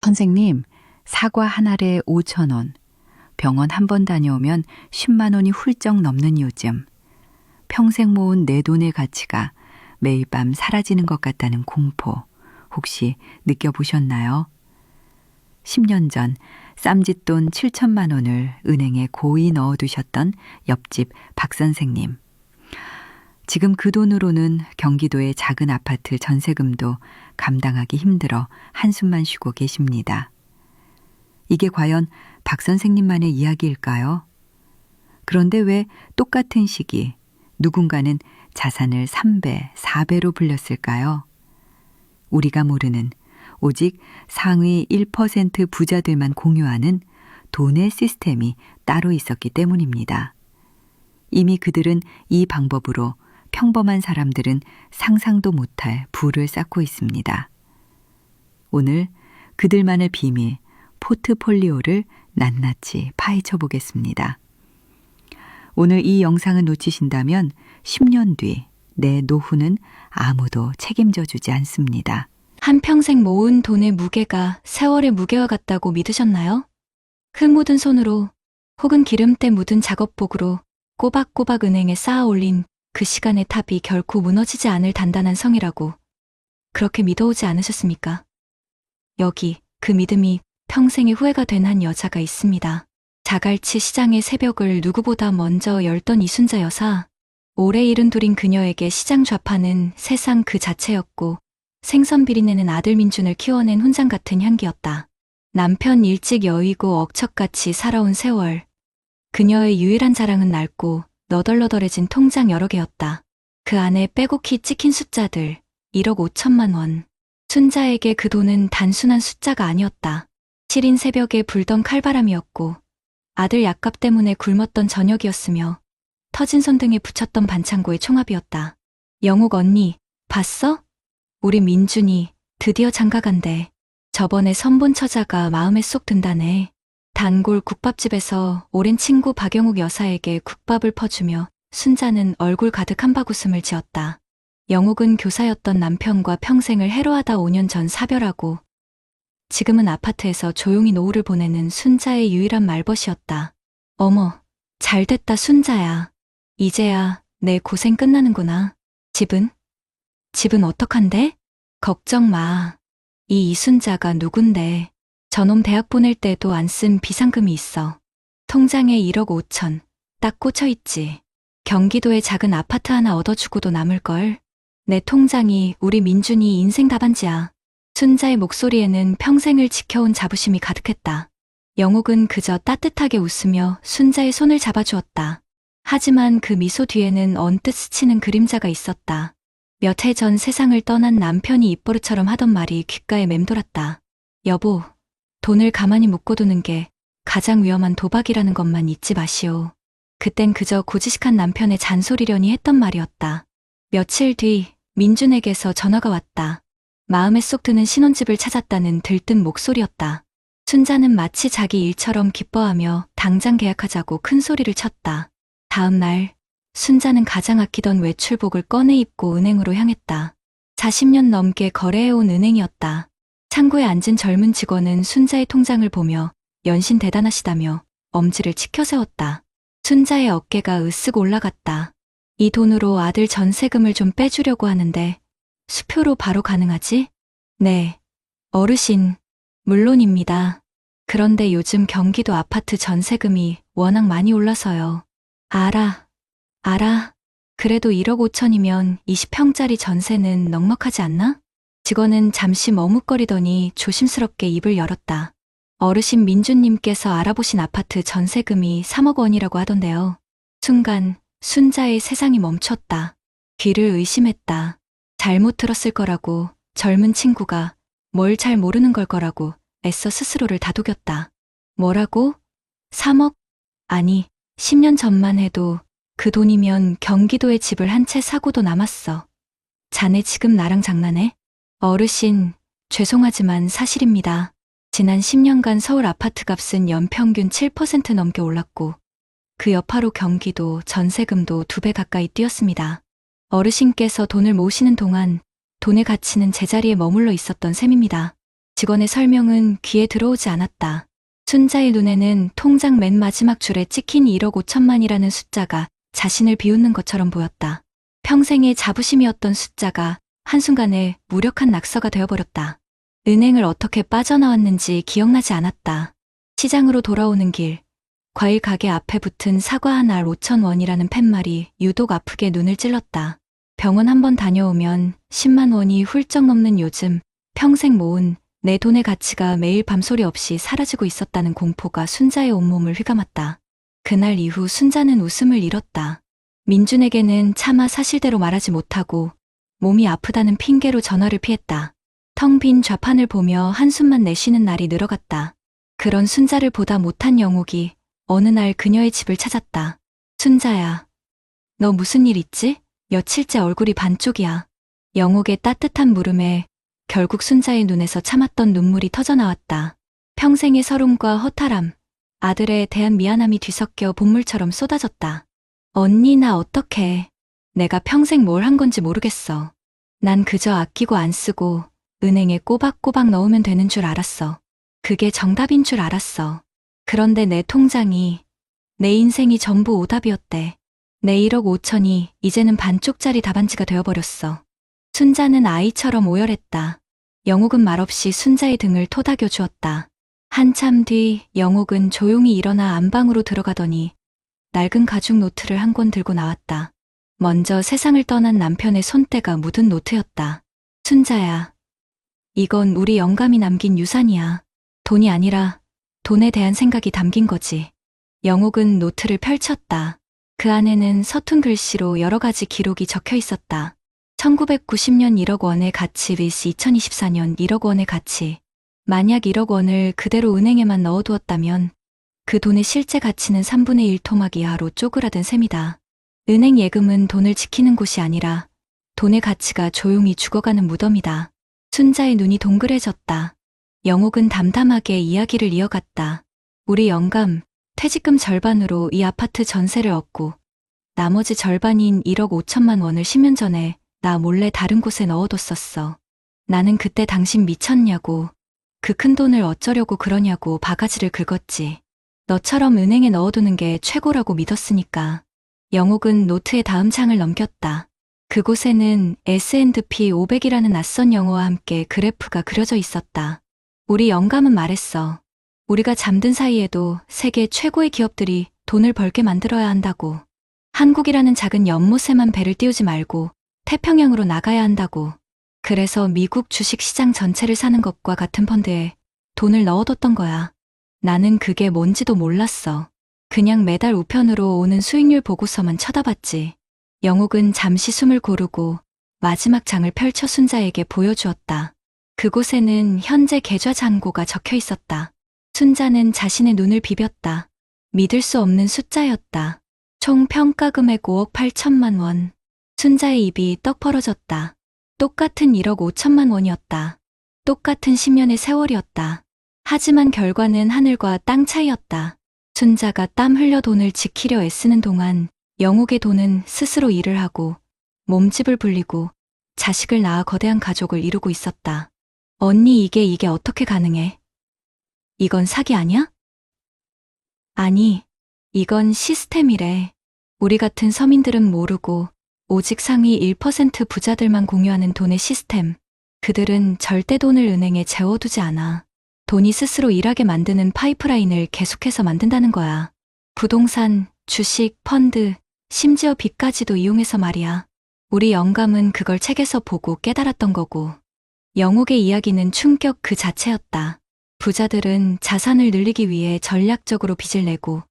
선생님, 사과 한 알에 5,000원. 병원 한 번 다녀오면 10만 원이 훌쩍 넘는 요즘. 평생 모은 내 돈의 가치가 매일 밤 사라지는 것 같다는 공포. 혹시 느껴보셨나요? 10년 전 쌈짓돈 7천만 원을 은행에 고이 넣어두셨던 옆집 박 선생님. 지금 그 돈으로는 경기도의 작은 아파트 전세금도 감당하기 힘들어 한숨만 쉬고 계십니다. 이게 과연 박 선생님만의 이야기일까요? 그런데 왜 똑같은 시기 누군가는 자산을 3배, 4배로 불렸을까요? 우리가 모르는 오직 상위 1% 부자들만 공유하는 돈의 시스템이 따로 있었기 때문입니다. 이미 그들은 이 방법으로 평범한 사람들은 상상도 못할 부를 쌓고 있습니다. 오늘 그들만의 비밀, 포트폴리오를 낱낱이 파헤쳐 보겠습니다. 오늘 이 영상을 놓치신다면 10년 뒤 내 노후는 아무도 책임져 주지 않습니다. 한평생 모은 돈의 무게가 세월의 무게와 같다고 믿으셨나요? 흙 묻은 손으로 혹은 기름때 묻은 작업복으로 꼬박꼬박 은행에 쌓아 올린 그 시간의 탑이 결코 무너지지 않을 단단한 성이라고 그렇게 믿어오지 않으셨습니까? 여기 그 믿음이 평생의 후회가 된 한 여자가 있습니다. 자갈치 시장의 새벽을 누구보다 먼저 열던 이순자 여사. 오래 잃은 둘인 그녀에게 시장 좌파는 세상 그 자체였고 생선 비린내는 아들 민준을 키워낸 훈장 같은 향기였다. 남편 일찍 여의고 억척같이 살아온 세월. 그녀의 유일한 자랑은 낡고 너덜너덜해진 통장 여러 개였다. 그 안에 빼곡히 찍힌 숫자들 1억 5천만 원. 순자에게 그 돈은 단순한 숫자가 아니었다. 시린 새벽에 불던 칼바람이었고 아들 약값 때문에 굶었던 저녁이었으며 터진 손등에 붙였던 반창고의 총합이었다. 영옥 언니, 봤어? 우리 민준이 드디어 장가간대. 저번에 선본 처자가 마음에 쏙 든다네. 단골 국밥집에서 오랜 친구 박영욱 여사에게 국밥을 퍼주며 순자는 얼굴 가득 한바구음을 지었다. 영옥은 교사였던 남편과 평생을 해로하다 5년 전 사별하고 지금은 아파트에서 조용히 노후를 보내는 순자의 유일한 말벗이었다. 어머, 잘됐다 순자야. 이제야 내 고생 끝나는구나. 집은? 집은 어떡한데? 걱정 마. 이 이순자가 누군데. 저놈 대학 보낼 때도 안 쓴 비상금이 있어. 통장에 1억 5천 딱 꽂혀있지. 경기도에 작은 아파트 하나 얻어주고도 남을걸. 내 통장이 우리 민준이 인생 답안지야. 순자의 목소리에는 평생을 지켜온 자부심이 가득했다. 영옥은 그저 따뜻하게 웃으며 순자의 손을 잡아주었다. 하지만 그 미소 뒤에는 언뜻 스치는 그림자가 있었다. 몇 해 전 세상을 떠난 남편이 입버릇처럼 하던 말이 귓가에 맴돌았다. 여보, 돈을 가만히 묶어두는 게 가장 위험한 도박이라는 것만 잊지 마시오. 그땐 그저 고지식한 남편의 잔소리려니 했던 말이었다. 며칠 뒤 민준에게서 전화가 왔다. 마음에 쏙 드는 신혼집을 찾았다는 들뜬 목소리였다. 순자는 마치 자기 일처럼 기뻐하며 당장 계약하자고 큰 소리를 쳤다. 다음 날 순자는 가장 아끼던 외출복을 꺼내 입고 은행으로 향했다. 40년 넘게 거래해온 은행이었다. 창구에 앉은 젊은 직원은 순자의 통장을 보며 연신 대단하시다며 엄지를 치켜세웠다. 순자의 어깨가 으쓱 올라갔다. 이 돈으로 아들 전세금을 좀 빼주려고 하는데 수표로 바로 가능하지? 네, 어르신, 물론입니다. 그런데 요즘 경기도 아파트 전세금이 워낙 많이 올라서요. 알아. 그래도 1억 5천이면 20평짜리 전세는 넉넉하지 않나? 직원은 잠시 머뭇거리더니 조심스럽게 입을 열었다. 어르신 민준님께서 알아보신 아파트 전세금이 3억 원이라고 하던데요. 순간 순자의 세상이 멈췄다. 귀를 의심했다. 잘못 들었을 거라고, 젊은 친구가 뭘 잘 모르는 걸 거라고 애써 스스로를 다독였다. 뭐라고? 3억? 아니, 10년 전만 해도 그 돈이면 경기도에 집을 한 채 사고도 남았어. 자네 지금 나랑 장난해? 어르신, 죄송하지만 사실입니다. 지난 10년간 서울 아파트 값은 연평균 7% 넘게 올랐고 그 여파로 경기도 전세금도 2배 가까이 뛰었습니다. 어르신께서 돈을 모으시는 동안 돈의 가치는 제자리에 머물러 있었던 셈입니다. 직원의 설명은 귀에 들어오지 않았다. 순자의 눈에는 통장 맨 마지막 줄에 찍힌 1억 5천만이라는 숫자가 자신을 비웃는 것처럼 보였다. 평생의 자부심이었던 숫자가 한순간에 무력한 낙서가 되어버렸다. 은행을 어떻게 빠져나왔는지 기억나지 않았다. 시장으로 돌아오는 길, 과일 가게 앞에 붙은 사과 한 알 5,000원이라는 팻말이 유독 아프게 눈을 찔렀다. 병원 한 번 다녀오면 10만 원이 훌쩍 넘는 요즘 평생 모은 내 돈의 가치가 매일 밤소리 없이 사라지고 있었다는 공포가 순자의 온몸을 휘감았다. 그날 이후 순자는 웃음을 잃었다. 민준에게는 차마 사실대로 말하지 못하고 몸이 아프다는 핑계로 전화를 피했다. 텅 빈 좌판을 보며 한숨만 내쉬는 날이 늘어갔다. 그런 순자를 보다 못한 영옥이 어느 날 그녀의 집을 찾았다. 순자야, 너 무슨 일 있지? 며칠째 얼굴이 반쪽이야. 영옥의 따뜻한 물음에 결국 순자의 눈에서 참았던 눈물이 터져나왔다. 평생의 서름과 허탈함, 아들에 대한 미안함이 뒤섞여 본물처럼 쏟아졌다. 언니, 나 어떡해. 내가 평생 뭘 한 건지 모르겠어. 난 그저 아끼고 안 쓰고 은행에 꼬박꼬박 넣으면 되는 줄 알았어. 그게 정답인 줄 알았어. 그런데 내 통장이, 내 인생이 전부 오답이었대. 내 1억 5천이 이제는 반쪽짜리 답안지가 되어버렸어. 순자는 아이처럼 오열했다. 영옥은 말없이 순자의 등을 토닥여 주었다. 한참 뒤 영옥은 조용히 일어나 안방으로 들어가더니 낡은 가죽 노트를 한 권 들고 나왔다. 먼저 세상을 떠난 남편의 손때가 묻은 노트였다. 순자야, 이건 우리 영감이 남긴 유산이야. 돈이 아니라 돈에 대한 생각이 담긴 거지. 영옥은 노트를 펼쳤다. 그 안에는 서툰 글씨로 여러 가지 기록이 적혀 있었다. 1990년 1억 원의 가치 vs 2024년 1억 원의 가치. 만약 1억 원을 그대로 은행에만 넣어두었다면 그 돈의 실제 가치는 3분의 1 토막 이하로 쪼그라든 셈이다. 은행 예금은 돈을 지키는 곳이 아니라 돈의 가치가 조용히 죽어가는 무덤이다. 순자의 눈이 동그래졌다. 영옥은 담담하게 이야기를 이어갔다. 우리 영감, 퇴직금 절반으로 이 아파트 전세를 얻고 나머지 절반인 1억 5천만 원을 10년 전에 나 몰래 다른 곳에 넣어뒀었어. 나는 그때 당신 미쳤냐고, 그 큰 돈을 어쩌려고 그러냐고 바가지를 긁었지. 너처럼 은행에 넣어두는 게 최고라고 믿었으니까. 영옥은 노트의 다음 창을 넘겼다. 그곳에는 S&P 500이라는 낯선 영어와 함께 그래프가 그려져 있었다. 우리 영감은 말했어. 우리가 잠든 사이에도 세계 최고의 기업들이 돈을 벌게 만들어야 한다고. 한국이라는 작은 연못에만 배를 띄우지 말고 태평양으로 나가야 한다고. 그래서 미국 주식시장 전체를 사는 것과 같은 펀드에 돈을 넣어뒀던 거야. 나는 그게 뭔지도 몰랐어. 그냥 매달 우편으로 오는 수익률 보고서만 쳐다봤지. 영옥은 잠시 숨을 고르고 마지막 장을 펼쳐 순자에게 보여주었다. 그곳에는 현재 계좌 잔고가 적혀 있었다. 순자는 자신의 눈을 비볐다. 믿을 수 없는 숫자였다. 총 평가 금액 5억 8천만 원. 순자의 입이 떡 벌어졌다. 똑같은 1억 5천만 원이었다. 똑같은 10년의 세월이었다. 하지만 결과는 하늘과 땅 차이였다. 순자가 땀 흘려 돈을 지키려 애쓰는 동안 영옥의 돈은 스스로 일을 하고 몸집을 불리고 자식을 낳아 거대한 가족을 이루고 있었다. 언니, 이게 어떻게 가능해? 이건 사기 아니야? 아니, 이건 시스템이래. 우리 같은 서민들은 모르고 오직 상위 1% 부자들만 공유하는 돈의 시스템. 그들은 절대 돈을 은행에 재워두지 않아. 돈이 스스로 일하게 만드는 파이프라인을 계속해서 만든다는 거야. 부동산, 주식, 펀드, 심지어 빚까지도 이용해서 말이야. 우리 영감은 그걸 책에서 보고 깨달았던 거고. 영옥의 이야기는 충격 그 자체였다. 부자들은 자산을 늘리기 위해 전략적으로 빚을 내고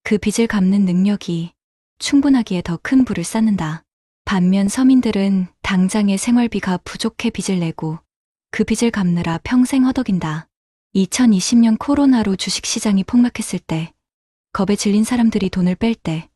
그 빚을 갚는 능력이 충분하기에 더 큰 부를 쌓는다. 반면 서민들은 당장의 생활비가 부족해 빚을 내고 그 빚을 갚느라 평생 허덕인다. 2020년 코로나로 주식시장이 폭락했을 때, 겁에 질린 사람들이 돈을 뺄 때,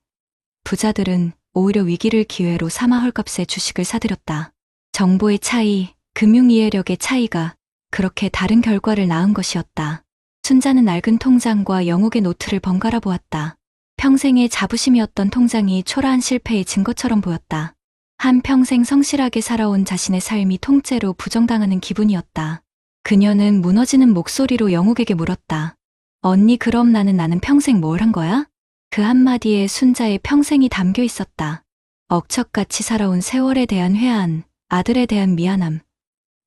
부자들은 오히려 위기를 기회로 삼아 헐값에 주식을 사들였다. 정보의 차이, 금융이해력의 차이가 그렇게 다른 결과를 낳은 것이었다. 순자는 낡은 통장과 영옥의 노트를 번갈아 보았다. 평생의 자부심이었던 통장이 초라한 실패의 증거처럼 보였다. 한평생 성실하게 살아온 자신의 삶이 통째로 부정당하는 기분이었다. 그녀는 무너지는 목소리로 영옥에게 물었다. 언니, 그럼 나는 평생 뭘 한 거야? 그 한마디에 순자의 평생이 담겨 있었다. 억척같이 살아온 세월에 대한 회한, 아들에 대한 미안함,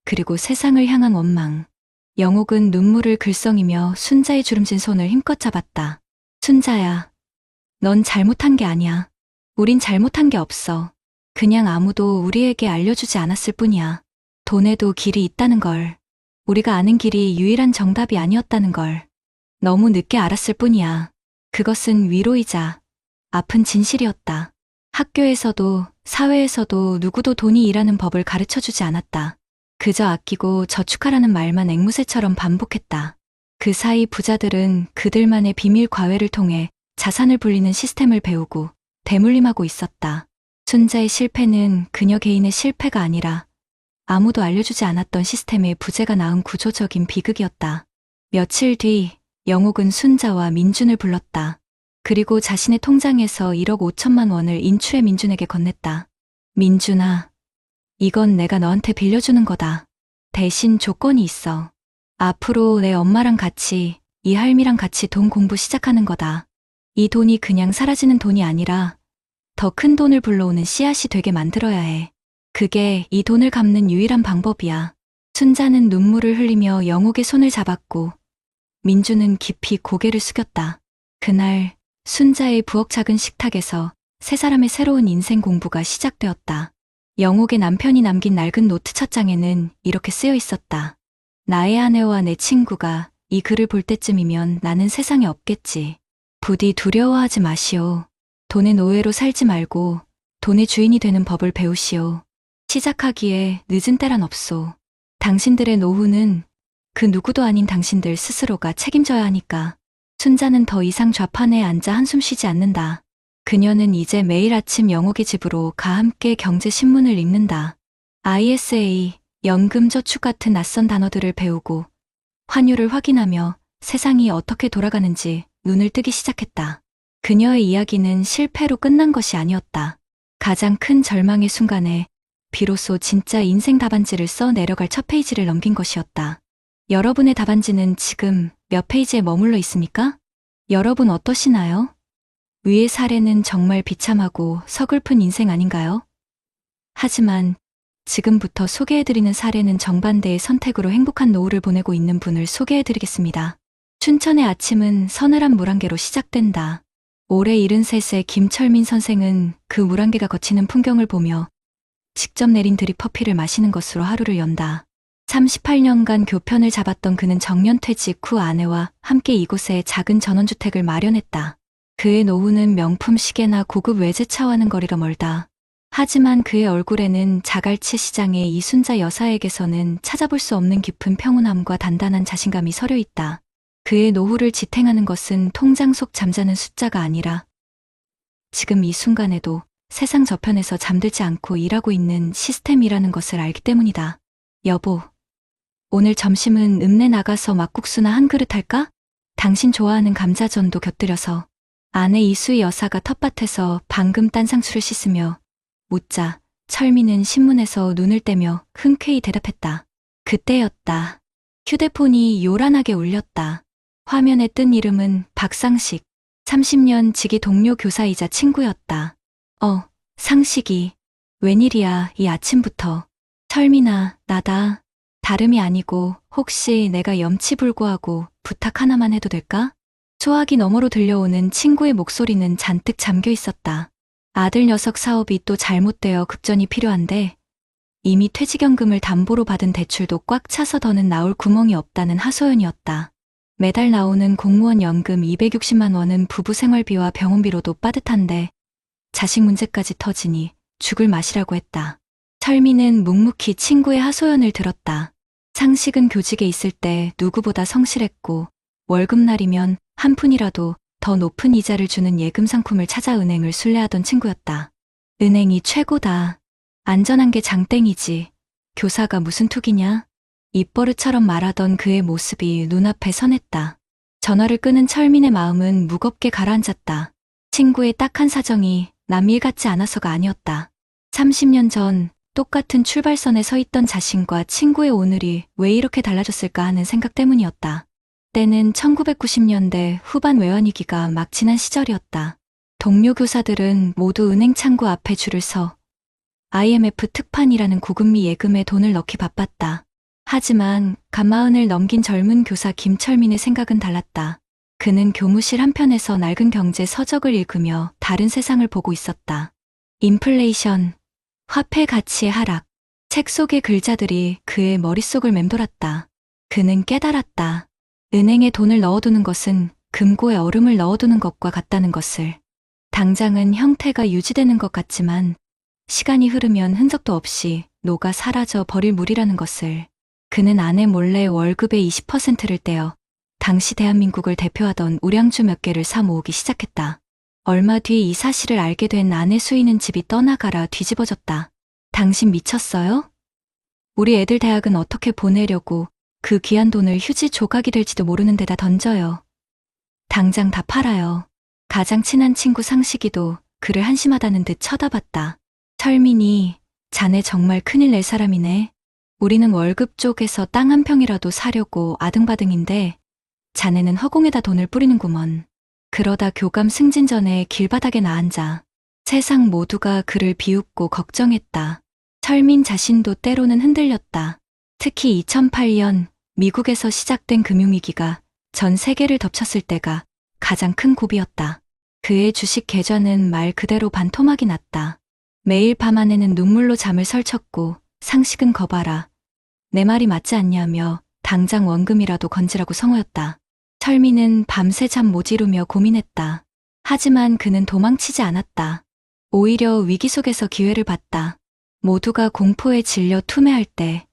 그리고 세상을 향한 원망. 영옥은 눈물을 글썽이며 순자의 주름진 손을 힘껏 잡았다. 순자야, 넌 잘못한 게 아니야. 우린 잘못한 게 없어. 그냥 아무도 우리에게 알려주지 않았을 뿐이야. 돈에도 길이 있다는 걸. 우리가 아는 길이 유일한 정답이 아니었다는 걸. 너무 늦게 알았을 뿐이야. 그것은 위로이자 아픈 진실이었다. 학교에서도 사회에서도 누구도 돈이 일하는 법을 가르쳐주지 않았다. 그저 아끼고 저축하라는 말만 앵무새처럼 반복했다. 그 사이 부자들은 그들만의 비밀 과외를 통해 자산을 불리는 시스템을 배우고 대물림하고 있었다. 순자의 실패는 그녀 개인의 실패가 아니라 아무도 알려주지 않았던 시스템의 부재가 낳은 구조적인 비극이었다. 며칠 뒤 영옥은 순자와 민준을 불렀다. 그리고 자신의 통장에서 1억 5천만 원을 인출해 민준에게 건넸다. 민준아, 이건 내가 너한테 빌려주는 거다. 대신 조건이 있어. 앞으로 내 엄마랑 같이, 이 할미랑 같이 돈 공부 시작하는 거다. 이 돈이 그냥 사라지는 돈이 아니라 더 큰 돈을 불러오는 씨앗이 되게 만들어야 해. 그게 이 돈을 갚는 유일한 방법이야. 순자는 눈물을 흘리며 영옥의 손을 잡았고 민주는 깊이 고개를 숙였다. 그날 순자의 부엌 작은 식탁에서 세 사람의 새로운 인생 공부가 시작되었다. 영옥의 남편이 남긴 낡은 노트 첫 장에는 이렇게 쓰여 있었다. 나의 아내와 내 친구가 이 글을 볼 때쯤이면 나는 세상에 없겠지. 부디 두려워하지 마시오. 돈의 노예로 살지 말고 돈의 주인이 되는 법을 배우시오. 시작하기에 늦은 때란 없소. 당신들의 노후는 그 누구도 아닌 당신들 스스로가 책임져야 하니까. 순자는 더 이상 좌판에 앉아 한숨 쉬지 않는다. 그녀는 이제 매일 아침 영옥의 집으로 가 함께 경제신문을 읽는다. ISA, 연금저축 같은 낯선 단어들을 배우고 환율을 확인하며 세상이 어떻게 돌아가는지 눈을 뜨기 시작했다. 그녀의 이야기는 실패로 끝난 것이 아니었다. 가장 큰 절망의 순간에 비로소 진짜 인생 답안지를 써 내려갈 첫 페이지를 넘긴 것이었다. 여러분의 답안지는 지금 몇 페이지에 머물러 있습니까? 여러분 어떠시나요? 위의 사례는 정말 비참하고 서글픈 인생 아닌가요? 하지만 지금부터 소개해드리는 사례는 정반대의 선택으로 행복한 노후를 보내고 있는 분을 소개해드리겠습니다. 춘천의 아침은 서늘한 물안개로 시작된다. 올해 73세 김철민 선생은 그 물안개가 거치는 풍경을 보며 직접 내린 드립 커피를 마시는 것으로 하루를 연다. 38년간 교편을 잡았던 그는 정년퇴직 후 아내와 함께 이곳에 작은 전원주택을 마련했다. 그의 노후는 명품 시계나 고급 외제차와는 거리가 멀다. 하지만 그의 얼굴에는 자갈치 시장의 이순자 여사에게서는 찾아볼 수 없는 깊은 평온함과 단단한 자신감이 서려 있다. 그의 노후를 지탱하는 것은 통장 속 잠자는 숫자가 아니라 지금 이 순간에도 세상 저편에서 잠들지 않고 일하고 있는 시스템이라는 것을 알기 때문이다. 여보, 오늘 점심은 읍내 나가서 막국수나 한 그릇 할까? 당신 좋아하는 감자전도 곁들여서. 아내 이수희 여사가 텃밭에서 방금 딴 상추를 씻으며 묻자 철미는 신문에서 눈을 떼며 흔쾌히 대답했다. 그때였다. 휴대폰이 요란하게 울렸다. 화면에 뜬 이름은 박상식. 30년 지기 동료 교사이자 친구였다. 상식이. 웬일이야, 이 아침부터. 철민아, 나다. 다름이 아니고 혹시 내가 염치불고하고 부탁 하나만 해도 될까? 소화기 너머로 들려오는 친구의 목소리는 잔뜩 잠겨 있었다. 아들 녀석 사업이 또 잘못되어 급전이 필요한데 이미 퇴직연금을 담보로 받은 대출도 꽉 차서 더는 나올 구멍이 없다는 하소연이었다. 매달 나오는 공무원 연금 260만 원은 부부 생활비와 병원비로도 빠듯한데 자식 문제까지 터지니 죽을 맛이라고 했다. 철미는 묵묵히 친구의 하소연을 들었다. 상식은 교직에 있을 때 누구보다 성실했고 월급날이면 한 푼이라도 더 높은 이자를 주는 예금 상품을 찾아 은행을 순례하던 친구였다. 은행이 최고다. 안전한 게 장땡이지. 교사가 무슨 툭이냐? 입버릇처럼 말하던 그의 모습이 눈앞에 선했다. 전화를 끄는 철민의 마음은 무겁게 가라앉았다. 친구의 딱한 사정이 남 일 같지 않아서가 아니었다. 30년 전 똑같은 출발선에 서 있던 자신과 친구의 오늘이 왜 이렇게 달라졌을까 하는 생각 때문이었다. 때는 1990년대 후반 외환위기가 막 지난 시절이었다. 동료 교사들은 모두 은행 창구 앞에 줄을 서 IMF 특판이라는 고금리 예금에 돈을 넣기 바빴다. 하지만 갓마흔을 넘긴 젊은 교사 김철민의 생각은 달랐다. 그는 교무실 한편에서 낡은 경제 서적을 읽으며 다른 세상을 보고 있었다. 인플레이션, 화폐 가치의 하락, 책 속의 글자들이 그의 머릿속을 맴돌았다. 그는 깨달았다. 은행에 돈을 넣어두는 것은 금고에 얼음을 넣어두는 것과 같다는 것을. 당장은 형태가 유지되는 것 같지만 시간이 흐르면 흔적도 없이 녹아 사라져 버릴 물이라는 것을. 그는 아내 몰래 월급의 20%를 떼어 당시 대한민국을 대표하던 우량주 몇 개를 사 모으기 시작했다. 얼마 뒤 이 사실을 알게 된 아내 수희는 집이 떠나가라 뒤집어졌다. 당신 미쳤어요? 우리 애들 대학은 어떻게 보내려고 그 귀한 돈을 휴지 조각이 될지도 모르는 데다 던져요. 당장 다 팔아요. 가장 친한 친구 상식이도 그를 한심하다는 듯 쳐다봤다. 철민이, 자네 정말 큰일 낼 사람이네. 우리는 월급 쪽에서 땅 한 평이라도 사려고 아등바등인데 자네는 허공에다 돈을 뿌리는구먼. 그러다 교감 승진 전에 길바닥에 나앉아. 세상 모두가 그를 비웃고 걱정했다. 철민 자신도 때로는 흔들렸다. 특히 2008년 미국에서 시작된 금융위기가 전 세계를 덮쳤을 때가 가장 큰 고비였다. 그의 주식 계좌는 말 그대로 반토막이 났다. 매일 밤안에는 눈물로 잠을 설쳤고 상식은 거봐라. 내 말이 맞지 않냐며 당장 원금이라도 건지라고 성호였다. 철민은 밤새 잠 못 이루며 고민했다. 하지만 그는 도망치지 않았다. 오히려 위기 속에서 기회를 봤다. 모두가 공포에 질려 투매할 때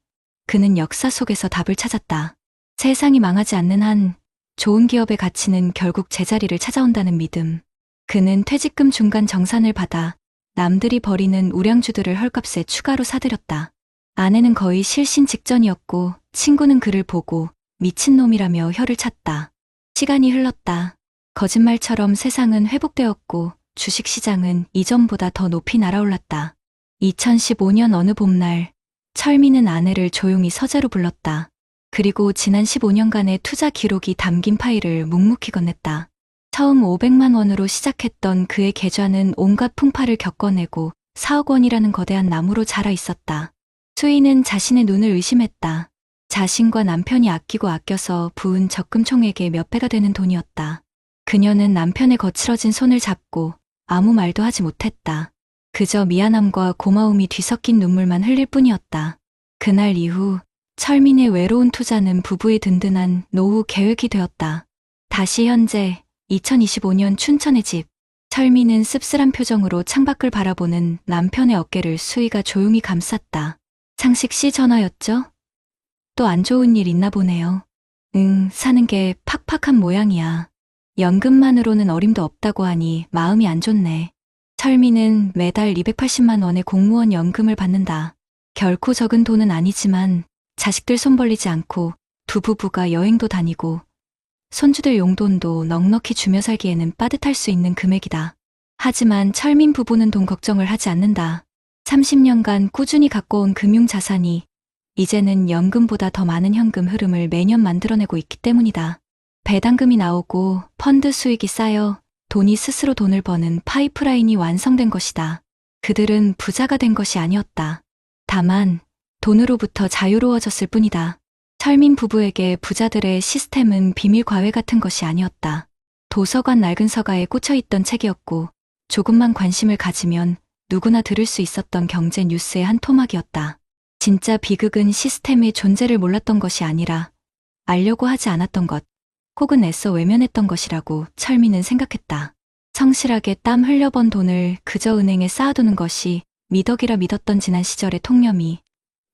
그는 역사 속에서 답을 찾았다. 세상이 망하지 않는 한 좋은 기업의 가치는 결국 제자리를 찾아온다는 믿음. 그는 퇴직금 중간 정산을 받아 남들이 버리는 우량주들을 헐값에 추가로 사들였다. 아내는 거의 실신 직전이었고 친구는 그를 보고 미친놈이라며 혀를 찼다. 시간이 흘렀다. 거짓말처럼 세상은 회복되었고 주식시장은 이전보다 더 높이 날아올랐다. 2015년 어느 봄날 철민은 아내를 조용히 서재로 불렀다. 그리고 지난 15년간의 투자 기록이 담긴 파일을 묵묵히 건넸다. 처음 500만 원으로 시작했던 그의 계좌는 온갖 풍파를 겪어내고 4억 원이라는 거대한 나무로 자라 있었다. 수희는 자신의 눈을 의심했다. 자신과 남편이 아끼고 아껴서 부은 적금총액의 몇 배가 되는 돈이었다. 그녀는 남편의 거칠어진 손을 잡고 아무 말도 하지 못했다. 그저 미안함과 고마움이 뒤섞인 눈물만 흘릴 뿐이었다. 그날 이후 철민의 외로운 투자는 부부의 든든한 노후 계획이 되었다. 다시 현재 2025년 춘천의 집. 철민은 씁쓸한 표정으로 창밖을 바라보는 남편의 어깨를 수희가 조용히 감쌌다. 상식 씨 전화였죠? 또 안 좋은 일 있나 보네요. 사는 게 팍팍한 모양이야. 연금만으로는 어림도 없다고 하니 마음이 안 좋네. 철민은 매달 280만 원의 공무원 연금을 받는다. 결코 적은 돈은 아니지만 자식들 손 벌리지 않고 두 부부가 여행도 다니고 손주들 용돈도 넉넉히 주며 살기에는 빠듯할 수 있는 금액이다. 하지만 철민 부부는 돈 걱정을 하지 않는다. 30년간 꾸준히 갖고 온 금융자산이 이제는 연금보다 더 많은 현금 흐름을 매년 만들어내고 있기 때문이다. 배당금이 나오고 펀드 수익이 쌓여 돈이 스스로 돈을 버는 파이프라인이 완성된 것이다. 그들은 부자가 된 것이 아니었다. 다만 돈으로부터 자유로워졌을 뿐이다. 철민 부부에게 부자들의 시스템은 비밀 과외 같은 것이 아니었다. 도서관 낡은 서가에 꽂혀있던 책이었고 조금만 관심을 가지면 누구나 들을 수 있었던 경제 뉴스의 한 토막이었다. 진짜 비극은 시스템의 존재를 몰랐던 것이 아니라 알려고 하지 않았던 것, 혹은 애써 외면했던 것이라고 철민은 생각했다. 성실하게 땀 흘려번 돈을 그저 은행에 쌓아두는 것이 미덕이라 믿었던 지난 시절의 통념이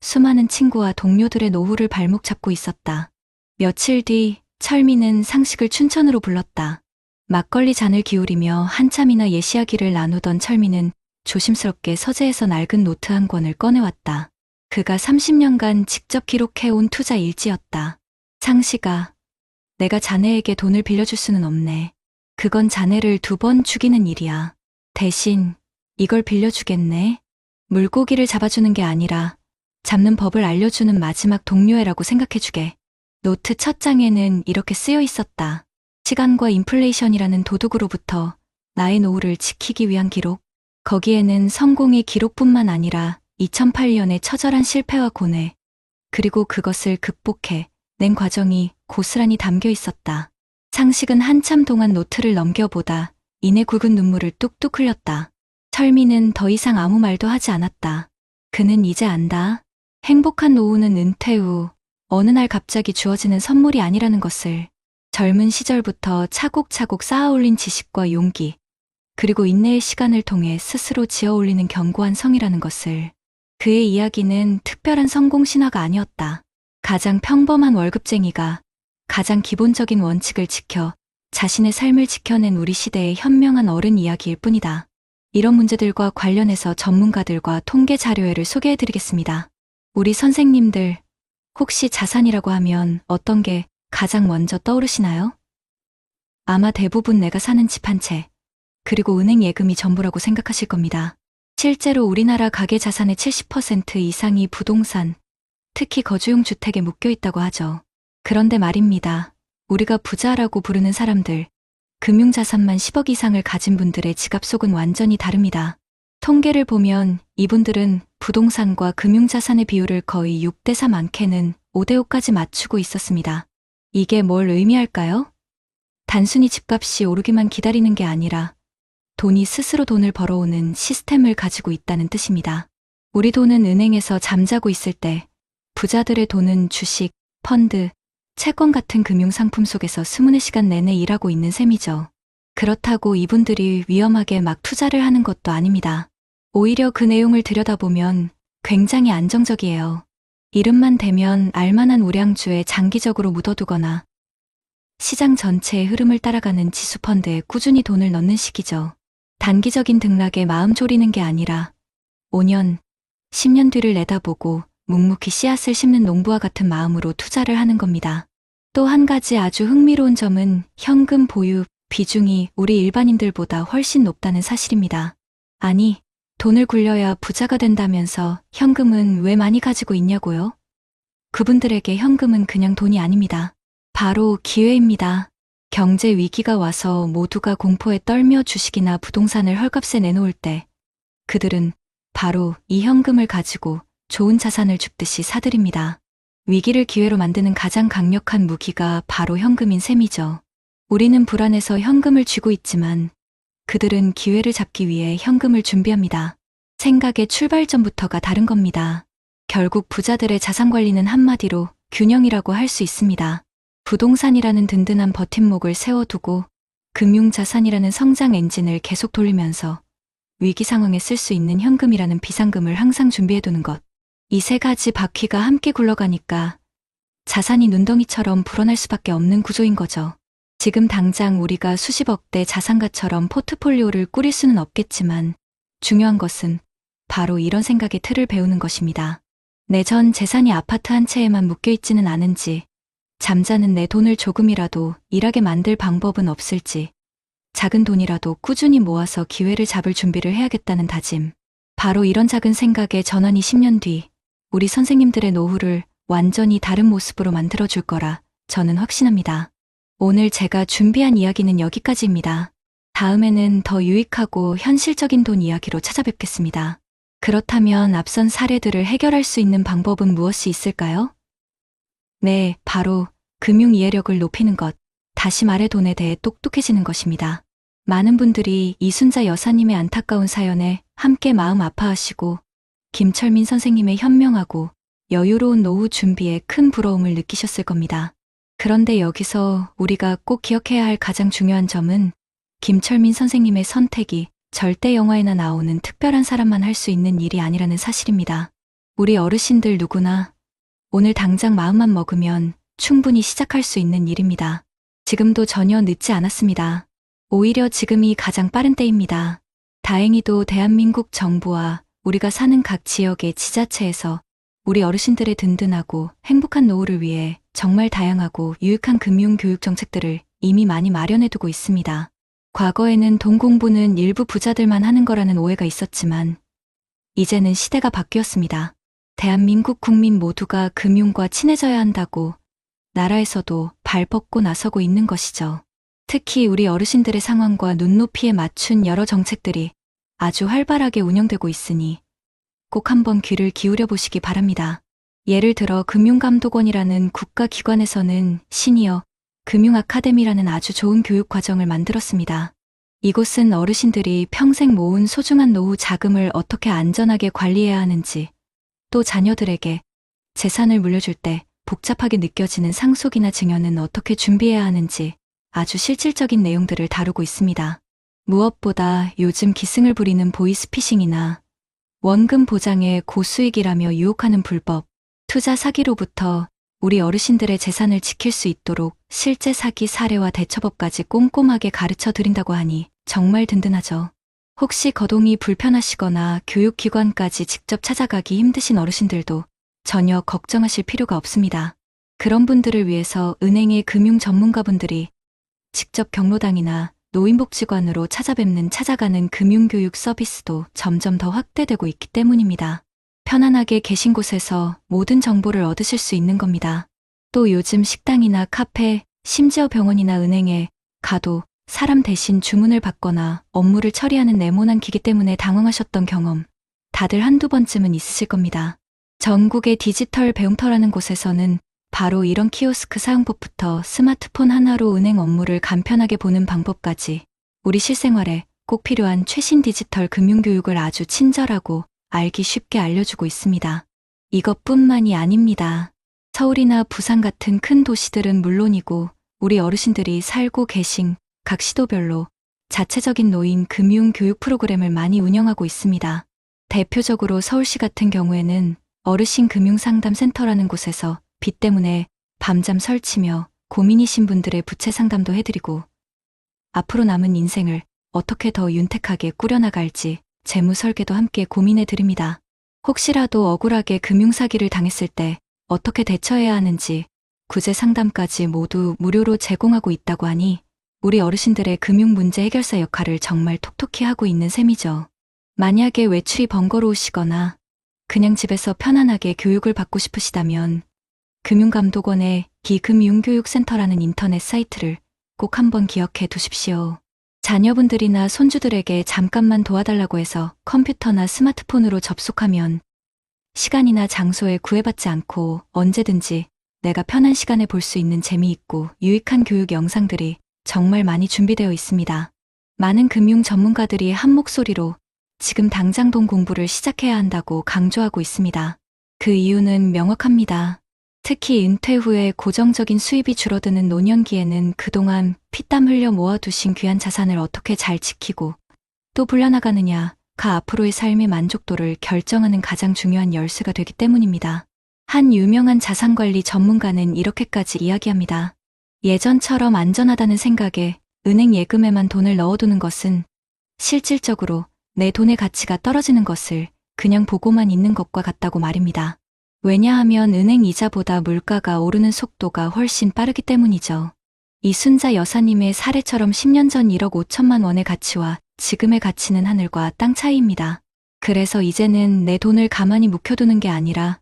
수많은 친구와 동료들의 노후를 발목 잡고 있었다. 며칠 뒤 철민은 상식을 춘천으로 불렀다. 막걸리 잔을 기울이며 한참이나 예시하기를 나누던 철민은 조심스럽게 서재에서 낡은 노트 한 권을 꺼내왔다. 그가 30년간 직접 기록해온 투자 일지였다. 상식아, 내가 자네에게 돈을 빌려줄 수는 없네. 그건 자네를 2번 죽이는 일이야. 대신 이걸 빌려주겠네. 물고기를 잡아주는 게 아니라 잡는 법을 알려주는 마지막 동료애라고 생각해주게. 노트 첫 장에는 이렇게 쓰여 있었다. 시간과 인플레이션이라는 도둑으로부터 나의 노후를 지키기 위한 기록. 거기에는 성공의 기록뿐만 아니라 2008년의 처절한 실패와 고뇌, 그리고 그것을 극복해 낸 과정이 고스란히 담겨 있었다. 상식은 한참 동안 노트를 넘겨보다 이내 굵은 눈물을 뚝뚝 흘렸다. 철민은 더 이상 아무 말도 하지 않았다. 그는 이제 안다. 행복한 노후는 은퇴 후 어느 날 갑자기 주어지는 선물이 아니라는 것을. 젊은 시절부터 차곡차곡 쌓아올린 지식과 용기, 그리고 인내의 시간을 통해 스스로 지어올리는 견고한 성이라는 것을. 그의 이야기는 특별한 성공 신화가 아니었다. 가장 평범한 월급쟁이가 가장 기본적인 원칙을 지켜 자신의 삶을 지켜낸 우리 시대의 현명한 어른 이야기일 뿐이다. 이런 문제들과 관련해서 전문가들과 통계 자료회를 소개해드리겠습니다. 우리 선생님들, 혹시 자산이라고 하면 어떤 게 가장 먼저 떠오르시나요? 아마 대부분 내가 사는 집 한 채, 그리고 은행 예금이 전부라고 생각하실 겁니다. 실제로 우리나라 가계 자산의 70% 이상이 부동산, 특히 거주용 주택에 묶여 있다고 하죠. 그런데 말입니다. 우리가 부자라고 부르는 사람들, 금융자산만 10억 이상을 가진 분들의 지갑 속은 완전히 다릅니다. 통계를 보면 이분들은 부동산과 금융자산의 비율을 거의 6대3 많게는 5대5까지 맞추고 있었습니다. 이게 뭘 의미할까요? 단순히 집값이 오르기만 기다리는 게 아니라 돈이 스스로 돈을 벌어오는 시스템을 가지고 있다는 뜻입니다. 우리 돈은 은행에서 잠자고 있을 때 부자들의 돈은 주식, 펀드, 채권 같은 금융상품 속에서 수문의 시간 내내 일하고 있는 셈이죠. 그렇다고 이분들이 위험하게 막 투자를 하는 것도 아닙니다. 오히려 그 내용을 들여다보면 굉장히 안정적이에요. 이름만 대면 알만한 우량주에 장기적으로 묻어두거나 시장 전체의 흐름을 따라가는 지수펀드에 꾸준히 돈을 넣는 식이죠. 단기적인 등락에 마음 졸이는 게 아니라 5년, 10년 뒤를 내다보고 묵묵히 씨앗을 심는 농부와 같은 마음으로 투자를 하는 겁니다. 또 한 가지 아주 흥미로운 점은 현금 보유 비중이 우리 일반인들보다 훨씬 높다는 사실입니다. 아니, 돈을 굴려야 부자가 된다면서 현금은 왜 많이 가지고 있냐고요? 그분들에게 현금은 그냥 돈이 아닙니다. 바로 기회입니다. 경제 위기가 와서 모두가 공포에 떨며 주식이나 부동산을 헐값에 내놓을 때 그들은 바로 이 현금을 가지고 좋은 자산을 줍듯이 사들입니다. 위기를 기회로 만드는 가장 강력한 무기가 바로 현금인 셈이죠. 우리는 불안해서 현금을 쥐고 있지만 그들은 기회를 잡기 위해 현금을 준비합니다. 생각의 출발점부터가 다른 겁니다. 결국 부자들의 자산 관리는 한마디로 균형이라고 할 수 있습니다. 부동산이라는 든든한 버팀목을 세워두고 금융자산이라는 성장 엔진을 계속 돌리면서 위기 상황에 쓸 수 있는 현금이라는 비상금을 항상 준비해두는 것. 이 세 가지 바퀴가 함께 굴러가니까 자산이 눈덩이처럼 불어날 수밖에 없는 구조인 거죠. 지금 당장 우리가 수십억대 자산가처럼 포트폴리오를 꾸릴 수는 없겠지만 중요한 것은 바로 이런 생각의 틀을 배우는 것입니다. 내 전 재산이 아파트 한 채에만 묶여있지는 않은지, 잠자는 내 돈을 조금이라도 일하게 만들 방법은 없을지, 작은 돈이라도 꾸준히 모아서 기회를 잡을 준비를 해야겠다는 다짐. 바로 이런 작은 생각의 전환이 10년 뒤 우리 선생님들의 노후를 완전히 다른 모습으로 만들어줄 거라 저는 확신합니다. 오늘 제가 준비한 이야기는 여기까지입니다. 다음에는 더 유익하고 현실적인 돈 이야기로 찾아뵙겠습니다. 그렇다면 앞선 사례들을 해결할 수 있는 방법은 무엇이 있을까요? 네, 바로 금융 이해력을 높이는 것, 다시 말해 돈에 대해 똑똑해지는 것입니다. 많은 분들이 이순자 여사님의 안타까운 사연에 함께 마음 아파하시고 김철민 선생님의 현명하고 여유로운 노후 준비에 큰 부러움을 느끼셨을 겁니다. 그런데 여기서 우리가 꼭 기억해야 할 가장 중요한 점은 김철민 선생님의 선택이 절대 영화에나 나오는 특별한 사람만 할 수 있는 일이 아니라는 사실입니다. 우리 어르신들 누구나 오늘 당장 마음만 먹으면 충분히 시작할 수 있는 일입니다. 지금도 전혀 늦지 않았습니다. 오히려 지금이 가장 빠른 때입니다. 다행히도 대한민국 정부와 우리가 사는 각 지역의 지자체에서 우리 어르신들의 든든하고 행복한 노후를 위해 정말 다양하고 유익한 금융 교육 정책들을 이미 많이 마련해두고 있습니다. 과거에는 돈 공부는 일부 부자들만 하는 거라는 오해가 있었지만 이제는 시대가 바뀌었습니다. 대한민국 국민 모두가 금융과 친해져야 한다고 나라에서도 발 뻗고 나서고 있는 것이죠. 특히 우리 어르신들의 상황과 눈높이에 맞춘 여러 정책들이 아주 활발하게 운영되고 있으니 꼭 한번 귀를 기울여 보시기 바랍니다. 예를 들어 금융감독원이라는 국가기관에서는 시니어 금융아카데미라는 아주 좋은 교육 과정을 만들었습니다. 이곳은 어르신들이 평생 모은 소중한 노후 자금을 어떻게 안전하게 관리해야 하는지, 또 자녀들에게 재산을 물려줄 때 복잡하게 느껴지는 상속이나 증여는 어떻게 준비해야 하는지 아주 실질적인 내용들을 다루고 있습니다. 무엇보다 요즘 기승을 부리는 보이스피싱이나 원금 보장에 고수익이라며 유혹하는 불법 투자 사기로부터 우리 어르신들의 재산을 지킬 수 있도록 실제 사기 사례와 대처법까지 꼼꼼하게 가르쳐 드린다고 하니 정말 든든하죠. 혹시 거동이 불편하시거나 교육기관까지 직접 찾아가기 힘드신 어르신들도 전혀 걱정하실 필요가 없습니다. 그런 분들을 위해서 은행의 금융 전문가분들이 직접 경로당이나 노인복지관으로 찾아가는 금융교육 서비스도 점점 더 확대되고 있기 때문입니다. 편안하게 계신 곳에서 모든 정보를 얻으실 수 있는 겁니다. 또 요즘 식당이나 카페, 심지어 병원이나 은행에 가도 사람 대신 주문을 받거나 업무를 처리하는 네모난 기기 때문에 당황하셨던 경험 다들 한두 번쯤은 있으실 겁니다. 전국의 디지털 배움터라는 곳에서는 바로 이런 키오스크 사용법부터 스마트폰 하나로 은행 업무를 간편하게 보는 방법까지 우리 실생활에 꼭 필요한 최신 디지털 금융교육을 아주 친절하고 알기 쉽게 알려주고 있습니다. 이것뿐만이 아닙니다. 서울이나 부산 같은 큰 도시들은 물론이고 우리 어르신들이 살고 계신 각 시도별로 자체적인 노인 금융 교육 프로그램을 많이 운영하고 있습니다. 대표적으로 서울시 같은 경우에는 어르신 금융상담센터라는 곳에서 빚 때문에 밤잠 설치며 고민이신 분들의 부채 상담도 해드리고 앞으로 남은 인생을 어떻게 더 윤택하게 꾸려나갈지 재무 설계도 함께 고민해 드립니다. 혹시라도 억울하게 금융사기를 당했을 때 어떻게 대처해야 하는지 구제 상담까지 모두 무료로 제공하고 있다고 하니 우리 어르신들의 금융 문제 해결사 역할을 정말 톡톡히 하고 있는 셈이죠. 만약에 외출이 번거로우시거나 그냥 집에서 편안하게 교육을 받고 싶으시다면 금융감독원의 기금융교육센터라는 인터넷 사이트를 꼭 한번 기억해 두십시오. 자녀분들이나 손주들에게 잠깐만 도와달라고 해서 컴퓨터나 스마트폰으로 접속하면 시간이나 장소에 구애받지 않고 언제든지 내가 편한 시간에 볼 수 있는 재미있고 유익한 교육 영상들이 정말 많이 준비되어 있습니다. 많은 금융 전문가들이 한 목소리로 지금 당장 돈 공부를 시작해야 한다고 강조하고 있습니다. 그 이유는 명확합니다. 특히 은퇴 후에 고정적인 수입이 줄어드는 노년기에는 그동안 피땀 흘려 모아두신 귀한 자산을 어떻게 잘 지키고 또 불려나가느냐가 앞으로의 삶의 만족도를 결정하는 가장 중요한 열쇠가 되기 때문입니다. 한 유명한 자산관리 전문가는 이렇게까지 이야기합니다. 예전처럼 안전하다는 생각에 은행 예금에만 돈을 넣어두는 것은 실질적으로 내 돈의 가치가 떨어지는 것을 그냥 보고만 있는 것과 같다고 말입니다. 왜냐하면 은행 이자보다 물가가 오르는 속도가 훨씬 빠르기 때문이죠. 이순자 여사님의 사례처럼 10년 전 1억 5천만 원의 가치와 지금의 가치는 하늘과 땅 차이입니다. 그래서 이제는 내 돈을 가만히 묵혀두는 게 아니라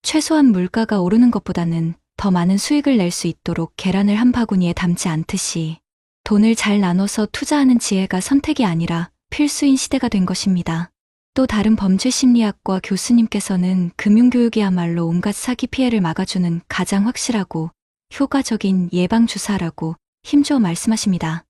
최소한 물가가 오르는 것보다는 더 많은 수익을 낼 수 있도록 계란을 한 바구니에 담지 않듯이 돈을 잘 나눠서 투자하는 지혜가 선택이 아니라 필수인 시대가 된 것입니다. 또 다른 범죄심리학과 교수님께서는 금융교육이야말로 온갖 사기 피해를 막아주는 가장 확실하고 효과적인 예방주사라고 힘주어 말씀하십니다.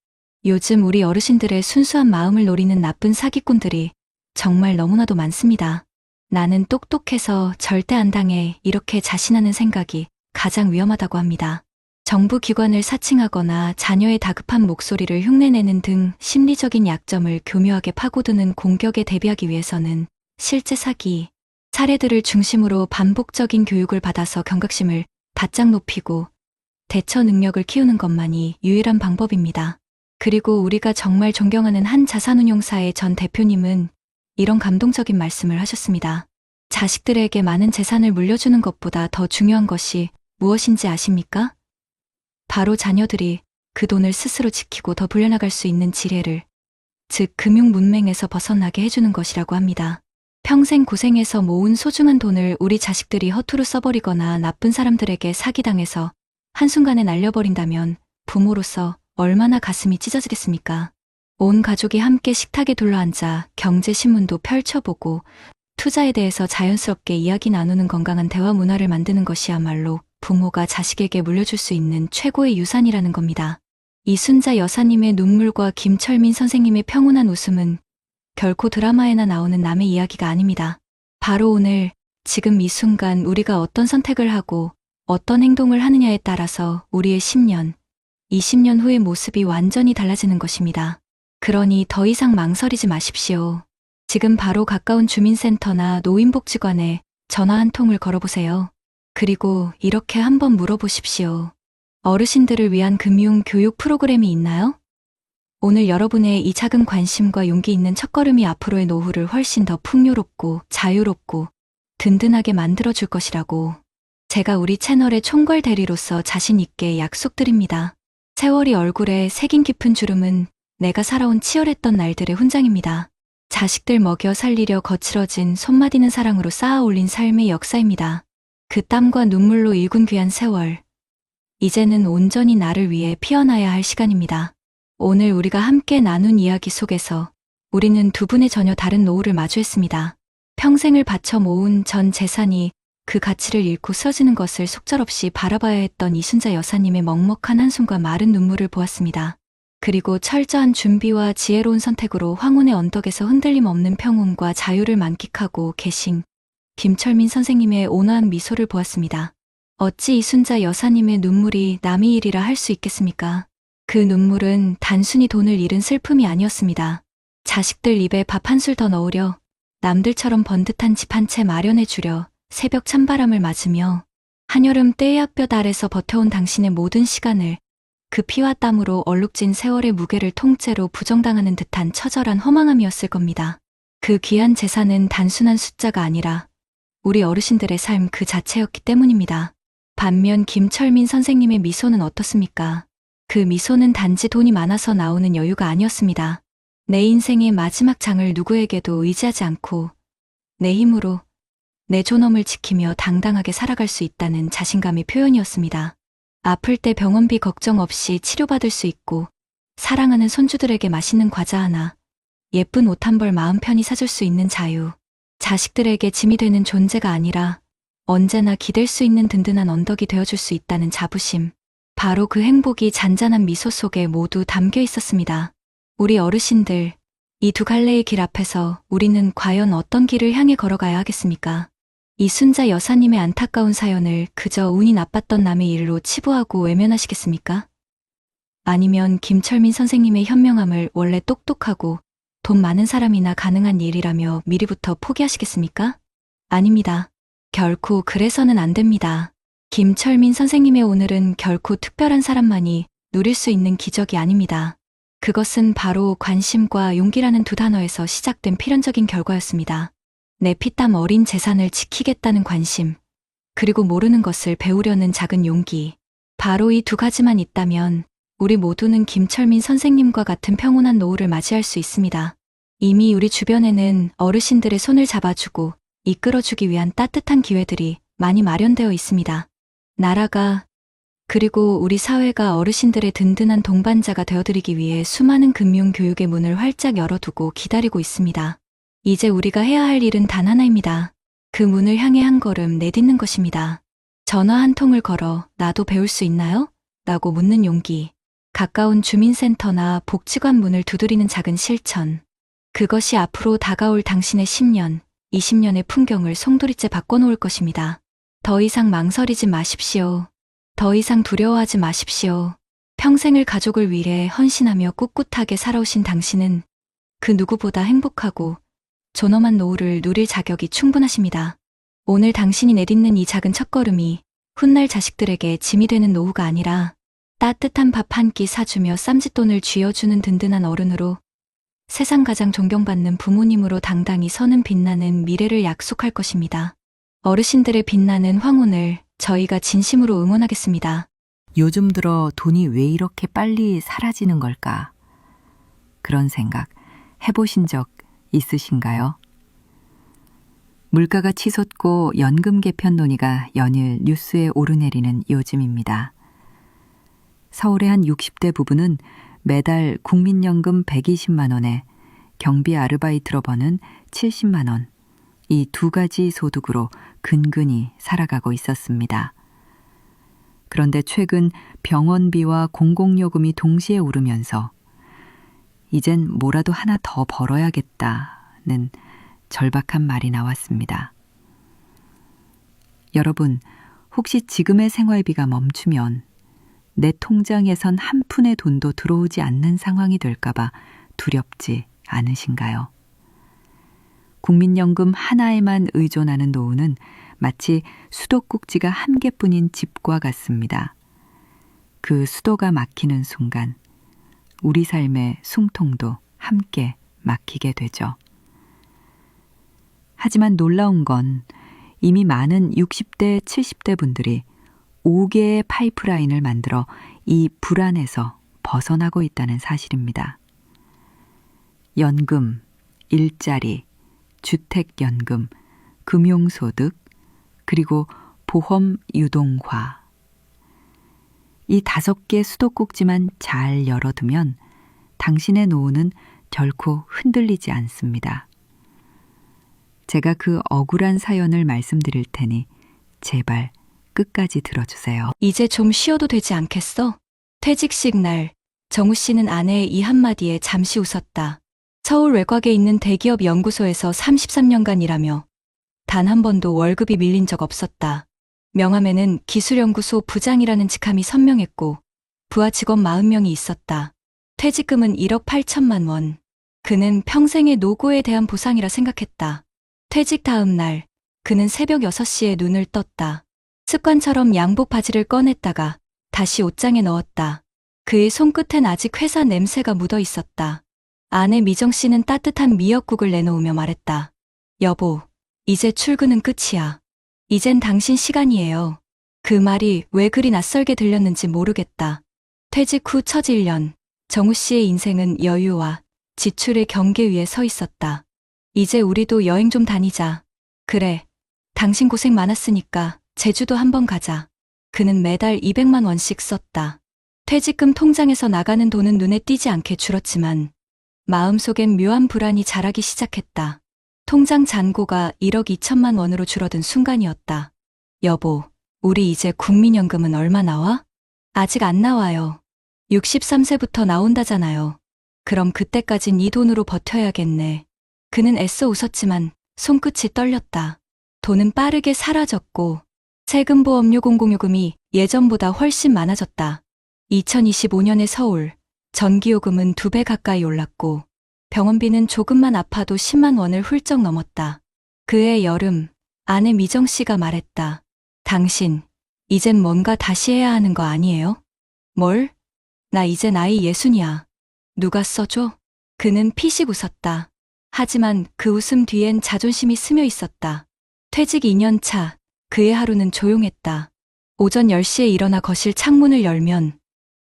요즘 우리 어르신들의 순수한 마음을 노리는 나쁜 사기꾼들이 정말 너무나도 많습니다. 나는 똑똑해서 절대 안 당해 이렇게 자신하는 생각이 가장 위험하다고 합니다. 정부 기관을 사칭하거나 자녀의 다급한 목소리를 흉내내는 등 심리적인 약점을 교묘하게 파고드는 공격에 대비하기 위해서는 실제 사기 사례들을 중심으로 반복적인 교육을 받아서 경각심을 바짝 높이고 대처 능력을 키우는 것만이 유일한 방법입니다. 그리고 우리가 정말 존경하는 한 자산운용사의 전 대표님은 이런 감동적인 말씀을 하셨습니다. 자식들에게 많은 재산을 물려주는 것보다 더 중요한 것이 무엇인지 아십니까? 바로 자녀들이 그 돈을 스스로 지키고 더 불려나갈 수 있는 지혜를, 즉 금융 문맹에서 벗어나게 해주는 것이라고 합니다. 평생 고생해서 모은 소중한 돈을 우리 자식들이 허투루 써버리거나 나쁜 사람들에게 사기당해서 한순간에 날려버린다면 부모로서 얼마나 가슴이 찢어지겠습니까? 온 가족이 함께 식탁에 둘러앉아 경제신문도 펼쳐보고 투자에 대해서 자연스럽게 이야기 나누는 건강한 대화 문화를 만드는 것이야말로 부모가 자식에게 물려줄 수 있는 최고의 유산이라는 겁니다. 이순자 여사님의 눈물과 김철민 선생님의 평온한 웃음은 결코 드라마에나 나오는 남의 이야기가 아닙니다. 바로 오늘, 지금 이 순간 우리가 어떤 선택을 하고 어떤 행동을 하느냐에 따라서 우리의 10년, 20년 후의 모습이 완전히 달라지는 것입니다. 그러니 더 이상 망설이지 마십시오. 지금 바로 가까운 주민센터나 노인복지관에 전화 한 통을 걸어보세요. 그리고 이렇게 한번 물어보십시오. 어르신들을 위한 금융 교육 프로그램이 있나요? 오늘 여러분의 이 작은 관심과 용기 있는 첫걸음이 앞으로의 노후를 훨씬 더 풍요롭고 자유롭고 든든하게 만들어줄 것이라고 제가 우리 채널의 총괄 대리로서 자신 있게 약속드립니다. 세월이 얼굴에 새긴 깊은 주름은 내가 살아온 치열했던 날들의 훈장입니다. 자식들 먹여 살리려 거칠어진 손맛있는 사랑으로 쌓아 올린 삶의 역사입니다. 그 땀과 눈물로 일군 귀한 세월. 이제는 온전히 나를 위해 피어나야 할 시간입니다. 오늘 우리가 함께 나눈 이야기 속에서 우리는 두 분의 전혀 다른 노후를 마주했습니다. 평생을 바쳐 모은 전 재산이 그 가치를 잃고 쓰러지는 것을 속절없이 바라봐야 했던 이순자 여사님의 먹먹한 한숨과 마른 눈물을 보았습니다. 그리고 철저한 준비와 지혜로운 선택으로 황혼의 언덕에서 흔들림 없는 평온과 자유를 만끽하고 계신 김철민 선생님의 온화한 미소를 보았습니다. 어찌 이순자 여사님의 눈물이 남의 일이라 할 수 있겠습니까? 그 눈물은 단순히 돈을 잃은 슬픔이 아니었습니다. 자식들 입에 밥 한 술 더 넣으려 남들처럼 번듯한 집 한 채 마련해 주려 새벽 찬바람을 맞으며 한여름 떼약볕 아래서 버텨온 당신의 모든 시간을 그 피와 땀으로 얼룩진 세월의 무게를 통째로 부정당하는 듯한 처절한 허망함이었을 겁니다. 그 귀한 재산은 단순한 숫자가 아니라 우리 어르신들의 삶 그 자체였기 때문입니다. 반면 김철민 선생님의 미소는 어떻습니까? 그 미소는 단지 돈이 많아서 나오는 여유가 아니었습니다. 내 인생의 마지막 장을 누구에게도 의지하지 않고 내 힘으로 내 존엄을 지키며 당당하게 살아갈 수 있다는 자신감의 표현이었습니다. 아플 때 병원비 걱정 없이 치료받을 수 있고 사랑하는 손주들에게 맛있는 과자 하나, 예쁜 옷 한 벌 마음 편히 사줄 수 있는 자유, 자식들에게 짐이 되는 존재가 아니라 언제나 기댈 수 있는 든든한 언덕이 되어줄 수 있다는 자부심, 바로 그 행복이 잔잔한 미소 속에 모두 담겨 있었습니다. 우리 어르신들, 이 두 갈래의 길 앞에서 우리는 과연 어떤 길을 향해 걸어가야 하겠습니까? 이순자 여사님의 안타까운 사연을 그저 운이 나빴던 남의 일로 치부하고 외면하시겠습니까? 아니면 김철민 선생님의 현명함을 원래 똑똑하고 돈 많은 사람이나 가능한 일이라며 미리부터 포기하시겠습니까? 아닙니다. 결코 그래서는 안 됩니다. 김철민 선생님의 오늘은 결코 특별한 사람만이 누릴 수 있는 기적이 아닙니다. 그것은 바로 관심과 용기라는 두 단어에서 시작된 필연적인 결과였습니다. 내 피땀 어린 재산을 지키겠다는 관심, 그리고 모르는 것을 배우려는 작은 용기. 바로 이 두 가지만 있다면 우리 모두는 김철민 선생님과 같은 평온한 노후를 맞이할 수 있습니다. 이미 우리 주변에는 어르신들의 손을 잡아주고 이끌어주기 위한 따뜻한 기회들이 많이 마련되어 있습니다. 나라가, 그리고 우리 사회가 어르신들의 든든한 동반자가 되어드리기 위해 수많은 금융교육의 문을 활짝 열어두고 기다리고 있습니다. 이제 우리가 해야 할 일은 단 하나입니다. 그 문을 향해 한 걸음 내딛는 것입니다. 전화 한 통을 걸어 나도 배울 수 있나요? 라고 묻는 용기. 가까운 주민센터나 복지관 문을 두드리는 작은 실천. 그것이 앞으로 다가올 당신의 10년, 20년의 풍경을 송두리째 바꿔놓을 것입니다. 더 이상 망설이지 마십시오. 더 이상 두려워하지 마십시오. 평생을 가족을 위해 헌신하며 꿋꿋하게 살아오신 당신은 그 누구보다 행복하고 존엄한 노후를 누릴 자격이 충분하십니다. 오늘 당신이 내딛는 이 작은 첫걸음이 훗날 자식들에게 짐이 되는 노후가 아니라 따뜻한 밥 한 끼 사주며 쌈짓돈을 쥐어주는 든든한 어른으로, 세상 가장 존경받는 부모님으로 당당히 서는 빛나는 미래를 약속할 것입니다. 어르신들의 빛나는 황혼을 저희가 진심으로 응원하겠습니다. 요즘 들어 돈이 왜 이렇게 빨리 사라지는 걸까? 그런 생각 해보신 적 있으신가요? 물가가 치솟고 연금 개편 논의가 연일 뉴스에 오르내리는 요즘입니다. 서울의 한 60대 부부는 매달 국민연금 120만 원에 경비 아르바이트로 버는 70만 원, 이 두 가지 소득으로 근근히 살아가고 있었습니다. 그런데 최근 병원비와 공공요금이 동시에 오르면서 이젠 뭐라도 하나 더 벌어야겠다는 절박한 말이 나왔습니다. 여러분, 혹시 지금의 생활비가 멈추면 내 통장에선 한 푼의 돈도 들어오지 않는 상황이 될까봐 두렵지 않으신가요? 국민연금 하나에만 의존하는 노후는 마치 수도꼭지가 한 개뿐인 집과 같습니다. 그 수도가 막히는 순간 우리 삶의 숨통도 함께 막히게 되죠. 하지만 놀라운 건 이미 많은 60대, 70대 분들이 5개의 파이프라인을 만들어 이 불안에서 벗어나고 있다는 사실입니다. 연금, 일자리, 주택연금, 금융소득, 그리고 보험 유동화. 이 5개 수도꼭지만 잘 열어두면 당신의 노후는 결코 흔들리지 않습니다. 제가 그 억울한 사연을 말씀드릴 테니 제발 끝까지 들어주세요. 이제 좀 쉬어도 되지 않겠어? 퇴직식 날, 정우 씨는 아내의 이 한마디에 잠시 웃었다. 서울 외곽에 있는 대기업 연구소에서 33년간 일하며 단 한 번도 월급이 밀린 적 없었다. 명함에는 기술연구소 부장이라는 직함이 선명했고 부하 직원 40명이 있었다. 퇴직금은 1억 8천만 원. 그는 평생의 노고에 대한 보상이라 생각했다. 퇴직 다음 날, 그는 새벽 6시에 눈을 떴다. 습관처럼 양복 바지를 꺼냈다가 다시 옷장에 넣었다. 그의 손끝엔 아직 회사 냄새가 묻어 있었다. 아내 미정 씨는 따뜻한 미역국을 내놓으며 말했다. 여보, 이제 출근은 끝이야. 이젠 당신 시간이에요. 그 말이 왜 그리 낯설게 들렸는지 모르겠다. 퇴직 후 첫 1년, 정우 씨의 인생은 여유와 지출의 경계 위에 서 있었다. 이제 우리도 여행 좀 다니자. 그래, 당신 고생 많았으니까 제주도 한번 가자. 그는 매달 200만 원씩 썼다. 퇴직금 통장에서 나가는 돈은 눈에 띄지 않게 줄었지만 마음속엔 묘한 불안이 자라기 시작했다. 통장 잔고가 1억 2천만 원으로 줄어든 순간이었다. 여보, 우리 이제 국민연금은 얼마 나와? 아직 안 나와요. 63세부터 나온다잖아요. 그럼 그때까진 이 돈으로 버텨야겠네. 그는 애써 웃었지만 손끝이 떨렸다. 돈은 빠르게 사라졌고 세금보험료 공공요금이 예전보다 훨씬 많아졌다. 2025년의 서울, 전기요금은 2배 가까이 올랐고 병원비는 조금만 아파도 10만 원을 훌쩍 넘었다. 그해 여름, 아내 미정 씨가 말했다. 당신, 이젠 뭔가 다시 해야 하는 거 아니에요? 뭘? 나 이제 나이 60이야. 누가 써줘? 그는 피식 웃었다. 하지만 그 웃음 뒤엔 자존심이 스며 있었다. 퇴직 2년 차, 그의 하루는 조용했다. 오전 10시에 일어나 거실 창문을 열면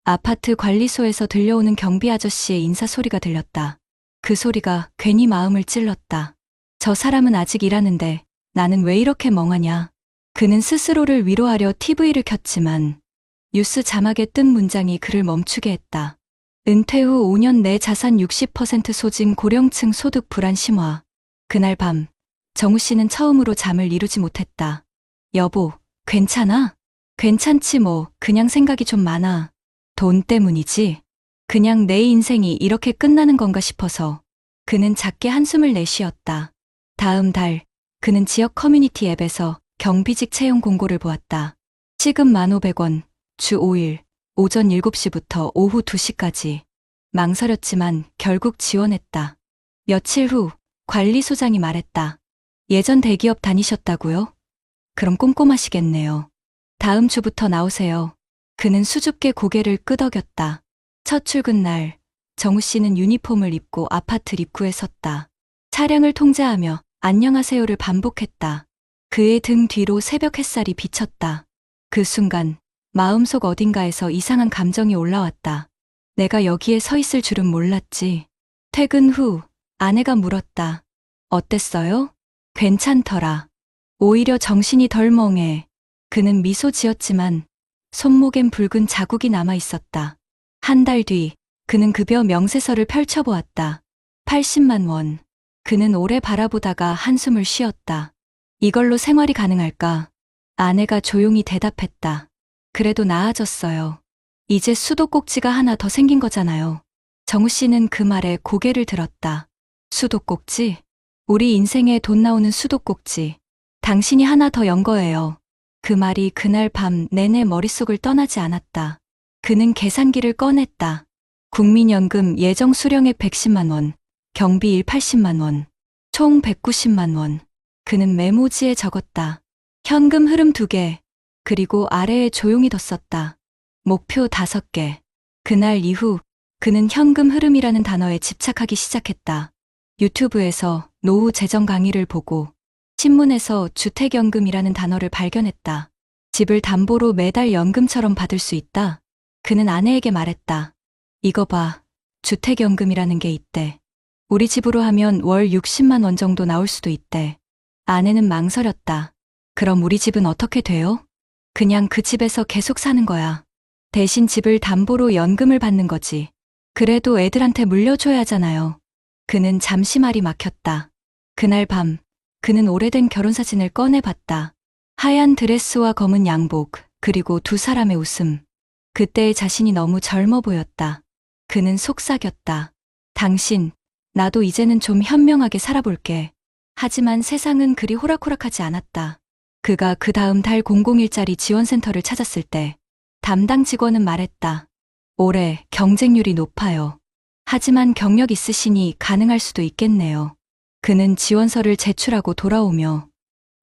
아파트 관리소에서 들려오는 경비 아저씨의 인사소리가 들렸다. 그 소리가 괜히 마음을 찔렀다. 저 사람은 아직 일하는데 나는 왜 이렇게 멍하냐. 그는 스스로를 위로하려 TV를 켰지만 뉴스 자막에 뜬 문장이 그를 멈추게 했다. 은퇴 후 5년 내 자산 60% 소진 고령층 소득 불안 심화. 그날 밤, 정우 씨는 처음으로 잠을 이루지 못했다. 여보, 괜찮아? 괜찮지 뭐, 그냥 생각이 좀 많아. 돈 때문이지? 그냥 내 인생이 이렇게 끝나는 건가 싶어서. 그는 작게 한숨을 내쉬었다. 다음 달, 그는 지역 커뮤니티 앱에서 경비직 채용 공고를 보았다. 시급 1,500원, 주 5일, 오전 7시부터 오후 2시까지. 망설였지만 결국 지원했다. 며칠 후 관리소장이 말했다. 예전 대기업 다니셨다고요? 그럼 꼼꼼하시겠네요. 다음 주부터 나오세요. 그는 수줍게 고개를 끄덕였다. 첫 출근 날, 정우 씨는 유니폼을 입고 아파트 입구에 섰다. 차량을 통제하며 안녕하세요를 반복했다. 그의 등 뒤로 새벽 햇살이 비쳤다. 그 순간 마음속 어딘가에서 이상한 감정이 올라왔다. 내가 여기에 서 있을 줄은 몰랐지. 퇴근 후 아내가 물었다. 어땠어요? 괜찮더라. 오히려 정신이 덜 멍해. 그는 미소 지었지만 손목엔 붉은 자국이 남아 있었다. 한 달 뒤 그는 급여 명세서를 펼쳐보았다. 80만 원. 그는 오래 바라보다가 한숨을 쉬었다. 이걸로 생활이 가능할까? 아내가 조용히 대답했다. 그래도 나아졌어요. 이제 수도꼭지가 하나 더 생긴 거잖아요. 정우 씨는 그 말에 고개를 들었다. 수도꼭지? 우리 인생에 돈 나오는 수도꼭지. 당신이 하나 더 연 거예요. 그 말이 그날 밤 내내 머릿속을 떠나지 않았다. 그는 계산기를 꺼냈다. 국민연금 예정 수령액 110만 원, 경비일 80만 원, 총 190만 원. 그는 메모지에 적었다. 현금 흐름 2개, 그리고 아래에 조용히 덧썼다. 목표 5개. 그날 이후 그는 현금 흐름이라는 단어에 집착하기 시작했다. 유튜브에서 노후 재정 강의를 보고 신문에서 주택연금이라는 단어를 발견했다. 집을 담보로 매달 연금처럼 받을 수 있다. 그는 아내에게 말했다. 이거 봐. 주택연금이라는 게 있대. 우리 집으로 하면 월 60만 원 정도 나올 수도 있대. 아내는 망설였다. 그럼 우리 집은 어떻게 돼요? 그냥 그 집에서 계속 사는 거야. 대신 집을 담보로 연금을 받는 거지. 그래도 애들한테 물려줘야 하잖아요. 그는 잠시 말이 막혔다. 그날 밤 그는 오래된 결혼사진을 꺼내봤다. 하얀 드레스와 검은 양복, 그리고 두 사람의 웃음. 그때의 자신이 너무 젊어 보였다. 그는 속삭였다. 당신, 나도 이제는 좀 현명하게 살아볼게. 하지만 세상은 그리 호락호락하지 않았다. 그가 그 다음 달 001짜리 지원센터를 찾았을 때 담당 직원은 말했다. 올해 경쟁률이 높아요. 하지만 경력 있으시니 가능할 수도 있겠네요. 그는 지원서를 제출하고 돌아오며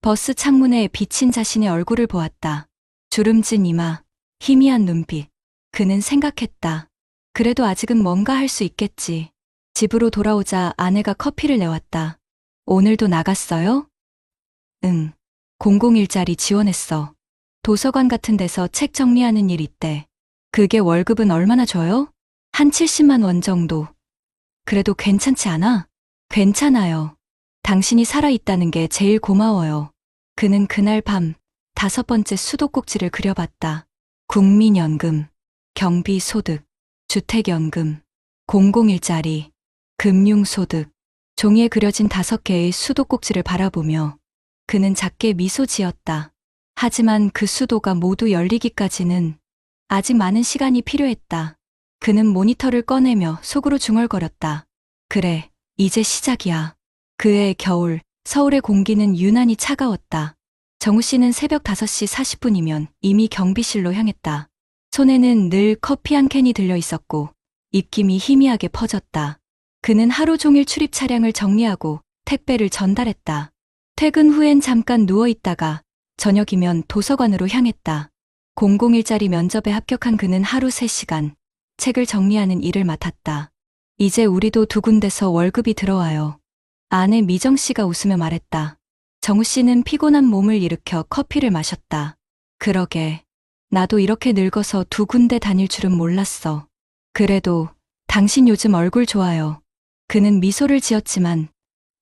버스 창문에 비친 자신의 얼굴을 보았다. 주름진 이마, 희미한 눈빛. 그는 생각했다. 그래도 아직은 뭔가 할 수 있겠지. 집으로 돌아오자 아내가 커피를 내왔다. 오늘도 나갔어요? 응. 001짜리 지원했어. 도서관 같은 데서 책 정리하는 일 있대. 그게 월급은 얼마나 줘요? 한 70만 원 정도. 그래도 괜찮지 않아? 괜찮아요. 당신이 살아있다는 게 제일 고마워요. 그는 그날 밤 5번째 수도꼭지를 그려봤다. 국민연금, 경비소득, 주택연금, 001짜리, 금융소득. 종이에 그려진 5개의 수도꼭지를 바라보며 그는 작게 미소 지었다. 하지만 그 수도가 모두 열리기까지는 아직 많은 시간이 필요했다. 그는 모니터를 꺼내며 속으로 중얼거렸다. 그래, 이제 시작이야. 그해 겨울, 서울의 공기는 유난히 차가웠다. 정우 씨는 새벽 5시 40분이면 이미 경비실로 향했다. 손에는 늘 커피 한 캔이 들려 있었고 입김이 희미하게 퍼졌다. 그는 하루 종일 출입 차량을 정리하고 택배를 전달했다. 퇴근 후엔 잠깐 누워있다가 저녁이면 도서관으로 향했다. 001짜리 면접에 합격한 그는 하루 3시간 책을 정리하는 일을 맡았다. 이제 우리도 2군데서 월급이 들어와요. 아내 미정 씨가 웃으며 말했다. 정우 씨는 피곤한 몸을 일으켜 커피를 마셨다. 그러게. 나도 이렇게 늙어서 2군데 다닐 줄은 몰랐어. 그래도 당신 요즘 얼굴 좋아요. 그는 미소를 지었지만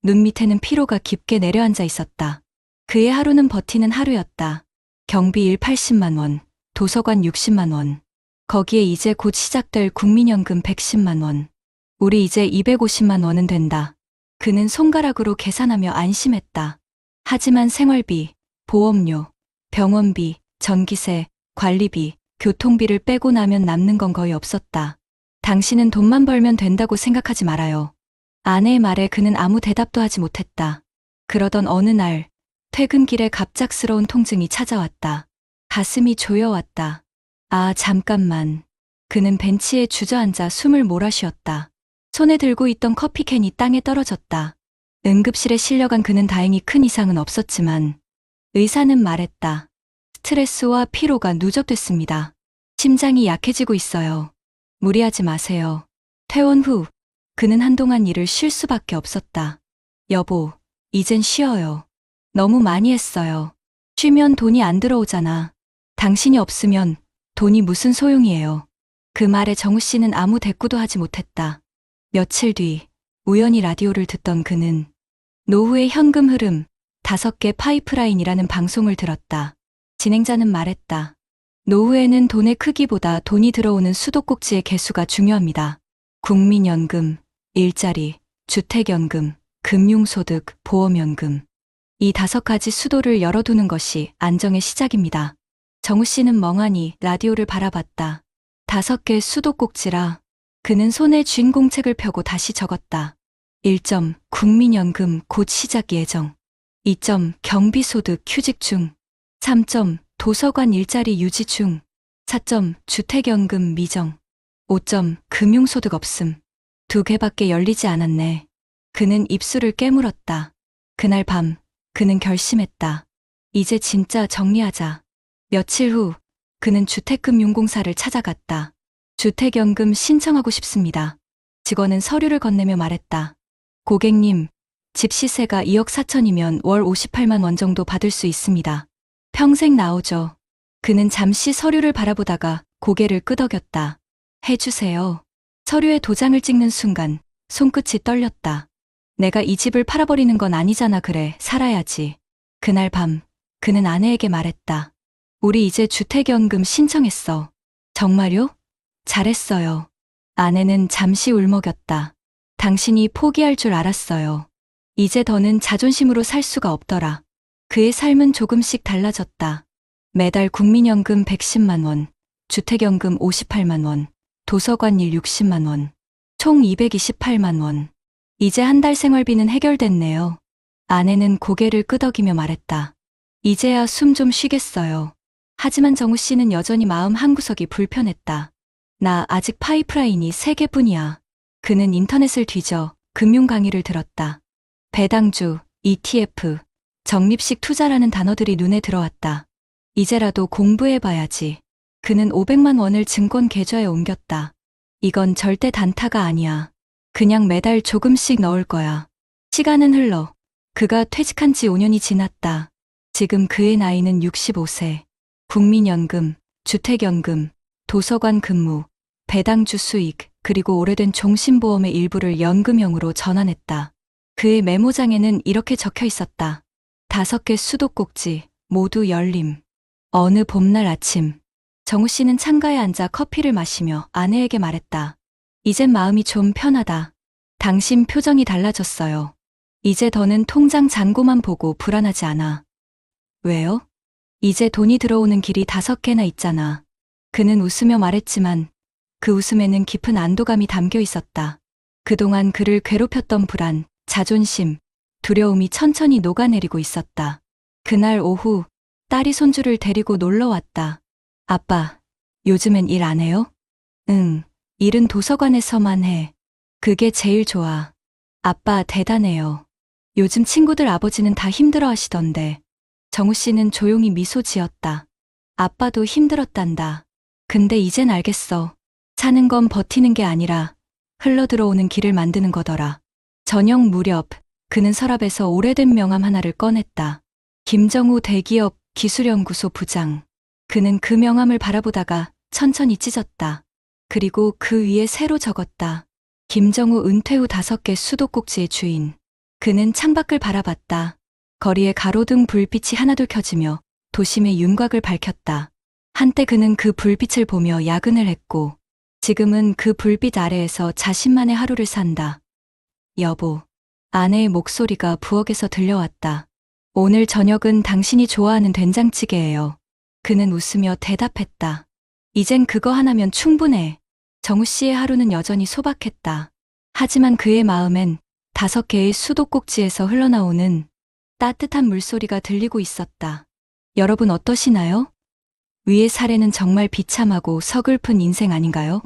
눈 밑에는 피로가 깊게 내려앉아 있었다. 그의 하루는 버티는 하루였다. 경비일 80만 원, 도서관 60만 원. 거기에 이제 곧 시작될 국민연금 110만 원. 우리 이제 250만 원은 된다. 그는 손가락으로 계산하며 안심했다. 하지만 생활비, 보험료, 병원비, 전기세, 관리비, 교통비를 빼고 나면 남는 건 거의 없었다. 당신은 돈만 벌면 된다고 생각하지 말아요. 아내의 말에 그는 아무 대답도 하지 못했다. 그러던 어느 날 퇴근길에 갑작스러운 통증이 찾아왔다. 가슴이 조여왔다. 아, 잠깐만. 그는 벤치에 주저앉아 숨을 몰아쉬었다. 손에 들고 있던 커피캔이 땅에 떨어졌다. 응급실에 실려간 그는 다행히 큰 이상은 없었지만 의사는 말했다. 스트레스와 피로가 누적됐습니다. 심장이 약해지고 있어요. 무리하지 마세요. 퇴원 후 그는 한동안 일을 쉴 수밖에 없었다. 여보, 이젠 쉬어요. 너무 많이 했어요. 쉬면 돈이 안 들어오잖아. 당신이 없으면 돈이 무슨 소용이에요. 그 말에 정우 씨는 아무 대꾸도 하지 못했다. 며칠 뒤 우연히 라디오를 듣던 그는 노후의 현금 흐름, 5개 파이프라인이라는 방송을 들었다. 진행자는 말했다. 노후에는 돈의 크기보다 돈이 들어오는 수도꼭지의 개수가 중요합니다. 국민연금, 일자리, 주택연금, 금융소득, 보험연금. 이 5가지 수도를 열어두는 것이 안정의 시작입니다. 정우 씨는 멍하니 라디오를 바라봤다. 5개 수도꼭지라. 그는 손에 쥔 공책을 펴고 다시 적었다. 1점 국민연금 곧 시작 예정. 2점 경비소득 휴직 중. 3점 도서관 일자리 유지 중. 4점 주택연금 미정. 5점 금융소득 없음. 2개밖에 열리지 않았네. 그는 입술을 깨물었다. 그날 밤 그는 결심했다. 이제 진짜 정리하자. 며칠 후 그는 주택금융공사를 찾아갔다. 주택연금 신청하고 싶습니다. 직원은 서류를 건네며 말했다. 고객님, 집 시세가 2억 4천이면 월 58만 원 정도 받을 수 있습니다. 평생 나오죠. 그는 잠시 서류를 바라보다가 고개를 끄덕였다. 해주세요. 서류에 도장을 찍는 순간 손끝이 떨렸다. 내가 이 집을 팔아버리는 건 아니잖아. 그래, 살아야지. 그날 밤 그는 아내에게 말했다. 우리 이제 주택연금 신청했어. 정말요? 잘했어요. 아내는 잠시 울먹였다. 당신이 포기할 줄 알았어요. 이제 더는 자존심으로 살 수가 없더라. 그의 삶은 조금씩 달라졌다. 매달 국민연금 110만 원, 주택연금 58만 원, 도서관 일 60만 원, 총 228만 원. 이제 한 달 생활비는 해결됐네요. 아내는 고개를 끄덕이며 말했다. 이제야 숨 좀 쉬겠어요. 하지만 정우 씨는 여전히 마음 한구석이 불편했다. 나 아직 파이프라인이 3개뿐이야. 그는 인터넷을 뒤져 금융 강의를 들었다. 배당주, ETF, 적립식 투자라는 단어들이 눈에 들어왔다. 이제라도 공부해봐야지. 그는 500만 원을 증권 계좌에 옮겼다. 이건 절대 단타가 아니야. 그냥 매달 조금씩 넣을 거야. 시간은 흘러. 그가 퇴직한 지 5년이 지났다. 지금 그의 나이는 65세. 국민연금, 주택연금, 도서관 근무, 배당주 수익, 그리고 오래된 종신보험의 일부를 연금형으로 전환했다. 그의 메모장에는 이렇게 적혀 있었다. 5개 수도꼭지, 모두 열림. 어느 봄날 아침, 정우 씨는 창가에 앉아 커피를 마시며 아내에게 말했다. 이젠 마음이 좀 편하다. 당신 표정이 달라졌어요. 이제 더는 통장 잔고만 보고 불안하지 않아. 왜요? 이제 돈이 들어오는 길이 5개나 있잖아. 그는 웃으며 말했지만 그 웃음에는 깊은 안도감이 담겨 있었다. 그동안 그를 괴롭혔던 불안, 자존심, 두려움이 천천히 녹아내리고 있었다. 그날 오후 딸이 손주를 데리고 놀러 왔다. 아빠, 요즘엔 일 안 해요? 응, 일은 도서관에서만 해. 그게 제일 좋아. 아빠 대단해요. 요즘 친구들 아버지는 다 힘들어 하시던데. 정우 씨는 조용히 미소 지었다. 아빠도 힘들었단다. 근데 이젠 알겠어. 사는 건 버티는 게 아니라 흘러들어오는 길을 만드는 거더라. 저녁 무렵 그는 서랍에서 오래된 명함 하나를 꺼냈다. 김정우 대기업 기술연구소 부장. 그는 그 명함을 바라보다가 천천히 찢었다. 그리고 그 위에 새로 적었다. 김정우 은퇴 후 5개 수도꼭지의 주인. 그는 창밖을 바라봤다. 거리에 가로등 불빛이 하나둘 켜지며 도심의 윤곽을 밝혔다. 한때 그는 그 불빛을 보며 야근을 했고 지금은 그 불빛 아래에서 자신만의 하루를 산다. 여보. 아내의 목소리가 부엌에서 들려왔다. 오늘 저녁은 당신이 좋아하는 된장찌개예요. 그는 웃으며 대답했다. 이젠 그거 하나면 충분해. 정우 씨의 하루는 여전히 소박했다. 하지만 그의 마음엔 5개의 수도꼭지에서 흘러나오는 따뜻한 물소리가 들리고 있었다. 여러분 어떠시나요? 위의 사례는 정말 비참하고 서글픈 인생 아닌가요?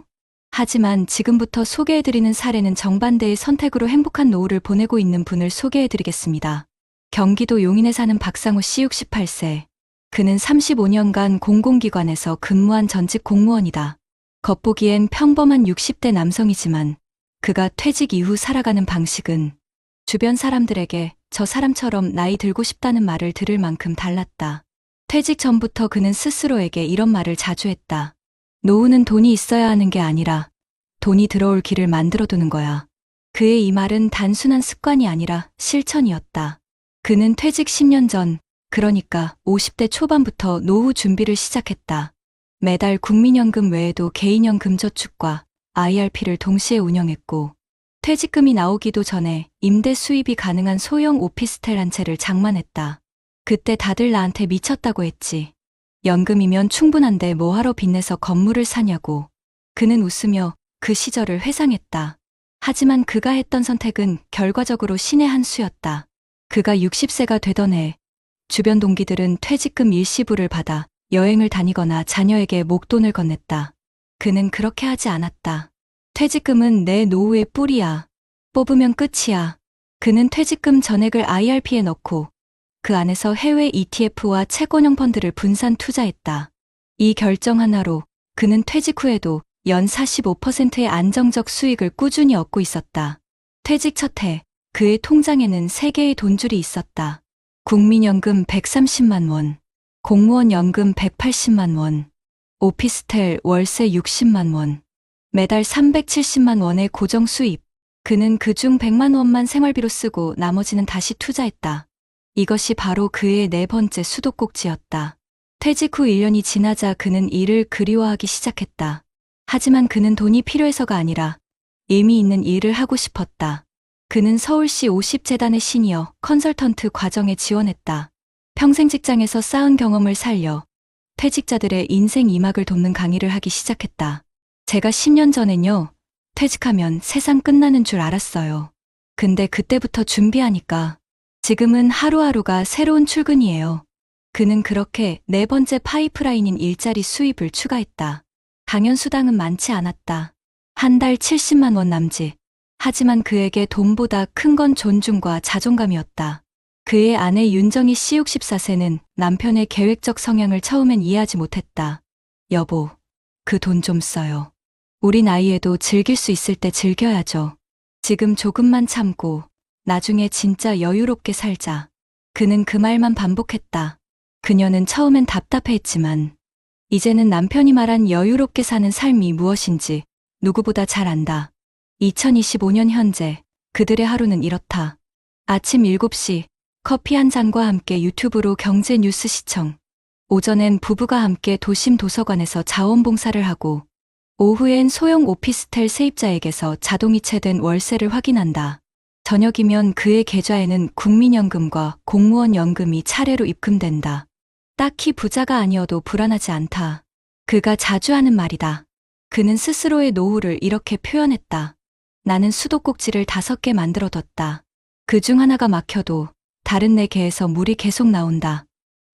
하지만 지금부터 소개해드리는 사례는 정반대의 선택으로 행복한 노후를 보내고 있는 분을 소개해드리겠습니다. 경기도 용인에 사는 박상호 씨 68세. 그는 35년간 공공기관에서 근무한 전직 공무원이다. 겉보기엔 평범한 60대 남성이지만 그가 퇴직 이후 살아가는 방식은 주변 사람들에게 저 사람처럼 나이 들고 싶다는 말을 들을 만큼 달랐다. 퇴직 전부터 그는 스스로에게 이런 말을 자주 했다. 노후는 돈이 있어야 하는 게 아니라 돈이 들어올 길을 만들어두는 거야. 그의 이 말은 단순한 습관이 아니라 실천이었다. 그는 퇴직 10년 전, 그러니까 50대 초반부터 노후 준비를 시작했다. 매달 국민연금 외에도 개인연금 저축과 IRP를 동시에 운영했고, 퇴직금이 나오기도 전에 임대 수입이 가능한 소형 오피스텔 한 채를 장만했다. 그때 다들 나한테 미쳤다고 했지. 연금이면 충분한데 뭐하러 빚내서 건물을 사냐고. 그는 웃으며 그 시절을 회상했다. 하지만 그가 했던 선택은 결과적으로 신의 한 수였다. 그가 60세가 되던 해, 주변 동기들은 퇴직금 일시불을 받아 여행을 다니거나 자녀에게 목돈을 건넸다. 그는 그렇게 하지 않았다. 퇴직금은 내 노후의 뿌리야. 뽑으면 끝이야. 그는 퇴직금 전액을 IRP에 넣고 그 안에서 해외 ETF와 채권형 펀드를 분산 투자했다. 이 결정 하나로 그는 퇴직 후에도 연 45%의 안정적 수익을 꾸준히 얻고 있었다. 퇴직 첫 해, 그의 통장에는 3개의 돈줄이 있었다. 국민연금 130만 원, 공무원 연금 180만 원, 오피스텔 월세 60만 원, 매달 370만 원의 고정 수입. 그는 그중 100만 원만 생활비로 쓰고 나머지는 다시 투자했다. 이것이 바로 그의 4번째 수도꼭지였다. 퇴직 후 1년이 지나자 그는 일을 그리워하기 시작했다. 하지만 그는 돈이 필요해서가 아니라 의미 있는 일을 하고 싶었다. 그는 서울시 50재단의 시니어 컨설턴트 과정에 지원했다. 평생 직장에서 쌓은 경험을 살려 퇴직자들의 인생 2막을 돕는 강의를 하기 시작했다. 제가 10년 전엔요, 퇴직하면 세상 끝나는 줄 알았어요. 근데 그때부터 준비하니까 지금은 하루하루가 새로운 출근이에요. 그는 그렇게 4번째 파이프라인인 일자리 수입을 추가했다. 당연 수당은 많지 않았다. 한 달 70만 원 남짓. 하지만 그에게 돈보다 큰 건 존중과 자존감이었다. 그의 아내 윤정희 씨 64세는 남편의 계획적 성향을 처음엔 이해하지 못했다. 여보, 그 돈 좀 써요. 우리 나이에도 즐길 수 있을 때 즐겨야죠. 지금 조금만 참고 나중에 진짜 여유롭게 살자. 그는 그 말만 반복했다. 그녀는 처음엔 답답해했지만 이제는 남편이 말한 여유롭게 사는 삶이 무엇인지 누구보다 잘 안다. 2025년 현재 그들의 하루는 이렇다. 아침 7시 커피 한 잔과 함께 유튜브로 경제 뉴스 시청. 오전엔 부부가 함께 도심 도서관에서 자원봉사를 하고 오후엔 소형 오피스텔 세입자에게서 자동이체된 월세를 확인한다. 저녁이면 그의 계좌에는 국민연금과 공무원 연금이 차례로 입금된다. 딱히 부자가 아니어도 불안하지 않다. 그가 자주 하는 말이다. 그는 스스로의 노후를 이렇게 표현했다. 나는 수도꼭지를 5개 만들어뒀다. 그중 하나가 막혀도 다른 4개에서 물이 계속 나온다.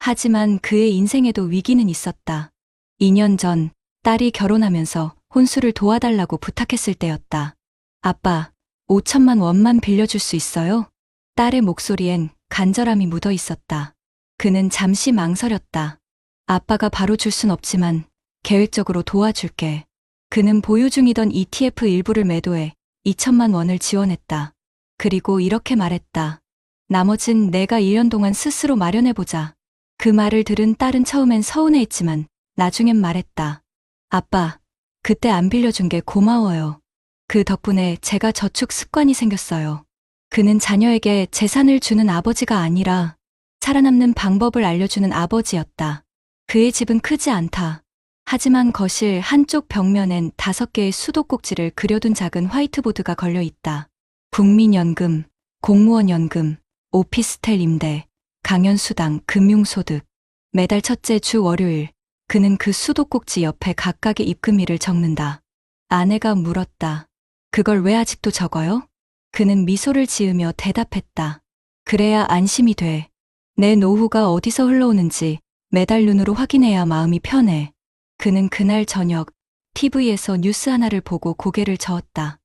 하지만 그의 인생에도 위기는 있었다. 2년 전 딸이 결혼하면서 혼수를 도와달라고 부탁했을 때였다. 아빠, 5천만 원만 빌려줄 수 있어요? 딸의 목소리엔 간절함이 묻어 있었다. 그는 잠시 망설였다. 아빠가 바로 줄 순 없지만 계획적으로 도와줄게. 그는 보유 중이던 ETF 일부를 매도해 2천만 원을 지원했다. 그리고 이렇게 말했다. 나머진 내가 1년 동안 스스로 마련해보자. 그 말을 들은 딸은 처음엔 서운해했지만 나중엔 말했다. 아빠, 그때 안 빌려준 게 고마워요. 그 덕분에 제가 저축 습관이 생겼어요. 그는 자녀에게 재산을 주는 아버지가 아니라 살아남는 방법을 알려주는 아버지였다. 그의 집은 크지 않다. 하지만 거실 한쪽 벽면엔 5개의 수도꼭지를 그려둔 작은 화이트보드가 걸려 있다. 국민연금, 공무원연금, 오피스텔 임대, 강연수당, 금융소득. 매달 첫째 주 월요일, 그는 그 수도꼭지 옆에 각각의 입금일을 적는다. 아내가 물었다. 그걸 왜 아직도 적어요? 그는 미소를 지으며 대답했다. 그래야 안심이 돼. 내 노후가 어디서 흘러오는지 매달 눈으로 확인해야 마음이 편해. 그는 그날 저녁 TV에서 뉴스 하나를 보고 고개를 저었다.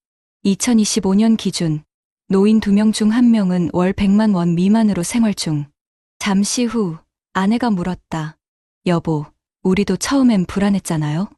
2025년 기준 노인 2명 중 1명은 월 100만 원 미만으로 생활 중. 잠시 후 아내가 물었다. 여보, 우리도 처음엔 불안했잖아요?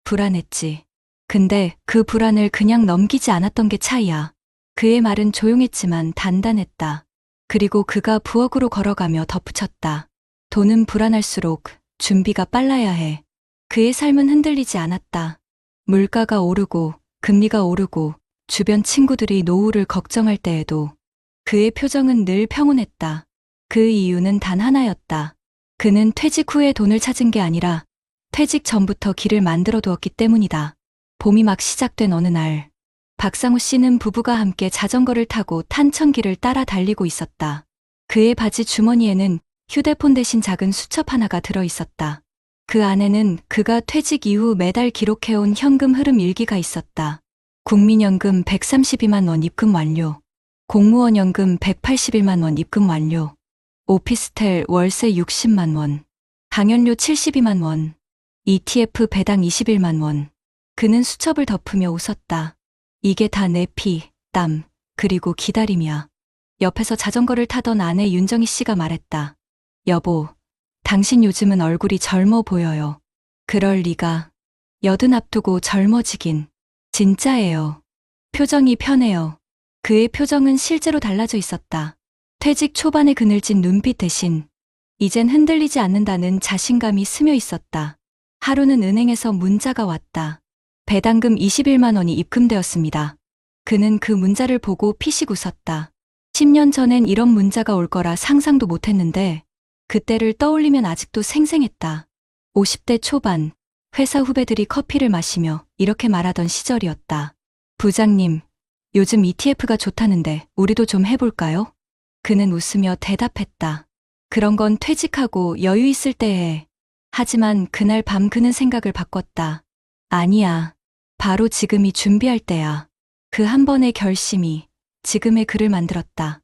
불안했지. 근데 그 불안을 그냥 넘기지 않았던 게 차이야. 그의 말은 조용했지만 단단했다. 그리고 그가 부엌으로 걸어가며 덧붙였다. 돈은 불안할수록 준비가 빨라야 해. 그의 삶은 흔들리지 않았다. 물가가 오르고 금리가 오르고 주변 친구들이 노후를 걱정할 때에도 그의 표정은 늘 평온했다. 그 이유는 단 하나였다. 그는 퇴직 후에 돈을 찾은 게 아니라 퇴직 전부터 길을 만들어 두었기 때문이다. 봄이 막 시작된 어느 날, 박상우 씨는 부부가 함께 자전거를 타고 탄천길을 따라 달리고 있었다. 그의 바지 주머니에는 휴대폰 대신 작은 수첩 하나가 들어 있었다. 그 안에는 그가 퇴직 이후 매달 기록해온 현금 흐름 일기가 있었다. 국민연금 132만 원 입금 완료. 공무원 연금 181만 원 입금 완료. 오피스텔 월세 60만 원. 당연료 72만 원. ETF 배당 21만 원. 그는 수첩을 덮으며 웃었다. 이게 다 내 피, 땀, 그리고 기다림이야. 옆에서 자전거를 타던 아내 윤정희 씨가 말했다. 여보, 당신 요즘은 얼굴이 젊어 보여요. 그럴 리가. 80 앞두고 젊어지긴. 진짜예요. 표정이 편해요. 그의 표정은 실제로 달라져 있었다. 퇴직 초반의 그늘진 눈빛 대신 이젠 흔들리지 않는다는 자신감이 스며 있었다. 하루는 은행에서 문자가 왔다. 배당금 21만 원이 입금되었습니다. 그는 그 문자를 보고 피식 웃었다. 10년 전엔 이런 문자가 올 거라 상상도 못했는데 그때를 떠올리면 아직도 생생했다. 50대 초반, 회사 후배들이 커피를 마시며 이렇게 말하던 시절이었다. 부장님, 요즘 ETF가 좋다는데 우리도 좀 해볼까요? 그는 웃으며 대답했다. 그런 건 퇴직하고 여유 있을 때 해. 하지만 그날 밤 그는 생각을 바꿨다. 아니야. 바로 지금이 준비할 때야. 그 한 번의 결심이 지금의 그를 만들었다.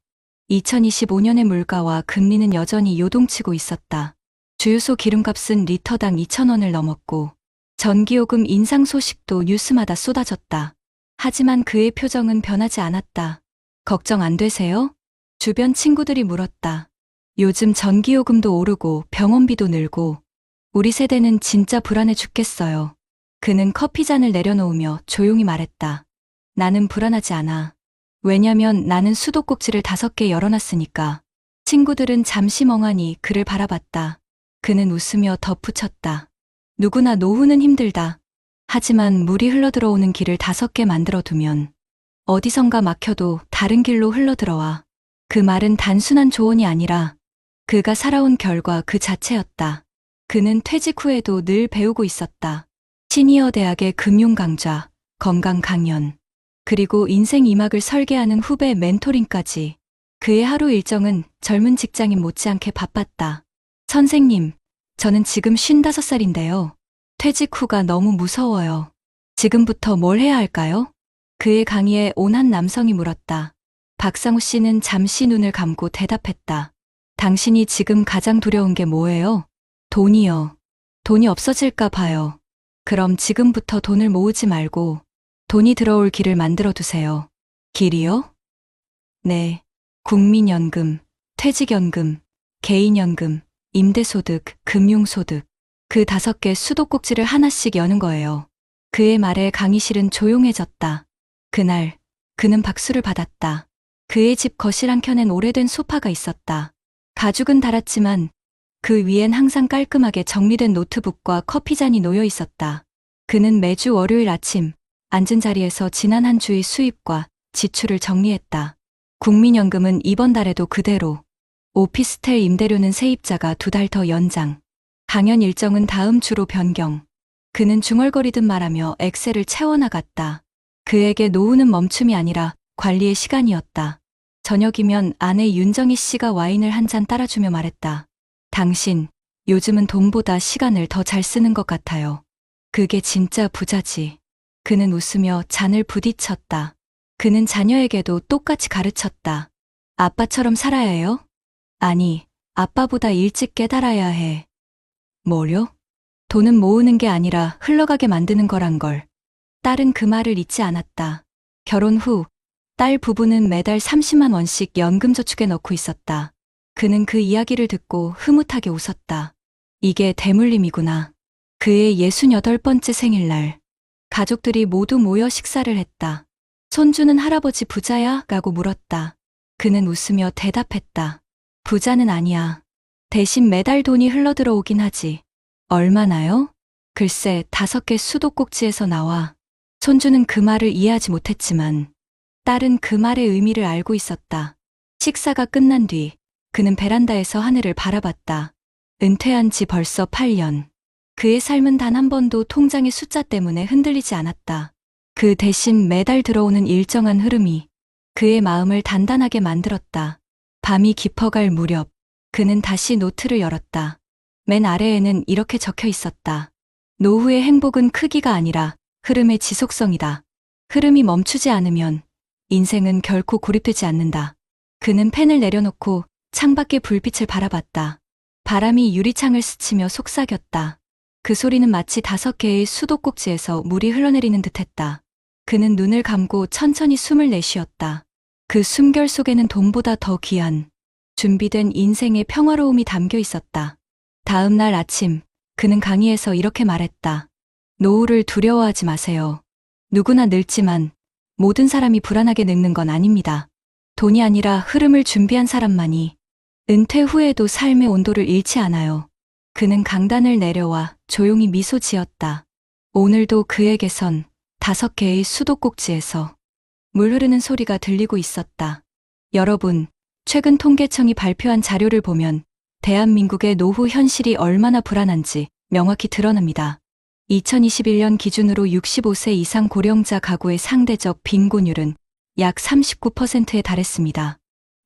2025년의 물가와 금리는 여전히 요동치고 있었다. 주유소 기름값은 리터당 2,000원을 넘었고 전기요금 인상 소식도 뉴스마다 쏟아졌다. 하지만 그의 표정은 변하지 않았다. 걱정 안 되세요? 주변 친구들이 물었다. 요즘 전기요금도 오르고 병원비도 늘고 우리 세대는 진짜 불안해 죽겠어요. 그는 커피잔을 내려놓으며 조용히 말했다. 나는 불안하지 않아. 왜냐면 나는 수도꼭지를 5개 열어놨으니까. 친구들은 잠시 멍하니 그를 바라봤다. 그는 웃으며 덧붙였다. 누구나 노후는 힘들다. 하지만 물이 흘러들어오는 길을 5개 만들어두면 어디선가 막혀도 다른 길로 흘러들어와. 그 말은 단순한 조언이 아니라 그가 살아온 결과 그 자체였다. 그는 퇴직 후에도 늘 배우고 있었다. 시니어 대학의 금융 강좌, 건강 강연, 그리고 인생 2막을 설계하는 후배 멘토링까지. 그의 하루 일정은 젊은 직장인 못지않게 바빴다. 선생님, 저는 지금 55살인데요. 퇴직 후가 너무 무서워요. 지금부터 뭘 해야 할까요? 그의 강의에 온 한 남성이 물었다. 박상우 씨는 잠시 눈을 감고 대답했다. 당신이 지금 가장 두려운 게 뭐예요? 돈이요. 돈이 없어질까 봐요. 그럼 지금부터 돈을 모으지 말고 돈이 들어올 길을 만들어 두세요. 길이요? 네. 국민연금, 퇴직연금, 개인연금, 임대소득, 금융소득. 그 5개 수도꼭지를 하나씩 여는 거예요. 그의 말에 강의실은 조용해졌다. 그날 그는 박수를 받았다. 그의 집 거실 한켠엔 오래된 소파가 있었다. 가죽은 닳았지만 그 위엔 항상 깔끔하게 정리된 노트북과 커피잔이 놓여 있었다. 그는 매주 월요일 아침 앉은 자리에서 지난 한 주의 수입과 지출을 정리했다. 국민연금은 이번 달에도 그대로, 오피스텔 임대료는 세입자가 2달 더 연장, 강연 일정은 다음 주로 변경. 그는 중얼거리듯 말하며 엑셀을 채워나갔다. 그에게 노후는 멈춤이 아니라 관리의 시간이었다. 저녁이면 아내 윤정희 씨가 와인을 한 잔 따라주며 말했다. 당신, 요즘은 돈보다 시간을 더 잘 쓰는 것 같아요. 그게 진짜 부자지. 그는 웃으며 잔을 부딪혔다. 그는 자녀에게도 똑같이 가르쳤다. 아빠처럼 살아야 해요? 아니, 아빠보다 일찍 깨달아야 해. 뭐요? 돈은 모으는 게 아니라 흘러가게 만드는 거란 걸. 딸은 그 말을 잊지 않았다. 결혼 후 딸 부부는 매달 30만 원씩 연금저축에 넣고 있었다. 그는 그 이야기를 듣고 흐뭇하게 웃었다. 이게 대물림이구나. 그의 68번째 생일날 가족들이 모두 모여 식사를 했다. 손주는 할아버지 부자야? 라고 물었다. 그는 웃으며 대답했다. 부자는 아니야. 대신 매달 돈이 흘러들어오긴 하지. 얼마나요? 글쎄 5개 수도꼭지에서 나와. 손주는 그 말을 이해하지 못했지만 딸은 그 말의 의미를 알고 있었다. 식사가 끝난 뒤 그는 베란다에서 하늘을 바라봤다. 은퇴한 지 벌써 8년. 그의 삶은 단 한 번도 통장의 숫자 때문에 흔들리지 않았다. 그 대신 매달 들어오는 일정한 흐름이 그의 마음을 단단하게 만들었다. 밤이 깊어갈 무렵 그는 다시 노트를 열었다. 맨 아래에는 이렇게 적혀 있었다. 노후의 행복은 크기가 아니라 흐름의 지속성이다. 흐름이 멈추지 않으면 인생은 결코 고립되지 않는다. 그는 펜을 내려놓고 창밖의 불빛을 바라봤다. 바람이 유리창을 스치며 속삭였다. 그 소리는 마치 5개의 수도꼭지에서 물이 흘러내리는 듯했다. 그는 눈을 감고 천천히 숨을 내쉬었다. 그 숨결 속에는 돈보다 더 귀한 준비된 인생의 평화로움이 담겨 있었다. 다음 날 아침 그는 강의에서 이렇게 말했다. 노후를 두려워하지 마세요. 누구나 늙지만 모든 사람이 불안하게 늙는 건 아닙니다. 돈이 아니라 흐름을 준비한 사람만이 은퇴 후에도 삶의 온도를 잃지 않아요. 그는 강단을 내려와 조용히 미소 지었다. 오늘도 그에게선 5개의 수도꼭지에서 물 흐르는 소리가 들리고 있었다. 여러분, 최근 통계청이 발표한 자료를 보면 대한민국의 노후 현실이 얼마나 불안한지 명확히 드러납니다. 2021년 기준으로 65세 이상 고령자 가구의 상대적 빈곤율은 약 39%에 달했습니다.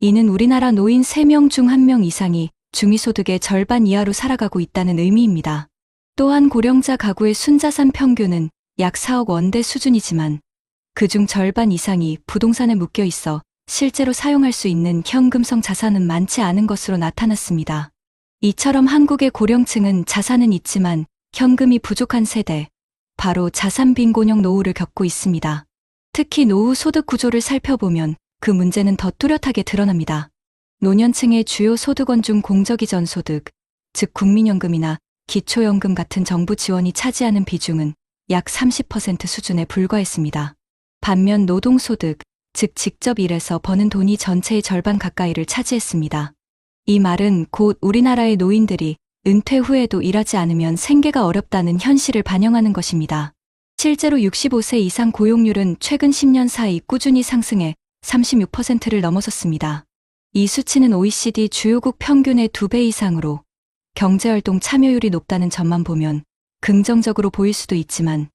이는 우리나라 노인 3명 중 1명 이상이 중위소득의 절반 이하로 살아가고 있다는 의미입니다. 또한 고령자 가구의 순자산 평균은 약 4억 원대 수준이지만 그중 절반 이상이 부동산에 묶여 있어 실제로 사용할 수 있는 현금성 자산은 많지 않은 것으로 나타났습니다. 이처럼 한국의 고령층은 자산은 있지만 현금이 부족한 세대, 바로 자산 빈곤형 노후를 겪고 있습니다. 특히 노후 소득 구조를 살펴보면 그 문제는 더 뚜렷하게 드러납니다. 노년층의 주요 소득원 중 공적이전 소득, 즉 국민연금이나 기초연금 같은 정부 지원이 차지하는 비중은 약 30% 수준에 불과했습니다. 반면 노동소득, 즉 직접 일해서 버는 돈이 전체의 절반 가까이를 차지했습니다. 이 말은 곧 우리나라의 노인들이 은퇴 후에도 일하지 않으면 생계가 어렵다는 현실을 반영하는 것입니다. 실제로 65세 이상 고용률은 최근 10년 사이 꾸준히 상승해 36%를 넘어섰습니다. 이 수치는 OECD 주요국 평균의 2배 이상으로 경제활동 참여율이 높다는 점만 보면 긍정적으로 보일 수도 있지만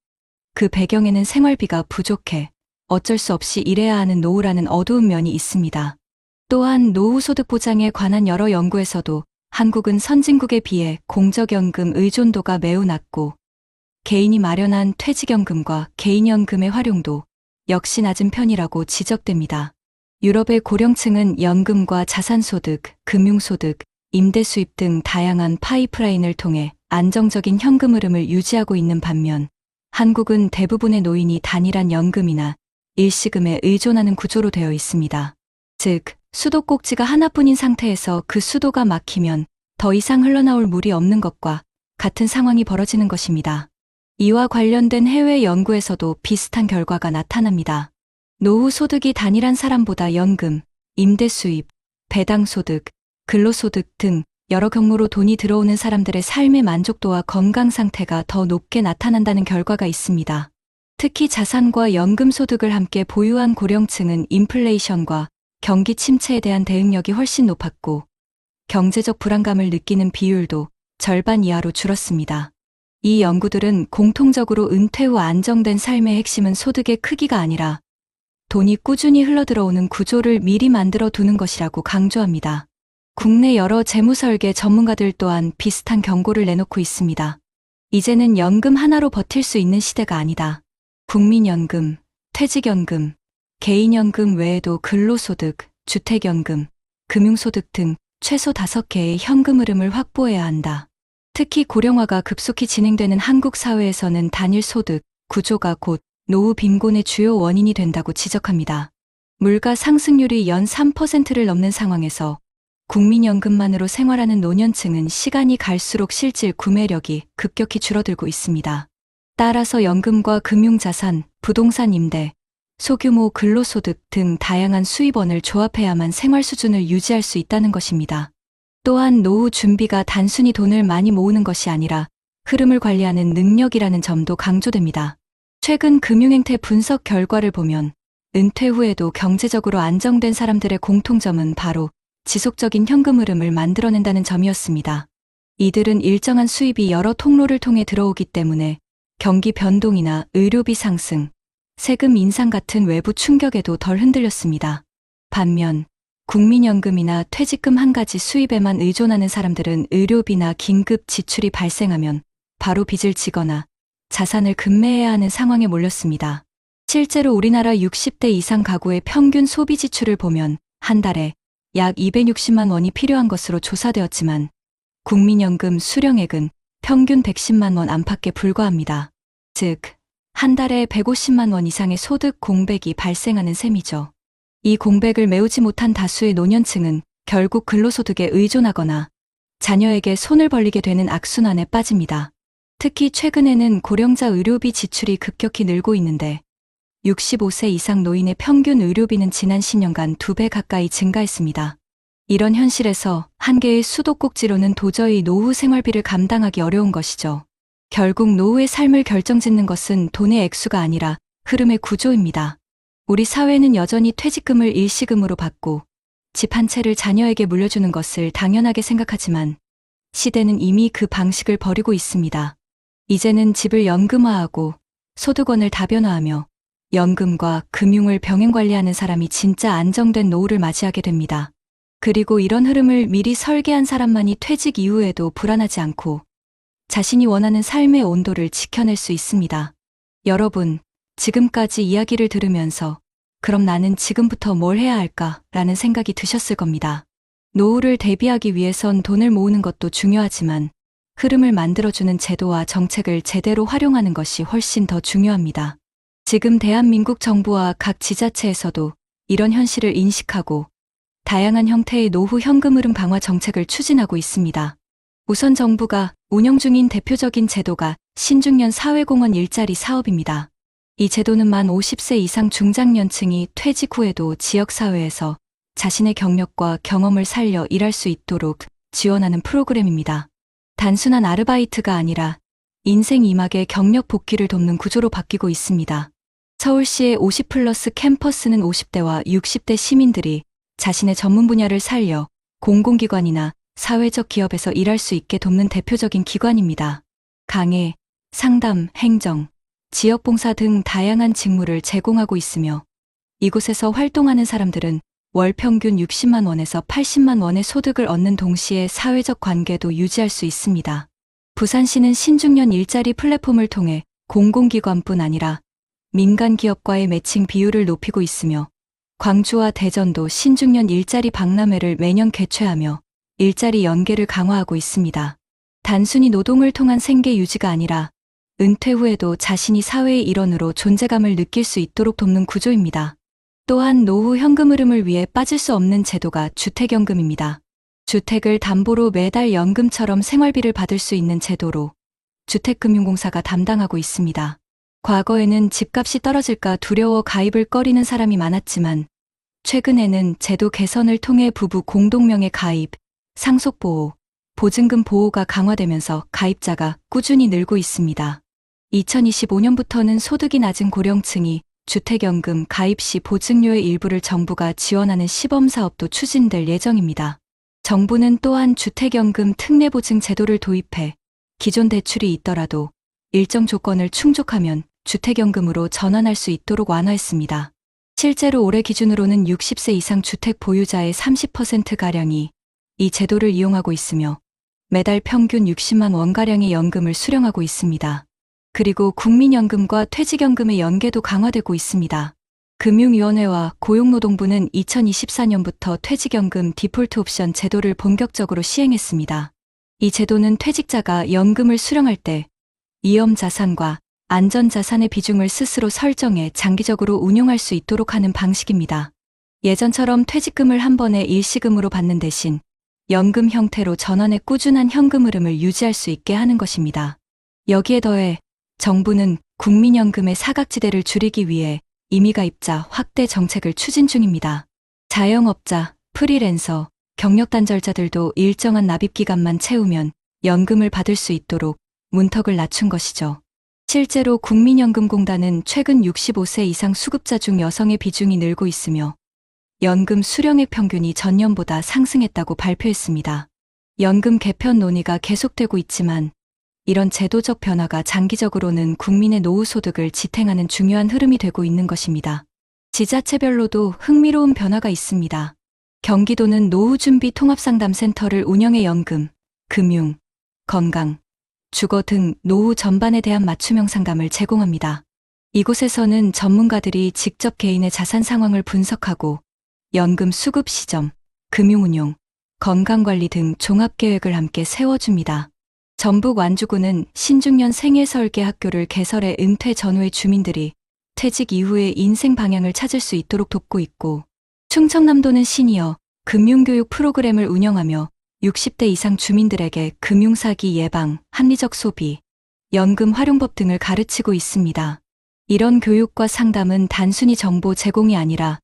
그 배경에는 생활비가 부족해 어쩔 수 없이 일해야 하는 노후라는 어두운 면이 있습니다. 또한 노후 소득 보장에 관한 여러 연구에서도 한국은 선진국에 비해 공적연금 의존도가 매우 낮고 개인이 마련한 퇴직연금과 개인연금의 활용도 역시 낮은 편이라고 지적됩니다. 유럽의 고령층은 연금과 자산소득, 금융소득, 임대수입 등 다양한 파이프라인을 통해 안정적인 현금 흐름을 유지하고 있는 반면 한국은 대부분의 노인이 단일한 연금이나 일시금에 의존하는 구조로 되어 있습니다. 즉, 수도꼭지가 하나뿐인 상태에서 그 수도가 막히면 더 이상 흘러나올 물이 없는 것과 같은 상황이 벌어지는 것입니다. 이와 관련된 해외 연구에서도 비슷한 결과가 나타납니다. 노후 소득이 단일한 사람보다 연금, 임대수입, 배당소득, 근로소득 등 여러 경로로 돈이 들어오는 사람들의 삶의 만족도와 건강 상태가 더 높게 나타난다는 결과가 있습니다. 특히 자산과 연금 소득을 함께 보유한 고령층은 인플레이션과 경기 침체에 대한 대응력이 훨씬 높았고 경제적 불안감을 느끼는 비율도 절반 이하로 줄었습니다. 이 연구들은 공통적으로 은퇴 후 안정된 삶의 핵심은 소득의 크기가 아니라 돈이 꾸준히 흘러들어오는 구조를 미리 만들어 두는 것이라고 강조합니다. 국내 여러 재무설계 전문가들 또한 비슷한 경고를 내놓고 있습니다. 이제는 연금 하나로 버틸 수 있는 시대가 아니다. 국민연금, 퇴직연금, 개인연금 외에도 근로소득, 주택연금, 금융소득 등 최소 5개의 현금 흐름을 확보해야 한다. 특히 고령화가 급속히 진행되는 한국 사회에서는 단일 소득, 구조가 곧 노후 빈곤의 주요 원인이 된다고 지적합니다. 물가 상승률이 연 3%를 넘는 상황에서 국민연금만으로 생활하는 노년층은 시간이 갈수록 실질 구매력이 급격히 줄어들고 있습니다. 따라서 연금과 금융자산, 부동산 임대, 소규모 근로소득 등 다양한 수입원을 조합해야만 생활 수준을 유지할 수 있다는 것입니다. 또한 노후 준비가 단순히 돈을 많이 모으는 것이 아니라 흐름을 관리하는 능력이라는 점도 강조됩니다. 최근 금융행태 분석 결과를 보면 은퇴 후에도 경제적으로 안정된 사람들의 공통점은 바로 지속적인 현금 흐름을 만들어낸다는 점이었습니다. 이들은 일정한 수입이 여러 통로를 통해 들어오기 때문에 경기 변동이나 의료비 상승, 세금 인상 같은 외부 충격에도 덜 흔들렸습니다. 반면 국민연금이나 퇴직금 한 가지 수입에만 의존하는 사람들은 의료비나 긴급 지출이 발생하면 바로 빚을 지거나 자산을 급매해야 하는 상황에 몰렸습니다. 실제로 우리나라 60대 이상 가구의 평균 소비 지출을 보면 한 달에 약 260만 원이 필요한 것으로 조사되었지만 국민연금 수령액은 평균 110만 원 안팎에 불과합니다. 즉, 한 달에 150만 원 이상의 소득 공백이 발생하는 셈이죠. 이 공백을 메우지 못한 다수의 노년층은 결국 근로소득에 의존하거나 자녀에게 손을 벌리게 되는 악순환에 빠집니다. 특히 최근에는 고령자 의료비 지출이 급격히 늘고 있는데 65세 이상 노인의 평균 의료비는 지난 10년간 2배 가까이 증가했습니다. 이런 현실에서 한 개의 수도꼭지로는 도저히 노후 생활비를 감당하기 어려운 것이죠. 결국 노후의 삶을 결정짓는 것은 돈의 액수가 아니라 흐름의 구조입니다. 우리 사회는 여전히 퇴직금을 일시금으로 받고 집 한 채를 자녀에게 물려주는 것을 당연하게 생각하지만 시대는 이미 그 방식을 버리고 있습니다. 이제는 집을 연금화하고 소득원을 다변화하며 연금과 금융을 병행관리하는 사람이 진짜 안정된 노후를 맞이하게 됩니다. 그리고 이런 흐름을 미리 설계한 사람만이 퇴직 이후에도 불안하지 않고 자신이 원하는 삶의 온도를 지켜낼 수 있습니다. 여러분, 지금까지 이야기를 들으면서 그럼 나는 지금부터 뭘 해야 할까? 라는 생각이 드셨을 겁니다. 노후를 대비하기 위해선 돈을 모으는 것도 중요하지만 흐름을 만들어주는 제도와 정책을 제대로 활용하는 것이 훨씬 더 중요합니다. 지금 대한민국 정부와 각 지자체에서도 이런 현실을 인식하고 다양한 형태의 노후 현금 흐름 방화 정책을 추진하고 있습니다. 우선 정부가 운영 중인 대표적인 제도가 신중년 사회공헌 일자리 사업입니다. 이 제도는 만 50세 이상 중장년층이 퇴직 후에도 지역사회에서 자신의 경력과 경험을 살려 일할 수 있도록 지원하는 프로그램입니다. 단순한 아르바이트가 아니라 인생 2막의 경력 복귀를 돕는 구조로 바뀌고 있습니다. 서울시의 50플러스 캠퍼스는 50대와 60대 시민들이 자신의 전문 분야를 살려 공공기관이나 사회적 기업에서 일할 수 있게 돕는 대표적인 기관입니다. 강의, 상담, 행정, 지역봉사 등 다양한 직무를 제공하고 있으며 이곳에서 활동하는 사람들은 월 평균 60만 원에서 80만 원의 소득을 얻는 동시에 사회적 관계도 유지할 수 있습니다. 부산시는 신중년 일자리 플랫폼을 통해 공공기관뿐 아니라 민간 기업과의 매칭 비율을 높이고 있으며 광주와 대전도 신중년 일자리 박람회를 매년 개최하며 일자리 연계를 강화하고 있습니다. 단순히 노동을 통한 생계 유지가 아니라 은퇴 후에도 자신이 사회의 일원으로 존재감을 느낄 수 있도록 돕는 구조입니다. 또한 노후 현금 흐름을 위해 빠질 수 없는 제도가 주택연금입니다. 주택을 담보로 매달 연금처럼 생활비를 받을 수 있는 제도로 주택금융공사가 담당하고 있습니다. 과거에는 집값이 떨어질까 두려워 가입을 꺼리는 사람이 많았지만 최근에는 제도 개선을 통해 부부 공동명의 가입, 상속보호, 보증금 보호가 강화되면서 가입자가 꾸준히 늘고 있습니다. 2025년부터는 소득이 낮은 고령층이 주택연금 가입 시 보증료의 일부를 정부가 지원하는 시범사업도 추진될 예정입니다. 정부는 또한 주택연금 특례보증 제도를 도입해 기존 대출이 있더라도 일정 조건을 충족하면 주택연금으로 전환할 수 있도록 완화했습니다. 실제로 올해 기준으로는 60세 이상 주택 보유자의 30%가량이 이 제도를 이용하고 있으며 매달 평균 60만 원가량의 연금을 수령하고 있습니다. 그리고 국민연금과 퇴직연금의 연계도 강화되고 있습니다. 금융위원회와 고용노동부는 2024년부터 퇴직연금 디폴트 옵션 제도를 본격적으로 시행했습니다. 이 제도는 퇴직자가 연금을 수령할 때 위험자산과 안전자산의 비중을 스스로 설정해 장기적으로 운용할 수 있도록 하는 방식입니다. 예전처럼 퇴직금을 한 번에 일시금으로 받는 대신 연금 형태로 전환의 꾸준한 현금 흐름을 유지할 수 있게 하는 것입니다. 여기에 더해 정부는 국민연금의 사각지대를 줄이기 위해 임의가입자 확대 정책을 추진 중입니다. 자영업자, 프리랜서, 경력단절자들도 일정한 납입기간만 채우면 연금을 받을 수 있도록 문턱을 낮춘 것이죠. 실제로 국민연금공단은 최근 65세 이상 수급자 중 여성의 비중이 늘고 있으며 연금 수령액 평균이 전년보다 상승했다고 발표했습니다. 연금 개편 논의가 계속되고 있지만 이런 제도적 변화가 장기적으로는 국민의 노후 소득을 지탱하는 중요한 흐름이 되고 있는 것입니다. 지자체별로도 흥미로운 변화가 있습니다. 경기도는 노후준비 통합상담센터를 운영해 연금, 금융, 건강, 주거 등 노후 전반에 대한 맞춤형 상담을 제공합니다. 이곳에서는 전문가들이 직접 개인의 자산 상황을 분석하고 연금 수급 시점, 금융운용, 건강관리 등 종합계획을 함께 세워줍니다. 전북 완주군은 신중년 생애설계학교를 개설해 은퇴 전후의 주민들이 퇴직 이후의 인생 방향을 찾을 수 있도록 돕고 있고, 충청남도는 시니어 금융교육 프로그램을 운영하며 60대 이상 주민들에게 금융사기 예방, 합리적 소비, 연금 활용법 등을 가르치고 있습니다. 이런 교육과 상담은 단순히 정보 제공이 아니라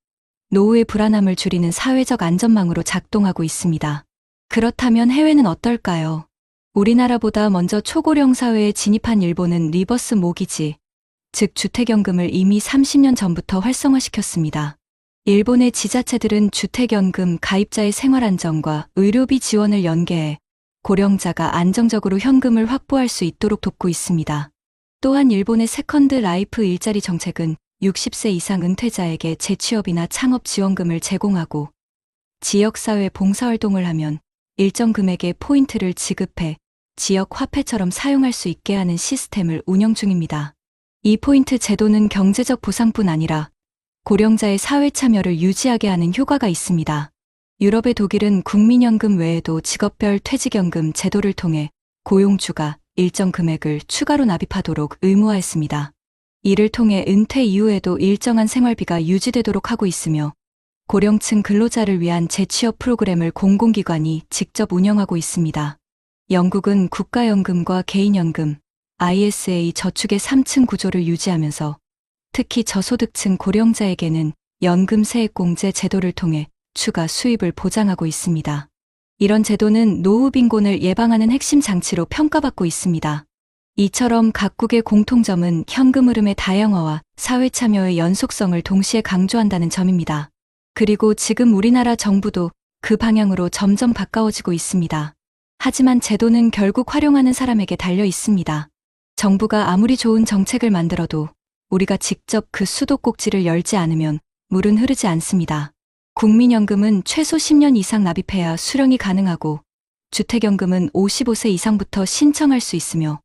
노후의 불안함을 줄이는 사회적 안전망으로 작동하고 있습니다. 그렇다면 해외는 어떨까요? 우리나라보다 먼저 초고령 사회에 진입한 일본은 리버스 모기지, 즉 주택연금을 이미 30년 전부터 활성화시켰습니다. 일본의 지자체들은 주택연금 가입자의 생활안정과 의료비 지원을 연계해 고령자가 안정적으로 현금을 확보할 수 있도록 돕고 있습니다. 또한 일본의 세컨드 라이프 일자리 정책은 60세 이상 은퇴자에게 재취업이나 창업 지원금을 제공하고, 지역사회 봉사활동을 하면 일정 금액의 포인트를 지급해 지역 화폐처럼 사용할 수 있게 하는 시스템을 운영 중입니다. 이 포인트 제도는 경제적 보상뿐 아니라 고령자의 사회 참여를 유지하게 하는 효과가 있습니다. 유럽의 독일은 국민연금 외에도 직업별 퇴직연금 제도를 통해 고용주가 일정 금액을 추가로 납입하도록 의무화했습니다. 이를 통해 은퇴 이후에도 일정한 생활비가 유지되도록 하고 있으며, 고령층 근로자를 위한 재취업 프로그램을 공공기관이 직접 운영하고 있습니다. 영국은 국가연금과 개인연금, ISA 저축의 3층 구조를 유지하면서 특히 저소득층 고령자에게는 연금 세액공제 제도를 통해 추가 수입을 보장하고 있습니다. 이런 제도는 노후 빈곤을 예방하는 핵심 장치로 평가받고 있습니다. 이처럼 각국의 공통점은 현금 흐름의 다양화와 사회 참여의 연속성을 동시에 강조한다는 점입니다. 그리고 지금 우리나라 정부도 그 방향으로 점점 가까워지고 있습니다. 하지만 제도는 결국 활용하는 사람에게 달려 있습니다. 정부가 아무리 좋은 정책을 만들어도 우리가 직접 그 수도꼭지를 열지 않으면 물은 흐르지 않습니다. 국민연금은 최소 10년 이상 납입해야 수령이 가능하고, 주택연금은 55세 이상부터 신청할 수 있으며,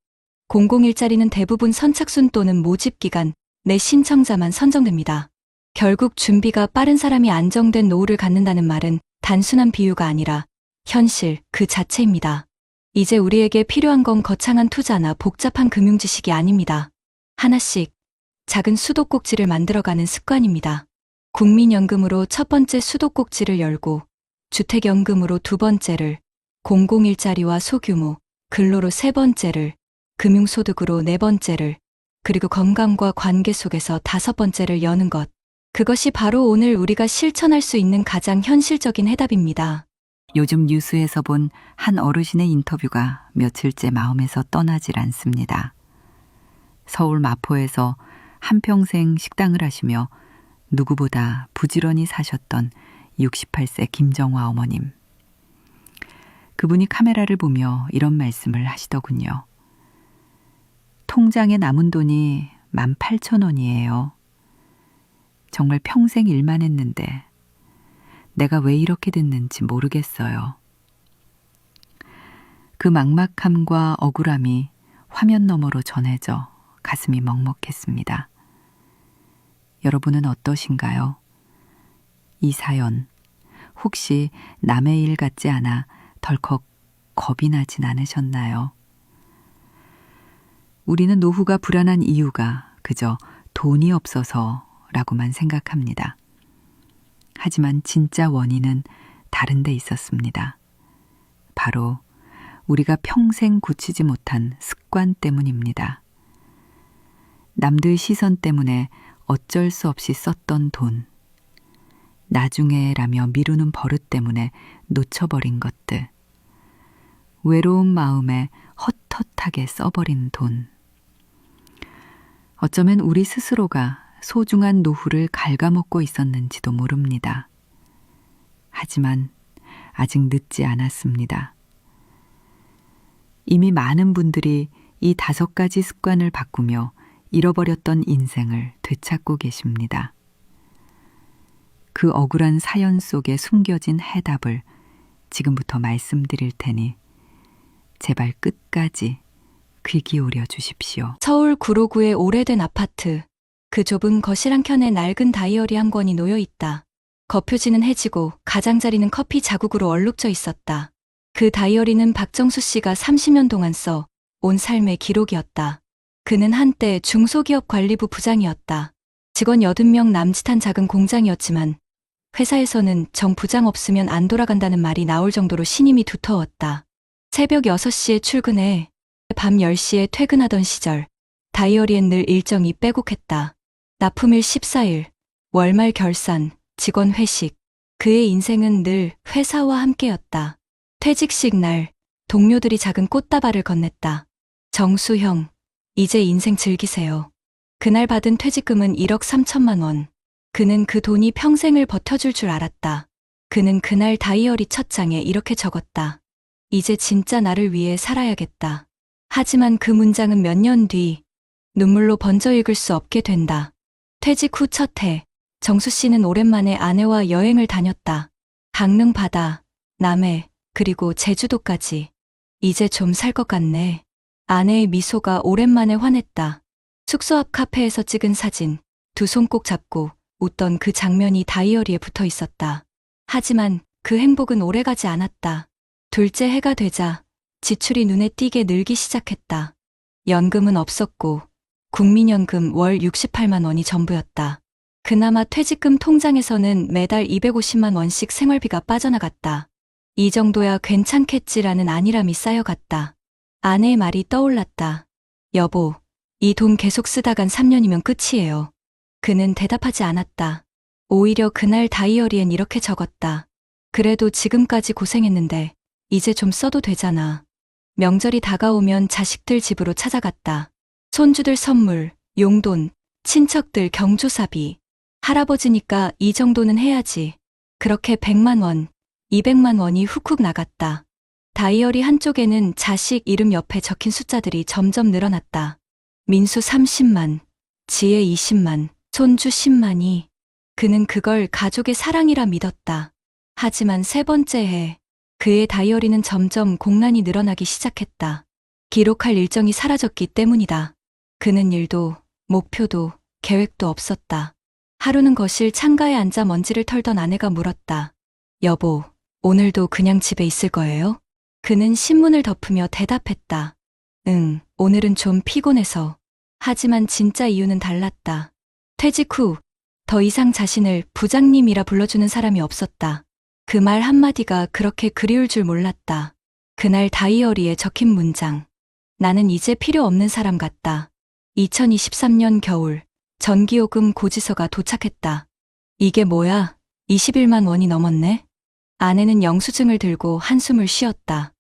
공공일자리는 대부분 선착순 또는 모집기간 내 신청자만 선정됩니다. 결국 준비가 빠른 사람이 안정된 노후를 갖는다는 말은 단순한 비유가 아니라 현실 그 자체입니다. 이제 우리에게 필요한 건 거창한 투자나 복잡한 금융 지식이 아닙니다. 하나씩 작은 수도꼭지를 만들어가는 습관입니다. 국민연금으로 첫 번째 수도꼭지를 열고, 주택연금으로 두 번째를, 공공일자리와 소규모, 근로로 세 번째를, 금융소득으로 네 번째를, 그리고 건강과 관계 속에서 다섯 번째를 여는 것. 그것이 바로 오늘 우리가 실천할 수 있는 가장 현실적인 해답입니다. 요즘 뉴스에서 본 한 어르신의 인터뷰가 며칠째 마음에서 떠나질 않습니다. 서울 마포에서 한평생 식당을 하시며 누구보다 부지런히 사셨던 68세 김정화 어머님. 그분이 카메라를 보며 이런 말씀을 하시더군요. 통장에 남은 돈이 18,000원이에요. 정말 평생 일만 했는데 내가 왜 이렇게 됐는지 모르겠어요. 그 막막함과 억울함이 화면 너머로 전해져 가슴이 먹먹했습니다. 여러분은 어떠신가요? 이 사연, 혹시 남의 일 같지 않아 덜컥 겁이 나진 않으셨나요? 우리는 노후가 불안한 이유가 그저 돈이 없어서라고만 생각합니다. 하지만 진짜 원인은 다른 데 있었습니다. 바로 우리가 평생 고치지 못한 습관 때문입니다. 남들 시선 때문에 어쩔 수 없이 썼던 돈, 나중에라며 미루는 버릇 때문에 놓쳐버린 것들, 외로운 마음에 헛헛하게 써버린 돈. 어쩌면 우리 스스로가 소중한 노후를 갉아먹고 있었는지도 모릅니다. 하지만 아직 늦지 않았습니다. 이미 많은 분들이 이 5가지 습관을 바꾸며 잃어버렸던 인생을 되찾고 계십니다. 그 억울한 사연 속에 숨겨진 해답을 지금부터 말씀드릴 테니 제발 끝까지 귀 기울여 주십시오. 서울 구로구의 오래된 아파트. 그 좁은 거실 한켠에 낡은 다이어리 한 권이 놓여 있다. 겉표지는 해지고 가장자리는 커피 자국으로 얼룩져 있었다. 그 다이어리는 박정수 씨가 30년 동안 써 온 삶의 기록이었다. 그는 한때 중소기업 관리부 부장이었다. 직원 80명 남짓한 작은 공장이었지만 회사에서는 정 부장 없으면 안 돌아간다는 말이 나올 정도로 신임이 두터웠다. 새벽 6시에 출근해 밤 10시에 퇴근하던 시절 다이어리엔 늘 일정이 빼곡했다. 납품일 14일, 월말 결산, 직원 회식. 그의 인생은 늘 회사와 함께였다. 퇴직식 날 동료들이 작은 꽃다발을 건넸다. 정수 형, 이제 인생 즐기세요. 그날 받은 퇴직금은 1억 3천만 원. 그는 그 돈이 평생을 버텨줄 줄 알았다. 그는 그날 다이어리 첫 장에 이렇게 적었다. 이제 진짜 나를 위해 살아야겠다. 하지만 그 문장은 몇 년 뒤 눈물로 번져 읽을 수 없게 된다. 퇴직 후 첫 해, 정수 씨는 오랜만에 아내와 여행을 다녔다. 강릉 바다, 남해, 그리고 제주도까지. 이제 좀 살 것 같네. 아내의 미소가 오랜만에 환했다. 숙소 앞 카페에서 찍은 사진, 2손 꼭 잡고 웃던 그 장면이 다이어리에 붙어 있었다. 하지만 그 행복은 오래가지 않았다. 둘째 해가 되자 지출이 눈에 띄게 늘기 시작했다. 연금은 없었고 국민연금 월 68만 원이 전부였다. 그나마 퇴직금 통장에서는 매달 250만 원씩 생활비가 빠져나갔다. 이 정도야 괜찮겠지라는 안일함이 쌓여갔다. 아내의 말이 떠올랐다. 여보, 이 돈 계속 쓰다간 3년이면 끝이에요. 그는 대답하지 않았다. 오히려 그날 다이어리엔 이렇게 적었다. 그래도 지금까지 고생했는데 이제 좀 써도 되잖아. 명절이 다가오면 자식들 집으로 찾아갔다. 손주들 선물, 용돈, 친척들 경조사비. 할아버지니까 이 정도는 해야지. 그렇게 100만 원, 200만 원이 훅훅 나갔다. 다이어리 한쪽에는 자식 이름 옆에 적힌 숫자들이 점점 늘어났다. 민수 30만, 지혜 20만, 손주 10만이. 그는 그걸 가족의 사랑이라 믿었다. 하지만 세 번째 해, 그의 다이어리는 점점 공란이 늘어나기 시작했다. 기록할 일정이 사라졌기 때문이다. 그는 일도, 목표도, 계획도 없었다. 하루는 거실 창가에 앉아 먼지를 털던 아내가 물었다. 여보, 오늘도 그냥 집에 있을 거예요? 그는 신문을 덮으며 대답했다. 응, 오늘은 좀 피곤해서. 하지만 진짜 이유는 달랐다. 퇴직 후 더 이상 자신을 부장님이라 불러주는 사람이 없었다. 그 말 한마디가 그렇게 그리울 줄 몰랐다. 그날 다이어리에 적힌 문장. 나는 이제 필요 없는 사람 같다. 2023년 겨울, 전기요금 고지서가 도착했다. 이게 뭐야? 21만 원이 넘었네? 아내는 영수증을 들고 한숨을 쉬었다.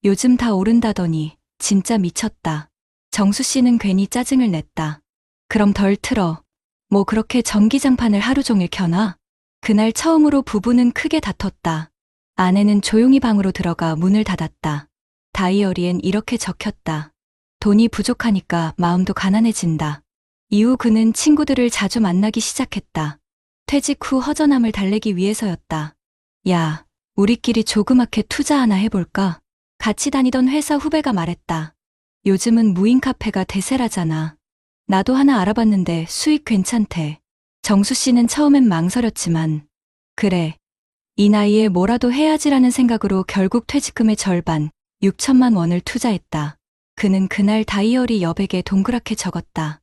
요즘 다 오른다더니 진짜 미쳤다. 정수 씨는 괜히 짜증을 냈다. 그럼 덜 틀어. 뭐 그렇게 전기장판을 하루 종일 켜놔? 그날 처음으로 부부는 크게 다퉜다. 아내는 조용히 방으로 들어가 문을 닫았다. 다이어리엔 이렇게 적혔다. 돈이 부족하니까 마음도 가난해진다. 이후 그는 친구들을 자주 만나기 시작했다. 퇴직 후 허전함을 달래기 위해서였다. 야, 우리끼리 조그맣게 투자 하나 해볼까? 같이 다니던 회사 후배가 말했다. 요즘은 무인 카페가 대세라잖아. 나도 하나 알아봤는데 수익 괜찮대. 정수 씨는 처음엔 망설였지만 그래, 이 나이에 뭐라도 해야지라는 생각으로 결국 퇴직금의 절반, 6천만 원을 투자했다. 그는 그날 다이어리 여백에 동그랗게 적었다.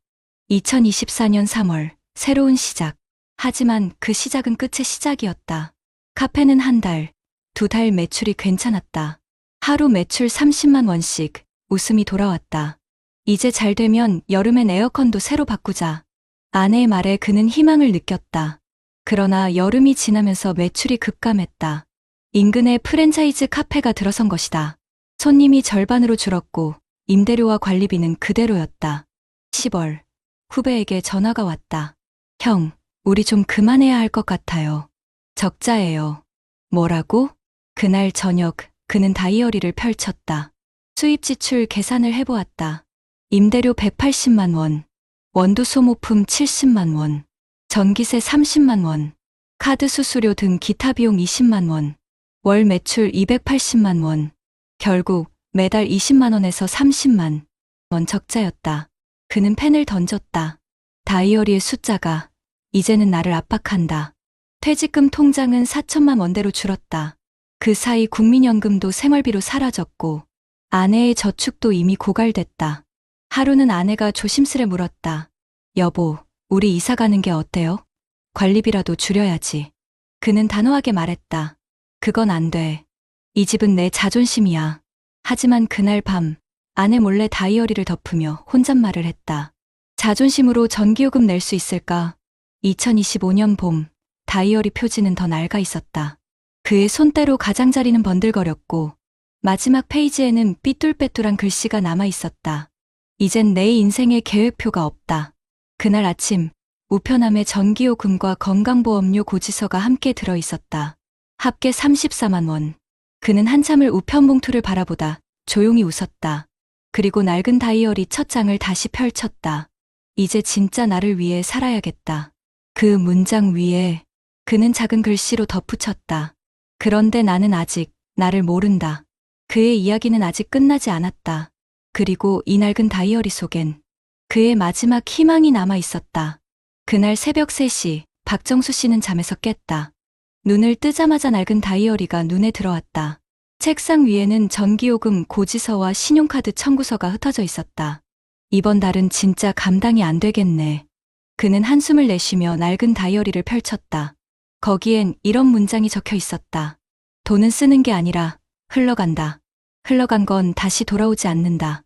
2024년 3월, 새로운 시작. 하지만 그 시작은 끝의 시작이었다. 카페는 한 달, 2달 매출이 괜찮았다. 하루 매출 30만 원씩, 웃음이 돌아왔다. 이제 잘 되면 여름엔 에어컨도 새로 바꾸자. 아내의 말에 그는 희망을 느꼈다. 그러나 여름이 지나면서 매출이 급감했다. 인근에 프랜차이즈 카페가 들어선 것이다. 손님이 절반으로 줄었고 임대료와 관리비는 그대로였다. 10월, 후배에게 전화가 왔다. 형, 우리 좀 그만해야 할 것 같아요. 적자예요. 뭐라고? 그날 저녁 그는 다이어리를 펼쳤다. 수입 지출 계산을 해보았다. 임대료 180만 원, 원두 소모품 70만 원, 전기세 30만 원, 카드 수수료 등 기타 비용 20만 원, 월 매출 280만 원, 결국 매달 20만 원에서 30만 원 적자였다. 그는 펜을 던졌다. 다이어리의 숫자가 이제는 나를 압박한다. 퇴직금 통장은 4천만 원대로 줄었다. 그 사이 국민연금도 생활비로 사라졌고 아내의 저축도 이미 고갈됐다. 하루는 아내가 조심스레 물었다. 여보, 우리 이사 가는 게 어때요? 관리비라도 줄여야지. 그는 단호하게 말했다. 그건 안 돼. 이 집은 내 자존심이야. 하지만 그날 밤 아내 몰래 다이어리를 덮으며 혼잣말을 했다. 자존심으로 전기요금 낼 수 있을까? 2025년 봄 다이어리 표지는 더 낡아 있었다. 그의 손때로 가장자리는 번들거렸고 마지막 페이지에는 삐뚤빼뚤한 글씨가 남아 있었다. 이젠 내 인생의 계획표가 없다. 그날 아침 우편함에 전기요금과 건강보험료 고지서가 함께 들어 있었다. 합계 34만 원. 그는 한참을 우편 봉투를 바라보다 조용히 웃었다. 그리고 낡은 다이어리 첫 장을 다시 펼쳤다. 이제 진짜 나를 위해 살아야겠다. 그 문장 위에 그는 작은 글씨로 덧붙였다. 그런데 나는 아직 나를 모른다. 그의 이야기는 아직 끝나지 않았다. 그리고 이 낡은 다이어리 속엔 그의 마지막 희망이 남아 있었다. 그날 새벽 3시 박정수 씨는 잠에서 깼다. 눈을 뜨자마자 낡은 다이어리가 눈에 들어왔다. 책상 위에는 전기요금 고지서와 신용카드 청구서가 흩어져 있었다. 이번 달은 진짜 감당이 안 되겠네. 그는 한숨을 내쉬며 낡은 다이어리를 펼쳤다. 거기엔 이런 문장이 적혀 있었다. 돈은 쓰는 게 아니라 흘러간다. 흘러간 건 다시 돌아오지 않는다.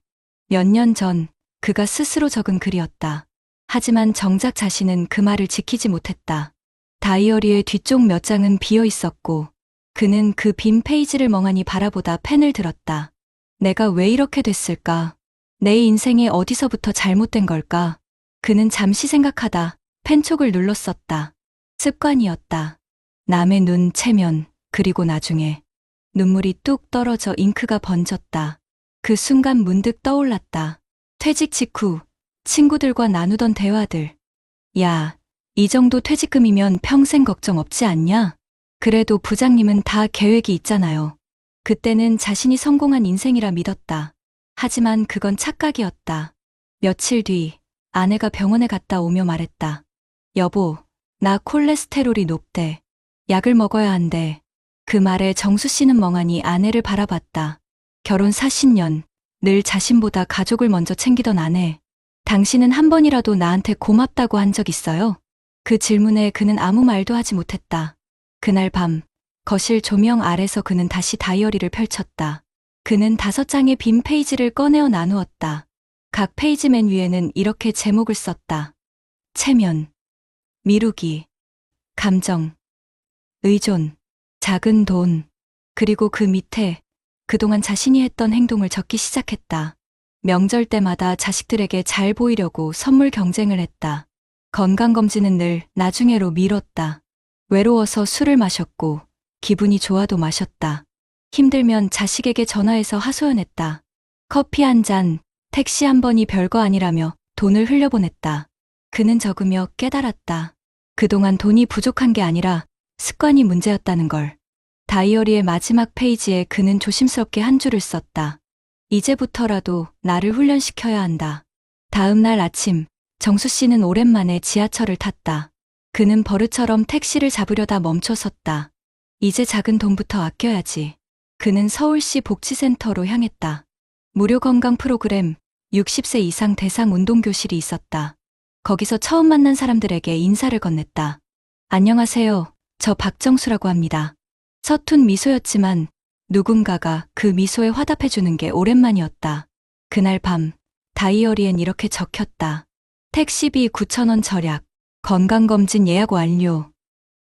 몇 년 전 그가 스스로 적은 글이었다. 하지만 정작 자신은 그 말을 지키지 못했다. 다이어리의 뒤쪽 몇 장은 비어 있었고 그는 그 빈 페이지를 멍하니 바라보다 펜을 들었다. 내가 왜 이렇게 됐을까? 내 인생에 어디서부터 잘못된 걸까? 그는 잠시 생각하다 펜촉을 눌렀었다. 습관이었다. 남의 눈 채면 그리고 나중에 눈물이 뚝 떨어져 잉크가 번졌다. 그 순간 문득 떠올랐다. 퇴직 직후 친구들과 나누던 대화들. 야, 이 정도 퇴직금이면 평생 걱정 없지 않냐? 그래도 부장님은 다 계획이 있잖아요. 그때는 자신이 성공한 인생이라 믿었다. 하지만 그건 착각이었다. 며칠 뒤 아내가 병원에 갔다 오며 말했다. 여보, 나 콜레스테롤이 높대. 약을 먹어야 한대. 그 말에 정수 씨는 멍하니 아내를 바라봤다. 결혼 40년, 늘 자신보다 가족을 먼저 챙기던 아내. 당신은 한 번이라도 나한테 고맙다고 한 적 있어요? 그 질문에 그는 아무 말도 하지 못했다. 그날 밤, 거실 조명 아래서 그는 다시 다이어리를 펼쳤다. 그는 5장의 빈 페이지를 꺼내어 나누었다. 각 페이지 맨 위에는 이렇게 제목을 썼다. 체면, 미루기, 감정, 의존, 작은 돈, 그리고 그 밑에 그동안 자신이 했던 행동을 적기 시작했다. 명절 때마다 자식들에게 잘 보이려고 선물 경쟁을 했다. 건강검진은 늘 나중에로 미뤘다. 외로워서 술을 마셨고 기분이 좋아도 마셨다. 힘들면 자식에게 전화해서 하소연했다. 커피 한 잔, 택시 한 번이 별거 아니라며 돈을 흘려보냈다. 그는 적으며 깨달았다. 그동안 돈이 부족한 게 아니라 습관이 문제였다는 걸. 다이어리의 마지막 페이지에 그는 조심스럽게 한 줄을 썼다. 이제부터라도 나를 훈련시켜야 한다. 다음 날 아침, 정수 씨는 오랜만에 지하철을 탔다. 그는 버릇처럼 택시를 잡으려다 멈춰섰다. 이제 작은 돈부터 아껴야지. 그는 서울시 복지센터로 향했다. 무료 건강 프로그램, 60세 이상 대상 운동교실이 있었다. 거기서 처음 만난 사람들에게 인사를 건넸다. 안녕하세요. 저 박정수라고 합니다. 서툰 미소였지만 누군가가 그 미소에 화답해주는 게 오랜만이었다. 그날 밤 다이어리엔 이렇게 적혔다. 택시비 9,000원 절약, 건강검진 예약 완료,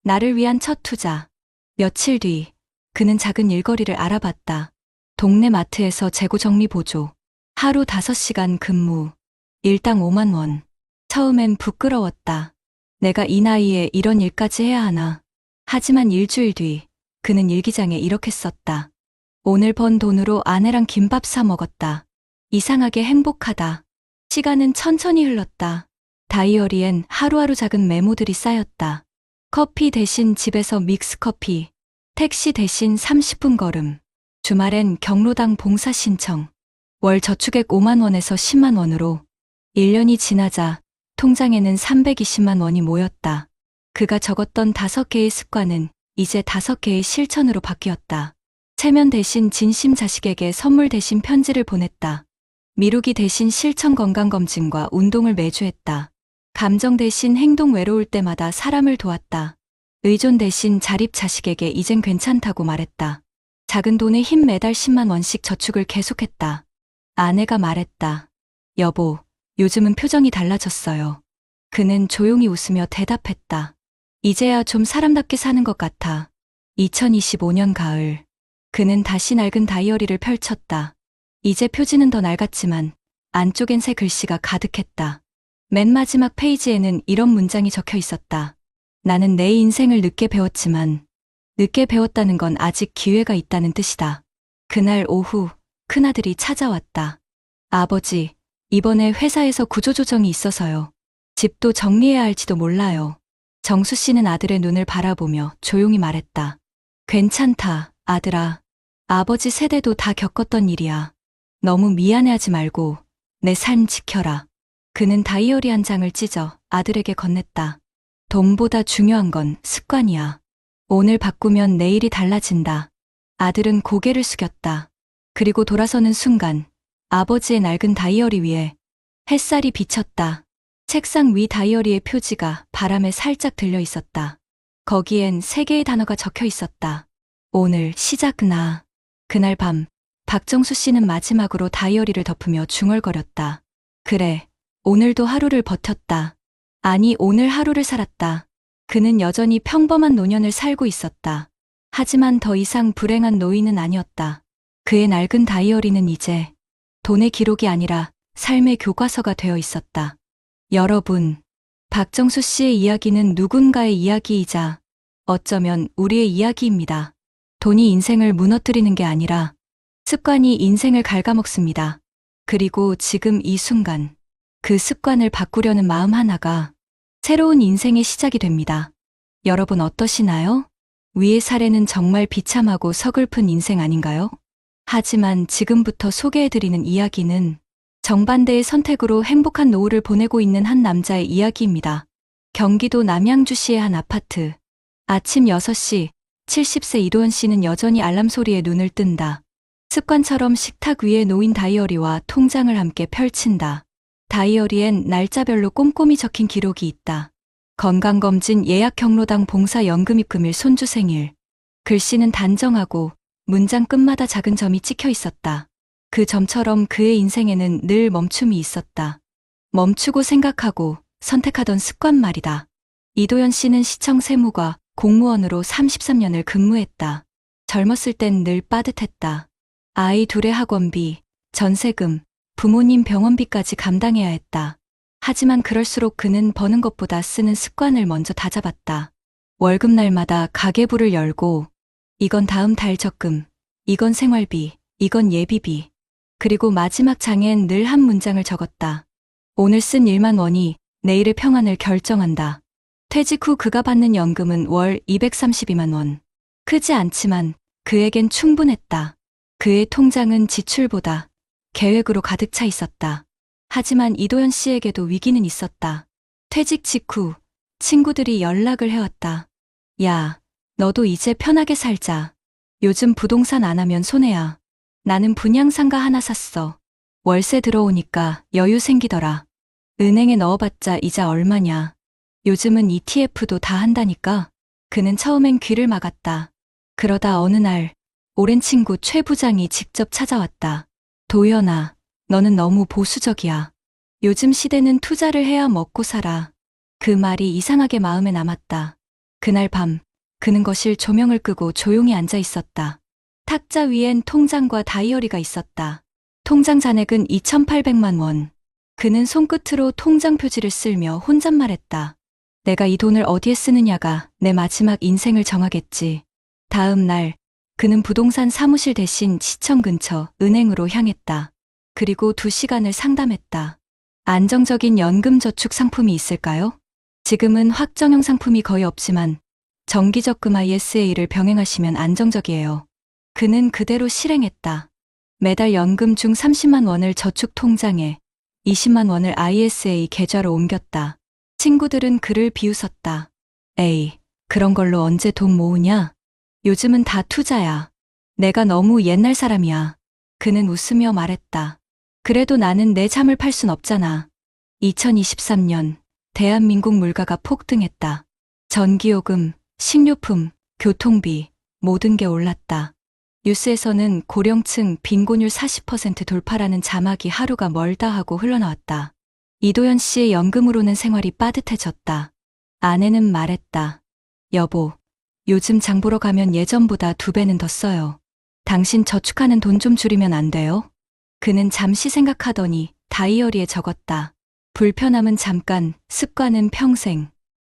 나를 위한 첫 투자. 며칠 뒤 그는 작은 일거리를 알아봤다. 동네 마트에서 재고 정리 보조, 하루 5시간 근무, 일당 5만 원. 처음엔 부끄러웠다. 내가 이 나이에 이런 일까지 해야 하나. 하지만 일주일 뒤 그는 일기장에 이렇게 썼다. 오늘 번 돈으로 아내랑 김밥 사 먹었다. 이상하게 행복하다. 시간은 천천히 흘렀다. 다이어리엔 하루하루 작은 메모들이 쌓였다. 커피 대신 집에서 믹스커피, 택시 대신 30분 걸음, 주말엔 경로당 봉사 신청, 월 저축액 5만 원에서 10만 원으로 1년이 지나자 통장에는 320만 원이 모였다. 그가 적었던 5개의 습관은 이제 5개의 실천으로 바뀌었다. 체면 대신 진심 자식에게 선물 대신 편지를 보냈다. 미루기 대신 실천 건강검진과 운동을 매주 했다. 감정 대신 행동 외로울 때마다 사람을 도왔다. 의존 대신 자립 자식에게 이젠 괜찮다고 말했다. 작은 돈에 힘 매달 10만 원씩 저축을 계속했다. 아내가 말했다. 여보, 요즘은 표정이 달라졌어요. 그는 조용히 웃으며 대답했다. 이제야 좀 사람답게 사는 것 같아. 2025년 가을. 그는 다시 낡은 다이어리를 펼쳤다. 이제 표지는 더 낡았지만 안쪽엔 새 글씨가 가득했다. 맨 마지막 페이지에는 이런 문장이 적혀 있었다. 나는 내 인생을 늦게 배웠지만 늦게 배웠다는 건 아직 기회가 있다는 뜻이다. 그날 오후 큰아들이 찾아왔다. 아버지, 이번에 회사에서 구조조정이 있어서요. 집도 정리해야 할지도 몰라요. 정수 씨는 아들의 눈을 바라보며 조용히 말했다. 괜찮다, 아들아. 아버지 세대도 다 겪었던 일이야. 너무 미안해하지 말고 내 삶 지켜라. 그는 다이어리 한 장을 찢어 아들에게 건넸다. 돈보다 중요한 건 습관이야. 오늘 바꾸면 내일이 달라진다. 아들은 고개를 숙였다. 그리고 돌아서는 순간 아버지의 낡은 다이어리 위에 햇살이 비쳤다. 책상 위 다이어리의 표지가 바람에 살짝 들려 있었다. 거기엔 3개의 단어가 적혀 있었다. 오늘 시작나. 그날 밤 박정수 씨는 마지막으로 다이어리를 덮으며 중얼거렸다. 그래, 오늘도 하루를 버텼다. 아니, 오늘 하루를 살았다. 그는 여전히 평범한 노년을 살고 있었다. 하지만 더 이상 불행한 노인은 아니었다. 그의 낡은 다이어리는 이제 돈의 기록이 아니라 삶의 교과서가 되어 있었다. 여러분, 박정수 씨의 이야기는 누군가의 이야기이자 어쩌면 우리의 이야기입니다. 돈이 인생을 무너뜨리는 게 아니라 습관이 인생을 갉아먹습니다. 그리고 지금 이 순간 그 습관을 바꾸려는 마음 하나가 새로운 인생의 시작이 됩니다. 여러분 어떠시나요? 위의 사례는 정말 비참하고 서글픈 인생 아닌가요? 하지만 지금부터 소개해드리는 이야기는 정반대의 선택으로 행복한 노후를 보내고 있는 한 남자의 이야기입니다. 경기도 남양주시의 한 아파트. 아침 6시, 70세 이도현 씨는 여전히 알람 소리에 눈을 뜬다. 습관처럼 식탁 위에 놓인 다이어리와 통장을 함께 펼친다. 다이어리엔 날짜별로 꼼꼼히 적힌 기록이 있다. 건강검진, 예약 경로당 봉사, 연금 입금일, 손주 생일. 글씨는 단정하고 문장 끝마다 작은 점이 찍혀 있었다. 그 점처럼 그의 인생에는 늘 멈춤이 있었다. 멈추고 생각하고 선택하던 습관 말이다. 이도현 씨는 시청 세무과 공무원으로 33년을 근무했다. 젊었을 땐 늘 빠듯했다. 아이 둘의 학원비, 전세금, 부모님 병원비까지 감당해야 했다. 하지만 그럴수록 그는 버는 것보다 쓰는 습관을 먼저 다잡았다. 월급날마다 가계부를 열고 이건 다음 달 적금, 이건 생활비, 이건 예비비. 그리고 마지막 장엔 늘 한 문장을 적었다. 오늘 쓴 1만 원이 내일의 평안을 결정한다. 퇴직 후 그가 받는 연금은 월 232만 원. 크지 않지만 그에겐 충분했다. 그의 통장은 지출보다 계획으로 가득 차 있었다. 하지만 이도현 씨에게도 위기는 있었다. 퇴직 직후 친구들이 연락을 해왔다. 야, 너도 이제 편하게 살자. 요즘 부동산 안 하면 손해야. 나는 분양상가 하나 샀어. 월세 들어오니까 여유 생기더라. 은행에 넣어봤자 이자 얼마냐. 요즘은 ETF도 다 한다니까. 그는 처음엔 귀를 막았다. 그러다 어느 날 오랜 친구 최 부장이 직접 찾아왔다. 도연아, 너는 너무 보수적이야. 요즘 시대는 투자를 해야 먹고 살아. 그 말이 이상하게 마음에 남았다. 그날 밤 그는 거실 조명을 끄고 조용히 앉아 있었다. 탁자 위엔 통장과 다이어리가 있었다. 통장 잔액은 2,800만 원. 그는 손끝으로 통장 표지를 쓸며 혼잣말했다. 내가 이 돈을 어디에 쓰느냐가 내 마지막 인생을 정하겠지. 다음 날 그는 부동산 사무실 대신 시청 근처 은행으로 향했다. 그리고 2시간을 상담했다. 안정적인 연금 저축 상품이 있을까요? 지금은 확정형 상품이 거의 없지만 정기적금 ISA를 병행하시면 안정적이에요. 그는 그대로 실행했다. 매달 연금 중 30만 원을 저축 통장에 20만 원을 ISA 계좌로 옮겼다. 친구들은 그를 비웃었다. 에이, 그런 걸로 언제 돈 모으냐? 요즘은 다 투자야. 내가 너무 옛날 사람이야. 그는 웃으며 말했다. 그래도 나는 내 잠을 팔 순 없잖아. 2023년 대한민국 물가가 폭등했다. 전기요금, 식료품, 교통비, 모든 게 올랐다. 뉴스에서는 고령층 빈곤율 40% 돌파라는 자막이 하루가 멀다 하고 흘러나왔다. 이도현 씨의 연금으로는 생활이 빠듯해졌다. 아내는 말했다. 여보, 요즘 장 보러 가면 예전보다 2배는 더 써요. 당신 저축하는 돈 좀 줄이면 안 돼요? 그는 잠시 생각하더니 다이어리에 적었다. 불편함은 잠깐, 습관은 평생.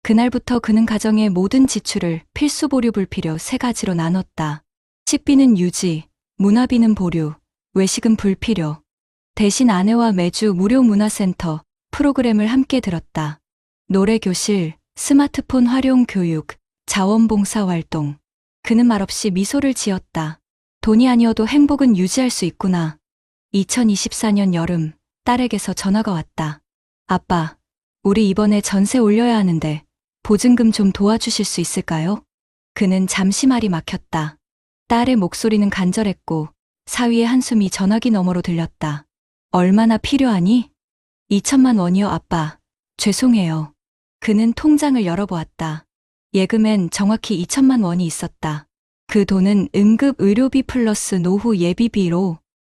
그날부터 그는 가정의 모든 지출을 필수 보류 불필요 3가지로 나눴다. 식비는 유지, 문화비는 보류, 외식은 불필요. 대신 아내와 매주 무료 문화센터 프로그램을 함께 들었다. 노래교실, 스마트폰 활용 교육, 자원봉사 활동. 그는 말없이 미소를 지었다. 돈이 아니어도 행복은 유지할 수 있구나. 2024년 여름, 딸에게서 전화가 왔다. 아빠, 우리 이번에 전세 올려야 하는데 보증금 좀 도와주실 수 있을까요? 그는 잠시 말이 막혔다. 딸의 목소리는 간절했고 사위의 한숨이 전화기 너머로 들렸다. 얼마나 필요하니? 2천만 원이요, 아빠. 죄송해요. 그는 통장을 열어보았다. 예금엔 정확히 2천만 원이 있었다. 그 돈은 응급 의료비 플러스 노후 예비비로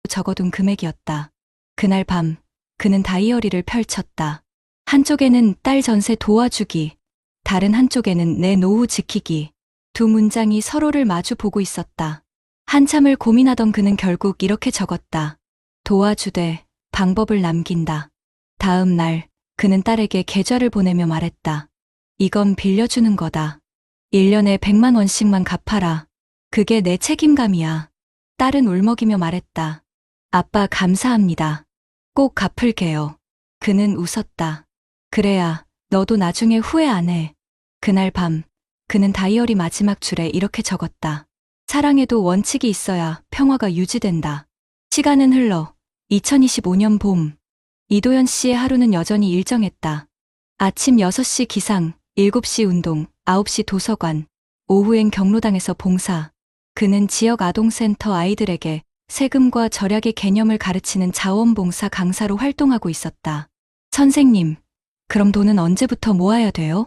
적어둔 금액이었다. 그날 밤, 그는 다이어리를 펼쳤다. 한쪽에는 딸 전세 도와주기, 다른 한쪽에는 내 노후 지키기. 2문장이 서로를 마주 보고 있었다. 한참을 고민하던 그는 결국 이렇게 적었다. 도와주되 방법을 남긴다. 다음 날 그는 딸에게 계좌를 보내며 말했다. 이건 빌려주는 거다. 1년에 100만 원씩만 갚아라. 그게 내 책임감이야. 딸은 울먹이며 말했다. 아빠 감사합니다. 꼭 갚을게요. 그는 웃었다. 그래야 너도 나중에 후회 안 해. 그날 밤 그는 다이어리 마지막 줄에 이렇게 적었다. 사랑에도 원칙이 있어야 평화가 유지된다. 시간은 흘러 2025년 봄. 이도현 씨의 하루는 여전히 일정했다. 아침 6시 기상, 7시 운동, 9시 도서관, 오후엔 경로당에서 봉사. 그는 지역 아동센터 아이들에게 세금과 절약의 개념을 가르치는 자원봉사 강사로 활동하고 있었다. 선생님, 그럼 돈은 언제부터 모아야 돼요?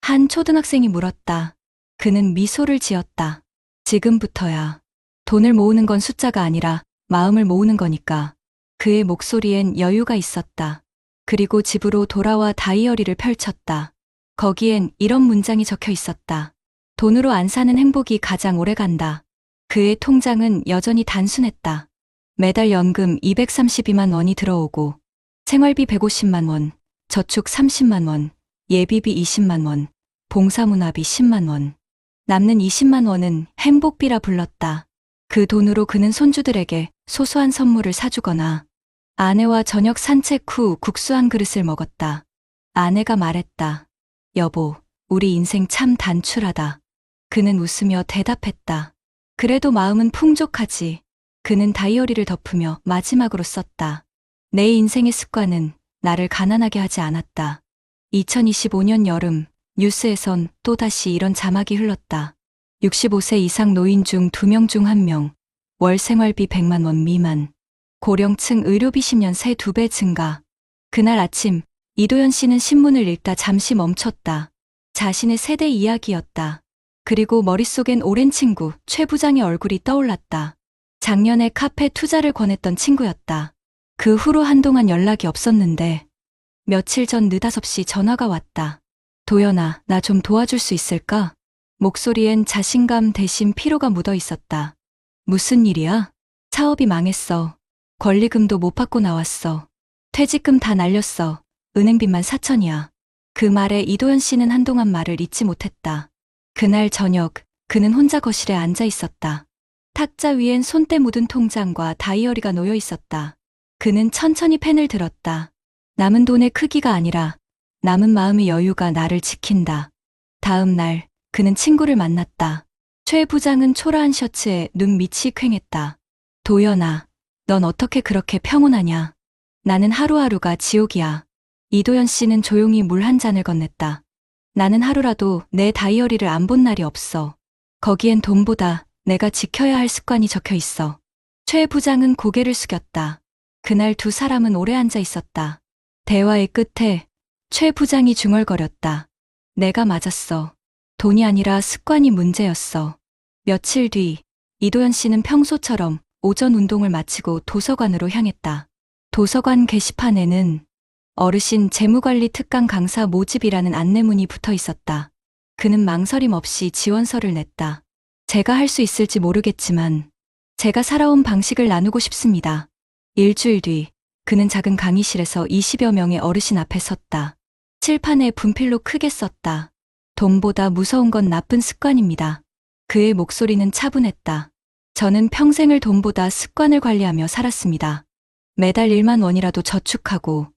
한 초등학생이 물었다. 그는 미소를 지었다. 지금부터야. 돈을 모으는 건 숫자가 아니라 마음을 모으는 거니까. 그의 목소리엔 여유가 있었다. 그리고 집으로 돌아와 다이어리를 펼쳤다. 거기엔 이런 문장이 적혀 있었다. 돈으로 안 사는 행복이 가장 오래 간다. 그의 통장은 여전히 단순했다. 매달 연금 232만 원이 들어오고 생활비 150만 원, 저축 30만 원, 예비비 20만 원, 봉사문화비 10만 원. 남는 20만 원은 행복비라 불렀다. 그 돈으로 그는 손주들에게 소소한 선물을 사주거나 아내와 저녁 산책 후 국수 한 그릇을 먹었다. 아내가 말했다. 여보, 우리 인생 참 단출하다. 그는 웃으며 대답했다. 그래도 마음은 풍족하지. 그는 다이어리를 덮으며 마지막으로 썼다. 내 인생의 습관은 나를 가난하게 하지 않았다. 2025년 여름, 뉴스에선 또다시 이런 자막이 흘렀다. 65세 이상 노인 중 2명 중 1명, 월 생활비 100만 원 미만, 고령층 의료비 10년 새 2배 증가. 그날 아침, 이도현 씨는 신문을 읽다 잠시 멈췄다. 자신의 세대 이야기였다. 그리고 머릿속엔 오랜 친구, 최 부장의 얼굴이 떠올랐다. 작년에 카페 투자를 권했던 친구였다. 그 후로 한동안 연락이 없었는데 며칠 전 느닷없이 전화가 왔다. 도연아, 나 좀 도와줄 수 있을까? 목소리엔 자신감 대신 피로가 묻어 있었다. 무슨 일이야? 사업이 망했어. 권리금도 못 받고 나왔어. 퇴직금 다 날렸어. 은행빚만 4천이야. 그 말에 이도현 씨는 한동안 말을 잇지 못했다. 그날 저녁, 그는 혼자 거실에 앉아 있었다. 탁자 위엔 손때 묻은 통장과 다이어리가 놓여 있었다. 그는 천천히 펜을 들었다. 남은 돈의 크기가 아니라 남은 마음의 여유가 나를 지킨다. 다음 날 그는 친구를 만났다. 최 부장은 초라한 셔츠에 눈 밑이 퀭했다. 도연아, 넌 어떻게 그렇게 평온하냐? 나는 하루하루가 지옥이야. 이도연 씨는 조용히 물 한 잔을 건넸다. 나는 하루라도 내 다이어리를 안 본 날이 없어. 거기엔 돈보다 내가 지켜야 할 습관이 적혀 있어. 최 부장은 고개를 숙였다. 그날 두 사람은 오래 앉아 있었다. 대화의 끝에 최 부장이 중얼거렸다. 내가 맞았어. 돈이 아니라 습관이 문제였어. 며칠 뒤 이도연 씨는 평소처럼 오전 운동을 마치고 도서관으로 향했다. 도서관 게시판에는 어르신 재무관리 특강 강사 모집이라는 안내문이 붙어 있었다. 그는 망설임 없이 지원서를 냈다. 제가 할 수 있을지 모르겠지만 제가 살아온 방식을 나누고 싶습니다. 일주일 뒤 그는 작은 강의실에서 20여 명의 어르신 앞에 섰다. 칠판에 분필로 크게 썼다. 돈보다 무서운 건 나쁜 습관입니다. 그의 목소리는 차분했다. 저는 평생을 돈보다 습관을 관리하며 살았습니다. 매달 1만 원이라도 저축하고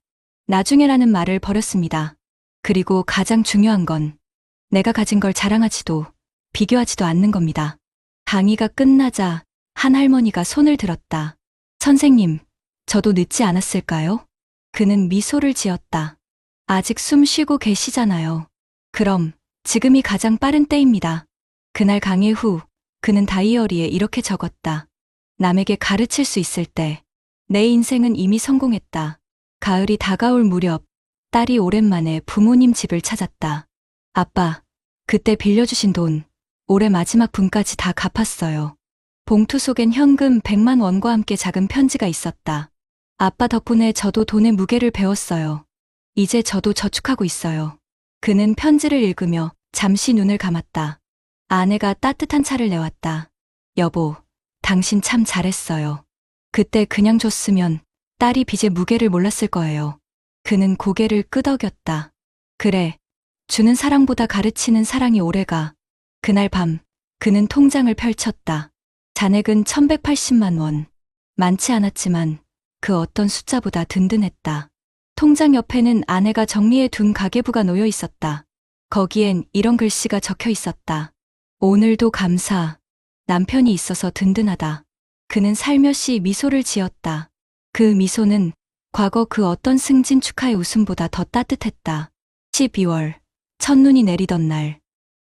나중에라는 말을 버렸습니다. 그리고 가장 중요한 건 내가 가진 걸 자랑하지도 비교하지도 않는 겁니다. 강의가 끝나자 한 할머니가 손을 들었다. 선생님, 저도 늦지 않았을까요? 그는 미소를 지었다. 아직 숨 쉬고 계시잖아요. 그럼 지금이 가장 빠른 때입니다. 그날 강의 후 그는 다이어리에 이렇게 적었다. 남에게 가르칠 수 있을 때 내 인생은 이미 성공했다. 가을이 다가올 무렵 딸이 오랜만에 부모님 집을 찾았다. 아빠, 그때 빌려주신 돈 올해 마지막 분까지 다 갚았어요. 봉투 속엔 현금 100만 원과 함께 작은 편지가 있었다. 아빠 덕분에 저도 돈의 무게를 배웠어요. 이제 저도 저축하고 있어요. 그는 편지를 읽으며 잠시 눈을 감았다. 아내가 따뜻한 차를 내왔다. 여보, 당신 참 잘했어요. 그때 그냥 줬으면 딸이 빚의 무게를 몰랐을 거예요. 그는 고개를 끄덕였다. 그래, 주는 사랑보다 가르치는 사랑이 오래가. 그날 밤 그는 통장을 펼쳤다. 잔액은 1180만 원. 많지 않았지만 그 어떤 숫자보다 든든했다. 통장 옆에는 아내가 정리해 둔 가계부가 놓여 있었다. 거기엔 이런 글씨가 적혀 있었다. 오늘도 감사. 남편이 있어서 든든하다. 그는 살며시 미소를 지었다. 그 미소는 과거 그 어떤 승진 축하의 웃음보다 더 따뜻했다. 12월, 첫눈이 내리던 날,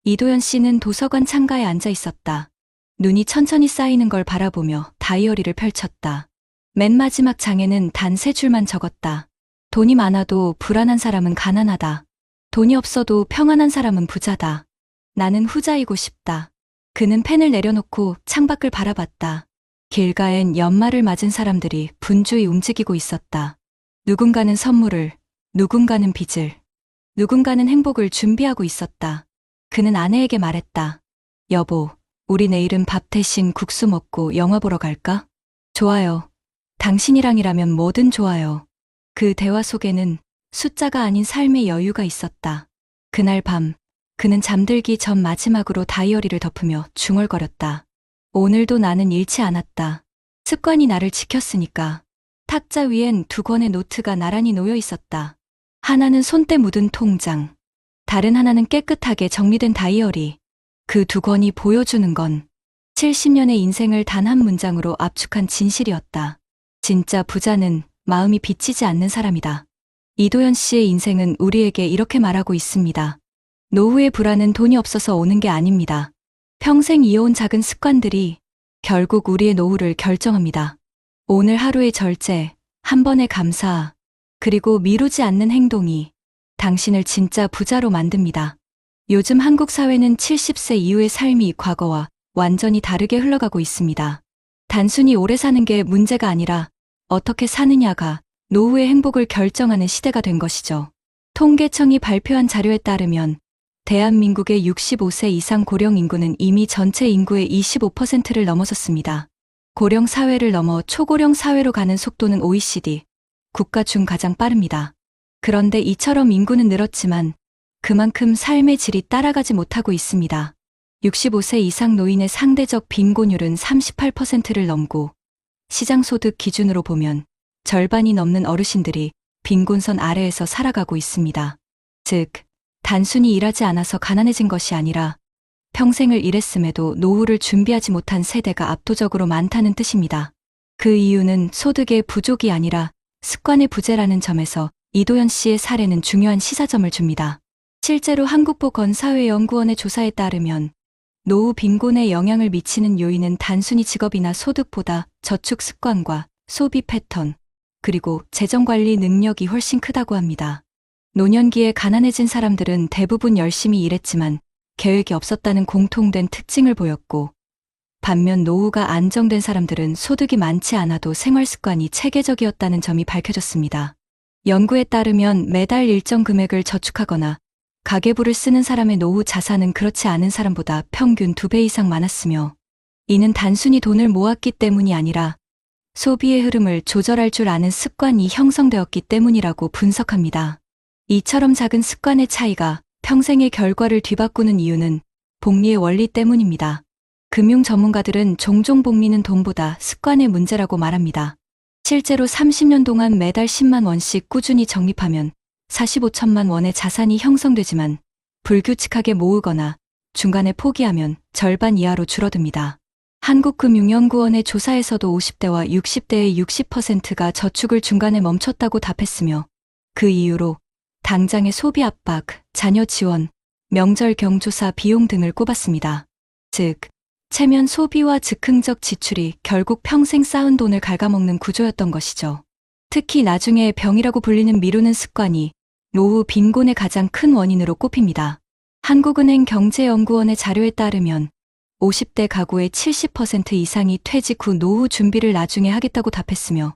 이도연 씨는 도서관 창가에 앉아 있었다. 눈이 천천히 쌓이는 걸 바라보며 다이어리를 펼쳤다. 맨 마지막 장에는 단 3줄만 적었다. 돈이 많아도 불안한 사람은 가난하다. 돈이 없어도 평안한 사람은 부자다. 나는 후자이고 싶다. 그는 펜을 내려놓고 창밖을 바라봤다. 길가엔 연말을 맞은 사람들이 분주히 움직이고 있었다. 누군가는 선물을, 누군가는 빚을, 누군가는 행복을 준비하고 있었다. 그는 아내에게 말했다. 여보, 우리 내일은 밥 대신 국수 먹고 영화 보러 갈까? 좋아요. 당신이랑이라면 뭐든 좋아요. 그 대화 속에는 숫자가 아닌 삶의 여유가 있었다. 그날 밤, 그는 잠들기 전 마지막으로 다이어리를 덮으며 중얼거렸다. 오늘도 나는 잃지 않았다. 습관이 나를 지켰으니까. 탁자 위엔 2권의 노트가 나란히 놓여 있었다. 하나는 손때 묻은 통장, 다른 하나는 깨끗하게 정리된 다이어리. 그 2권이 보여주는 건 70년의 인생을 단 한 문장으로 압축한 진실이었다. 진짜 부자는 마음이 비치지 않는 사람이다. 이도연 씨의 인생은 우리에게 이렇게 말하고 있습니다. 노후의 불안은 돈이 없어서 오는 게 아닙니다. 평생 이어온 작은 습관들이 결국 우리의 노후를 결정합니다. 오늘 하루의 절제, 한 번의 감사, 그리고 미루지 않는 행동이 당신을 진짜 부자로 만듭니다. 요즘 한국 사회는 70세 이후의 삶이 과거와 완전히 다르게 흘러가고 있습니다. 단순히 오래 사는 게 문제가 아니라 어떻게 사느냐가 노후의 행복을 결정하는 시대가 된 것이죠. 통계청이 발표한 자료에 따르면 대한민국의 65세 이상 고령 인구는 이미 전체 인구의 25%를 넘어섰습니다. 고령 사회를 넘어 초고령 사회로 가는 속도는 OECD 국가 중 가장 빠릅니다. 그런데 이처럼 인구는 늘었지만 그만큼 삶의 질이 따라가지 못하고 있습니다. 65세 이상 노인의 상대적 빈곤율은 38%를 넘고 시장소득 기준으로 보면 절반이 넘는 어르신들이 빈곤선 아래에서 살아가고 있습니다. 즉, 단순히 일하지 않아서 가난해진 것이 아니라 평생을 일했음에도 노후를 준비하지 못한 세대가 압도적으로 많다는 뜻입니다. 그 이유는 소득의 부족이 아니라 습관의 부재라는 점에서 이도현 씨의 사례는 중요한 시사점을 줍니다. 실제로 한국보건사회연구원의 조사에 따르면 노후 빈곤에 영향을 미치는 요인은 단순히 직업이나 소득보다 저축 습관과 소비 패턴, 그리고 재정관리 능력이 훨씬 크다고 합니다. 노년기에 가난해진 사람들은 대부분 열심히 일했지만 계획이 없었다는 공통된 특징을 보였고, 반면 노후가 안정된 사람들은 소득이 많지 않아도 생활 습관이 체계적이었다는 점이 밝혀졌습니다. 연구에 따르면 매달 일정 금액을 저축하거나 가계부를 쓰는 사람의 노후 자산은 그렇지 않은 사람보다 평균 2배 이상 많았으며, 이는 단순히 돈을 모았기 때문이 아니라 소비의 흐름을 조절할 줄 아는 습관이 형성되었기 때문이라고 분석합니다. 이처럼 작은 습관의 차이가 평생의 결과를 뒤바꾸는 이유는 복리의 원리 때문입니다. 금융 전문가들은 종종 복리는 돈보다 습관의 문제라고 말합니다. 실제로 30년 동안 매달 10만 원씩 꾸준히 적립하면 45천만 원의 자산이 형성되지만, 불규칙하게 모으거나 중간에 포기하면 절반 이하로 줄어듭니다. 한국금융연구원의 조사에서도 50대와 60대의 60%가 저축을 중간에 멈췄다고 답했으며, 그 이유로 당장의 소비 압박, 자녀 지원, 명절 경조사 비용 등을 꼽았습니다. 즉, 체면 소비와 즉흥적 지출이 결국 평생 쌓은 돈을 갉아먹는 구조였던 것이죠. 특히 나중에 병이라고 불리는 미루는 습관이 노후 빈곤의 가장 큰 원인으로 꼽힙니다. 한국은행 경제연구원의 자료에 따르면 50대 가구의 70% 이상이 퇴직 후 노후 준비를 나중에 하겠다고 답했으며,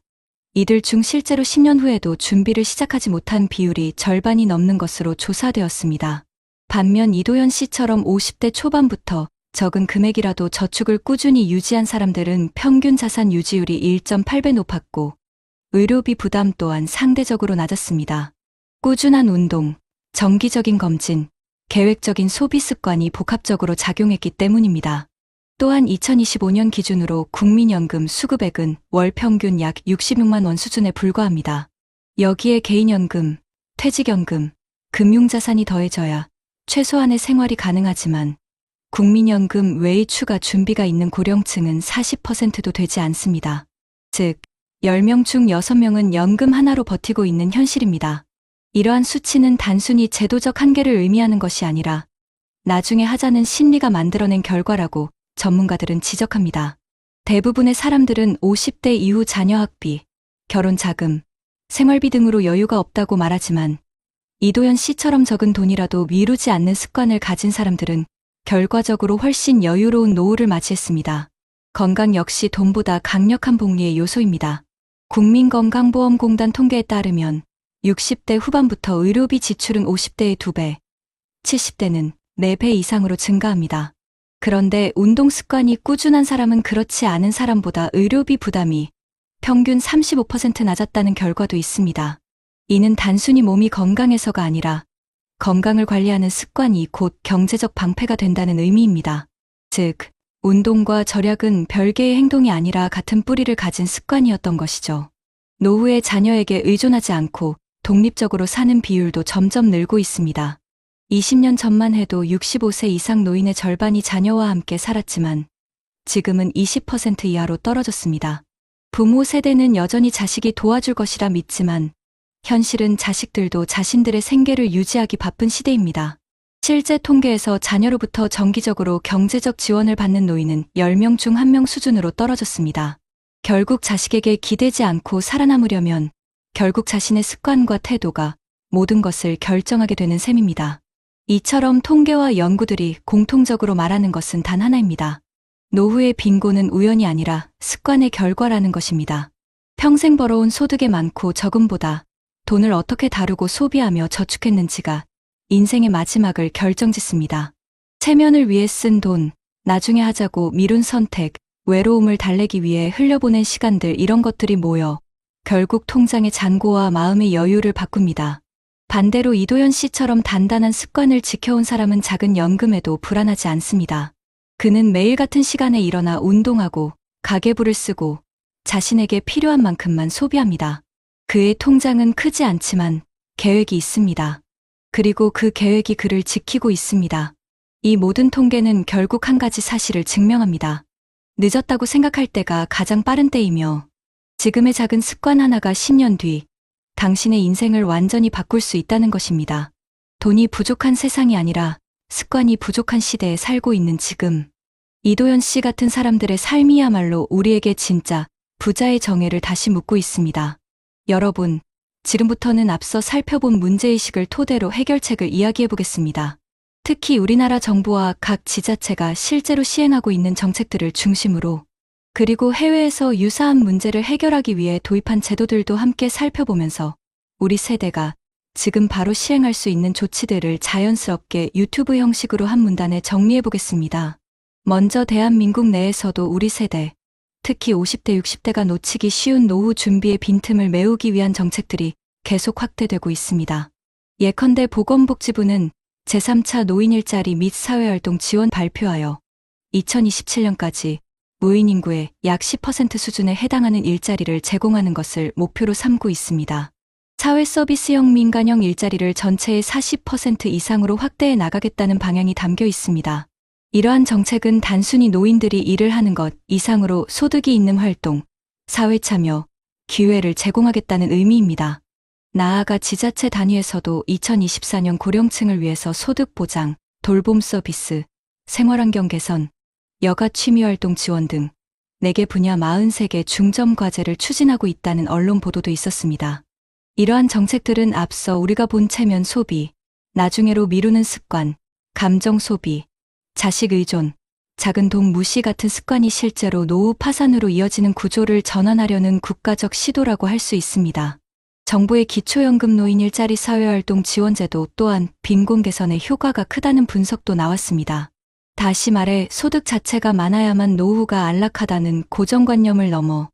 이들 중 실제로 10년 후에도 준비를 시작하지 못한 비율이 절반이 넘는 것으로 조사되었습니다. 반면 이도현 씨처럼 50대 초반부터 적은 금액이라도 저축을 꾸준히 유지한 사람들은 평균 자산 유지율이 1.8배 높았고, 의료비 부담 또한 상대적으로 낮았습니다. 꾸준한 운동, 정기적인 검진, 계획적인 소비 습관이 복합적으로 작용했기 때문입니다. 또한 2025년 기준으로 국민연금 수급액은 월 평균 약 66만 원 수준에 불과합니다. 여기에 개인연금, 퇴직연금, 금융자산이 더해져야 최소한의 생활이 가능하지만, 국민연금 외의 추가 준비가 있는 고령층은 40%도 되지 않습니다. 즉, 10명 중 6명은 연금 하나로 버티고 있는 현실입니다. 이러한 수치는 단순히 제도적 한계를 의미하는 것이 아니라 나중에 하자는 심리가 만들어낸 결과라고 전문가들은 지적합니다. 대부분의 사람들은 50대 이후 자녀 학비, 결혼 자금, 생활비 등으로 여유가 없다고 말하지만, 이도현 씨처럼 적은 돈이라도 미루지 않는 습관을 가진 사람들은 결과적으로 훨씬 여유로운 노후를 맞이했습니다. 건강 역시 돈보다 강력한 복리의 요소입니다. 국민건강보험공단 통계에 따르면 60대 후반부터 의료비 지출은 50대의 2배, 70대는 4배 이상으로 증가합니다. 그런데 운동 습관이 꾸준한 사람은 그렇지 않은 사람보다 의료비 부담이 평균 35% 낮았다는 결과도 있습니다. 이는 단순히 몸이 건강해서가 아니라 건강을 관리하는 습관이 곧 경제적 방패가 된다는 의미입니다. 즉, 운동과 절약은 별개의 행동이 아니라 같은 뿌리를 가진 습관이었던 것이죠. 노후에 자녀에게 의존하지 않고 독립적으로 사는 비율도 점점 늘고 있습니다. 20년 전만 해도 65세 이상 노인의 절반이 자녀와 함께 살았지만, 지금은 20% 이하로 떨어졌습니다. 부모 세대는 여전히 자식이 도와줄 것이라 믿지만, 현실은 자식들도 자신들의 생계를 유지하기 바쁜 시대입니다. 실제 통계에서 자녀로부터 정기적으로 경제적 지원을 받는 노인은 10명 중 1명 수준으로 떨어졌습니다. 결국 자식에게 기대지 않고 살아남으려면 결국 자신의 습관과 태도가 모든 것을 결정하게 되는 셈입니다. 이처럼 통계와 연구들이 공통적으로 말하는 것은 단 하나입니다. 노후의 빈곤은 우연이 아니라 습관의 결과라는 것입니다. 평생 벌어온 소득의 많고 적음보다 돈을 어떻게 다루고 소비하며 저축했는지가 인생의 마지막을 결정짓습니다. 체면을 위해 쓴 돈, 나중에 하자고 미룬 선택, 외로움을 달래기 위해 흘려보낸 시간들, 이런 것들이 모여 결국 통장의 잔고와 마음의 여유를 바꿉니다. 반대로 이도현 씨처럼 단단한 습관을 지켜온 사람은 작은 연금에도 불안하지 않습니다. 그는 매일 같은 시간에 일어나 운동하고 가계부를 쓰고 자신에게 필요한 만큼만 소비합니다. 그의 통장은 크지 않지만 계획이 있습니다. 그리고 그 계획이 그를 지키고 있습니다. 이 모든 통계는 결국 한 가지 사실을 증명합니다. 늦었다고 생각할 때가 가장 빠른 때이며 지금의 작은 습관 하나가 10년 뒤 당신의 인생을 완전히 바꿀 수 있다는 것입니다. 돈이 부족한 세상이 아니라 습관이 부족한 시대에 살고 있는 지금. 이도현 씨 같은 사람들의 삶이야말로 우리에게 진짜 부자의 정의를 다시 묻고 있습니다. 여러분, 지금부터는 앞서 살펴본 문제의식을 토대로 해결책을 이야기해 보겠습니다. 특히 우리나라 정부와 각 지자체가 실제로 시행하고 있는 정책들을 중심으로 그리고 해외에서 유사한 문제를 해결하기 위해 도입한 제도들도 함께 살펴보면서 우리 세대가 지금 바로 시행할 수 있는 조치들을 자연스럽게 유튜브 형식으로 한 문단에 정리해 보겠습니다. 먼저 대한민국 내에서도 우리 세대, 특히 50대, 60대가 놓치기 쉬운 노후 준비의 빈틈을 메우기 위한 정책들이 계속 확대되고 있습니다. 예컨대 보건복지부는 제3차 노인 일자리 및 사회활동 지원 발표하여 2027년까지 노인 인구의 약 10% 수준에 해당하는 일자리를 제공하는 것을 목표로 삼고 있습니다. 사회서비스형 민간형 일자리를 전체의 40% 이상으로 확대해 나가겠다는 방향이 담겨 있습니다. 이러한 정책은 단순히 노인들이 일을 하는 것 이상으로 소득이 있는 활동, 사회참여, 기회를 제공하겠다는 의미입니다. 나아가 지자체 단위에서도 2024년 고령층을 위해서 소득 보장, 돌봄 서비스, 생활환경 개선, 여가 취미활동 지원 등 4개 분야 43개 중점 과제를 추진하고 있다는 언론 보도도 있었습니다. 이러한 정책들은 앞서 우리가 본 체면 소비, 나중에로 미루는 습관, 감정 소비, 자식 의존, 작은 돈 무시 같은 습관이 실제로 노후 파산으로 이어지는 구조를 전환하려는 국가적 시도라고 할 수 있습니다. 정부의 기초연금 노인 일자리 사회활동 지원제도 또한 빈곤 개선에 효과가 크다는 분석도 나왔습니다. 다시 말해 소득 자체가 많아야만 노후가 안락하다는 고정관념을 넘어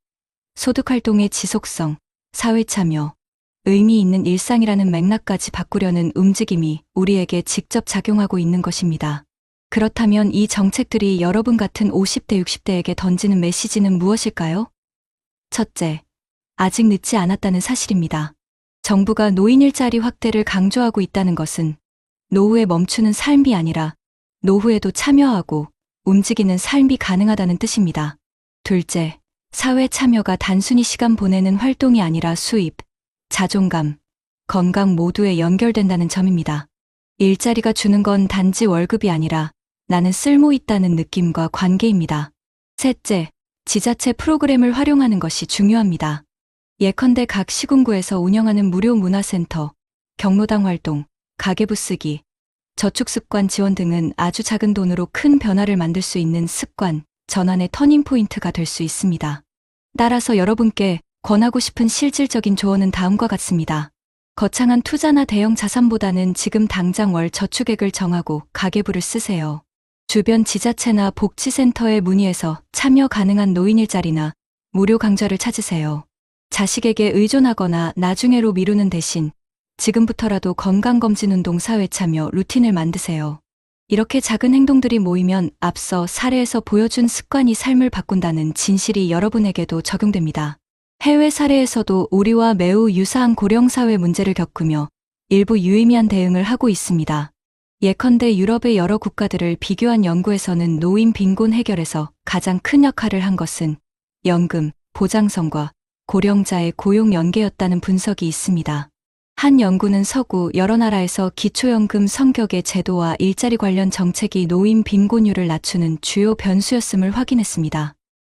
소득활동의 지속성, 사회참여, 의미 있는 일상이라는 맥락까지 바꾸려는 움직임이 우리에게 직접 작용하고 있는 것입니다. 그렇다면 이 정책들이 여러분 같은 50대, 60대에게 던지는 메시지는 무엇일까요? 첫째, 아직 늦지 않았다는 사실입니다. 정부가 노인 일자리 확대를 강조하고 있다는 것은 노후에 멈추는 삶이 아니라 노후에도 참여하고 움직이는 삶이 가능하다는 뜻입니다. 둘째, 사회 참여가 단순히 시간 보내는 활동이 아니라 수입, 자존감, 건강 모두에 연결된다는 점입니다. 일자리가 주는 건 단지 월급이 아니라 나는 쓸모 있다는 느낌과 관계입니다. 셋째, 지자체 프로그램을 활용하는 것이 중요합니다. 예컨대 각 시군구에서 운영하는 무료 문화센터, 경로당 활동, 가계부 쓰기, 저축습관 지원 등은 아주 작은 돈으로 큰 변화를 만들 수 있는 습관, 전환의 터닝포인트가 될 수 있습니다. 따라서 여러분께 권하고 싶은 실질적인 조언은 다음과 같습니다. 거창한 투자나 대형 자산보다는 지금 당장 월 저축액을 정하고 가계부를 쓰세요. 주변 지자체나 복지센터에 문의해서 참여 가능한 노인 일자리나 무료 강좌를 찾으세요. 자식에게 의존하거나 나중에로 미루는 대신 지금부터라도 건강검진 운동 사회 참여 루틴을 만드세요. 이렇게 작은 행동들이 모이면 앞서 사례에서 보여준 습관이 삶을 바꾼다는 진실이 여러분에게도 적용됩니다. 해외 사례에서도 우리와 매우 유사한 고령사회 문제를 겪으며 일부 유의미한 대응을 하고 있습니다. 예컨대 유럽의 여러 국가들을 비교한 연구에서는 노인 빈곤 해결에서 가장 큰 역할을 한 것은 연금, 보장성과 고령자의 고용 연계였다는 분석이 있습니다. 한 연구는 서구 여러 나라에서 기초연금 성격의 제도와 일자리 관련 정책이 노인 빈곤율을 낮추는 주요 변수였음을 확인했습니다.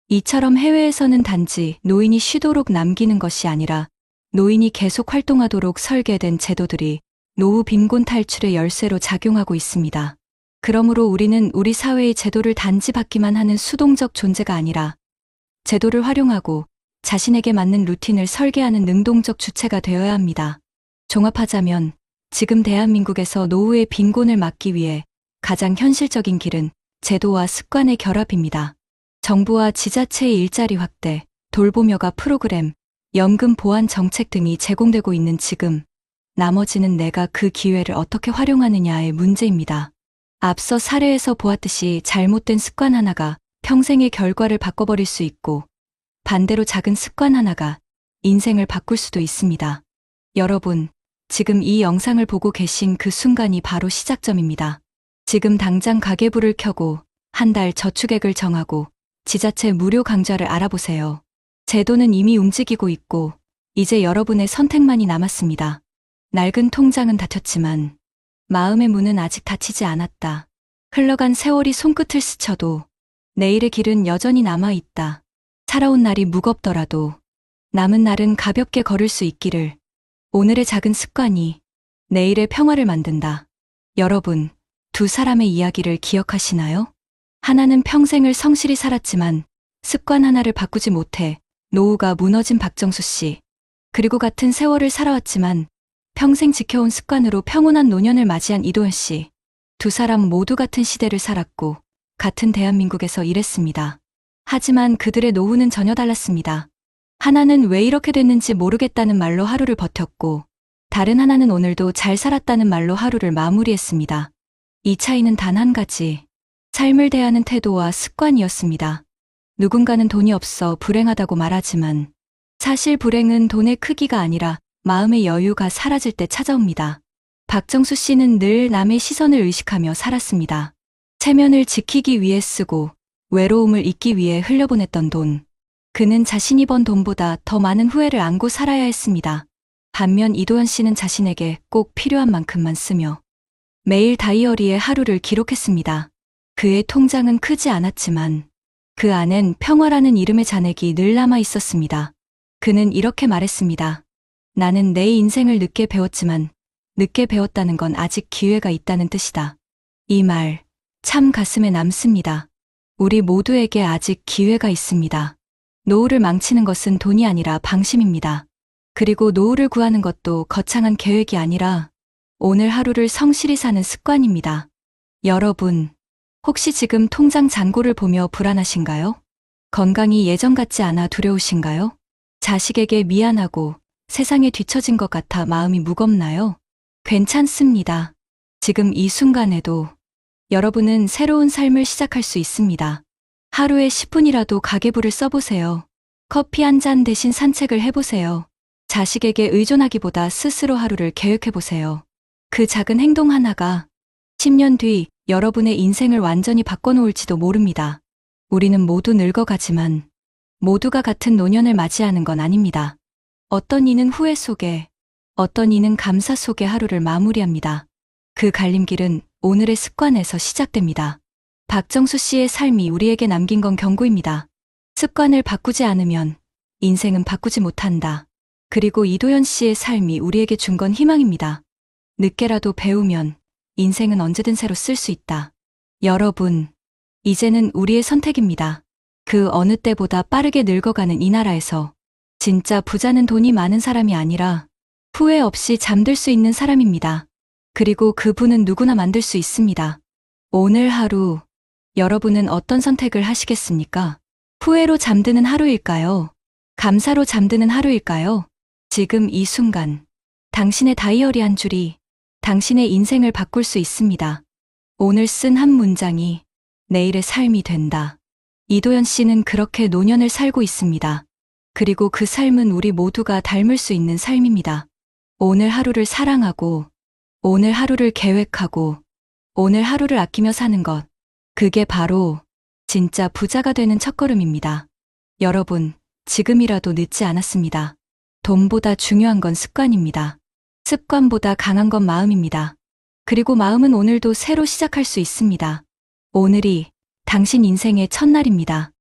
이처럼 해외에서는 단지 노인이 쉬도록 남기는 것이 아니라 노인이 계속 활동하도록 설계된 제도들이 노후 빈곤 탈출의 열쇠로 작용하고 있습니다. 그러므로 우리는 우리 사회의 제도를 단지 받기만 하는 수동적 존재가 아니라 제도를 활용하고 자신에게 맞는 루틴을 설계하는 능동적 주체가 되어야 합니다. 종합하자면 지금 대한민국에서 노후의 빈곤을 막기 위해 가장 현실적인 길은 제도와 습관의 결합입니다. 정부와 지자체의 일자리 확대, 돌봄 여가 프로그램, 연금 보완 정책 등이 제공되고 있는 지금, 나머지는 내가 그 기회를 어떻게 활용하느냐의 문제입니다. 앞서 사례에서 보았듯이 잘못된 습관 하나가 평생의 결과를 바꿔버릴 수 있고 반대로 작은 습관 하나가 인생을 바꿀 수도 있습니다. 여러분, 지금 이 영상을 보고 계신 그 순간이 바로 시작점입니다. 지금 당장 가계부를 켜고 한 달 저축액을 정하고 지자체 무료 강좌를 알아보세요. 제도는 이미 움직이고 있고 이제 여러분의 선택만이 남았습니다. 낡은 통장은 닫혔지만 마음의 문은 아직 닫히지 않았다. 흘러간 세월이 손끝을 스쳐도 내일의 길은 여전히 남아있다. 살아온 날이 무겁더라도 남은 날은 가볍게 걸을 수 있기를. 오늘의 작은 습관이 내일의 평화를 만든다. 여러분, 두 사람의 이야기를 기억하시나요? 하나는 평생을 성실히 살았지만 습관 하나를 바꾸지 못해 노후가 무너진 박정수 씨. 그리고 같은 세월을 살아왔지만 평생 지켜온 습관으로 평온한 노년을 맞이한 이도현 씨. 두 사람 모두 같은 시대를 살았고 같은 대한민국에서 일했습니다. 하지만 그들의 노후는 전혀 달랐습니다. 하나는 왜 이렇게 됐는지 모르겠다는 말로 하루를 버텼고 다른 하나는 오늘도 잘 살았다는 말로 하루를 마무리했습니다. 이 차이는 단 한 가지, 삶을 대하는 태도와 습관이었습니다. 누군가는 돈이 없어 불행하다고 말하지만 사실 불행은 돈의 크기가 아니라 마음의 여유가 사라질 때 찾아옵니다. 박정수 씨는 늘 남의 시선을 의식하며 살았습니다. 체면을 지키기 위해 쓰고 외로움을 잊기 위해 흘려보냈던 돈. 그는 자신이 번 돈보다 더 많은 후회를 안고 살아야 했습니다. 반면 이도현 씨는 자신에게 꼭 필요한 만큼만 쓰며 매일 다이어리에 하루를 기록했습니다. 그의 통장은 크지 않았지만 그 안엔 평화라는 이름의 잔액이 늘 남아 있었습니다. 그는 이렇게 말했습니다. 나는 내 인생을 늦게 배웠지만 늦게 배웠다는 건 아직 기회가 있다는 뜻이다. 이 말 참 가슴에 남습니다. 우리 모두에게 아직 기회가 있습니다. 노후를 망치는 것은 돈이 아니라 방심입니다. 그리고 노후를 구하는 것도 거창한 계획이 아니라 오늘 하루를 성실히 사는 습관입니다. 여러분, 혹시 지금 통장 잔고를 보며 불안하신가요? 건강이 예전 같지 않아 두려우신가요? 자식에게 미안하고 세상에 뒤처진 것 같아 마음이 무겁나요? 괜찮습니다. 지금 이 순간에도 여러분은 새로운 삶을 시작할 수 있습니다. 하루에 10분이라도 가계부를 써보세요. 커피 한 잔 대신 산책을 해보세요. 자식에게 의존하기보다 스스로 하루를 계획해보세요. 그 작은 행동 하나가 10년 뒤 여러분의 인생을 완전히 바꿔놓을지도 모릅니다. 우리는 모두 늙어가지만 모두가 같은 노년을 맞이하는 건 아닙니다. 어떤 이는 후회 속에, 어떤 이는 감사 속에 하루를 마무리합니다. 그 갈림길은 오늘의 습관에서 시작됩니다. 박정수 씨의 삶이 우리에게 남긴 건 경고입니다. 습관을 바꾸지 않으면 인생은 바꾸지 못한다. 그리고 이도현 씨의 삶이 우리에게 준 건 희망입니다. 늦게라도 배우면 인생은 언제든 새로 쓸 수 있다. 여러분, 이제는 우리의 선택입니다. 그 어느 때보다 빠르게 늙어가는 이 나라에서 진짜 부자는 돈이 많은 사람이 아니라 후회 없이 잠들 수 있는 사람입니다. 그리고 그분은 누구나 만들 수 있습니다. 오늘 하루, 여러분은 어떤 선택을 하시겠습니까? 후회로 잠드는 하루일까요? 감사로 잠드는 하루일까요? 지금 이 순간, 당신의 다이어리 한 줄이 당신의 인생을 바꿀 수 있습니다. 오늘 쓴 한 문장이 내일의 삶이 된다. 이도현 씨는 그렇게 노년을 살고 있습니다. 그리고 그 삶은 우리 모두가 닮을 수 있는 삶입니다. 오늘 하루를 사랑하고, 오늘 하루를 계획하고, 오늘 하루를 아끼며 사는 것. 그게 바로 진짜 부자가 되는 첫걸음입니다. 여러분, 지금이라도 늦지 않았습니다. 돈보다 중요한 건 습관입니다. 습관보다 강한 건 마음입니다. 그리고 마음은 오늘도 새로 시작할 수 있습니다. 오늘이 당신 인생의 첫날입니다.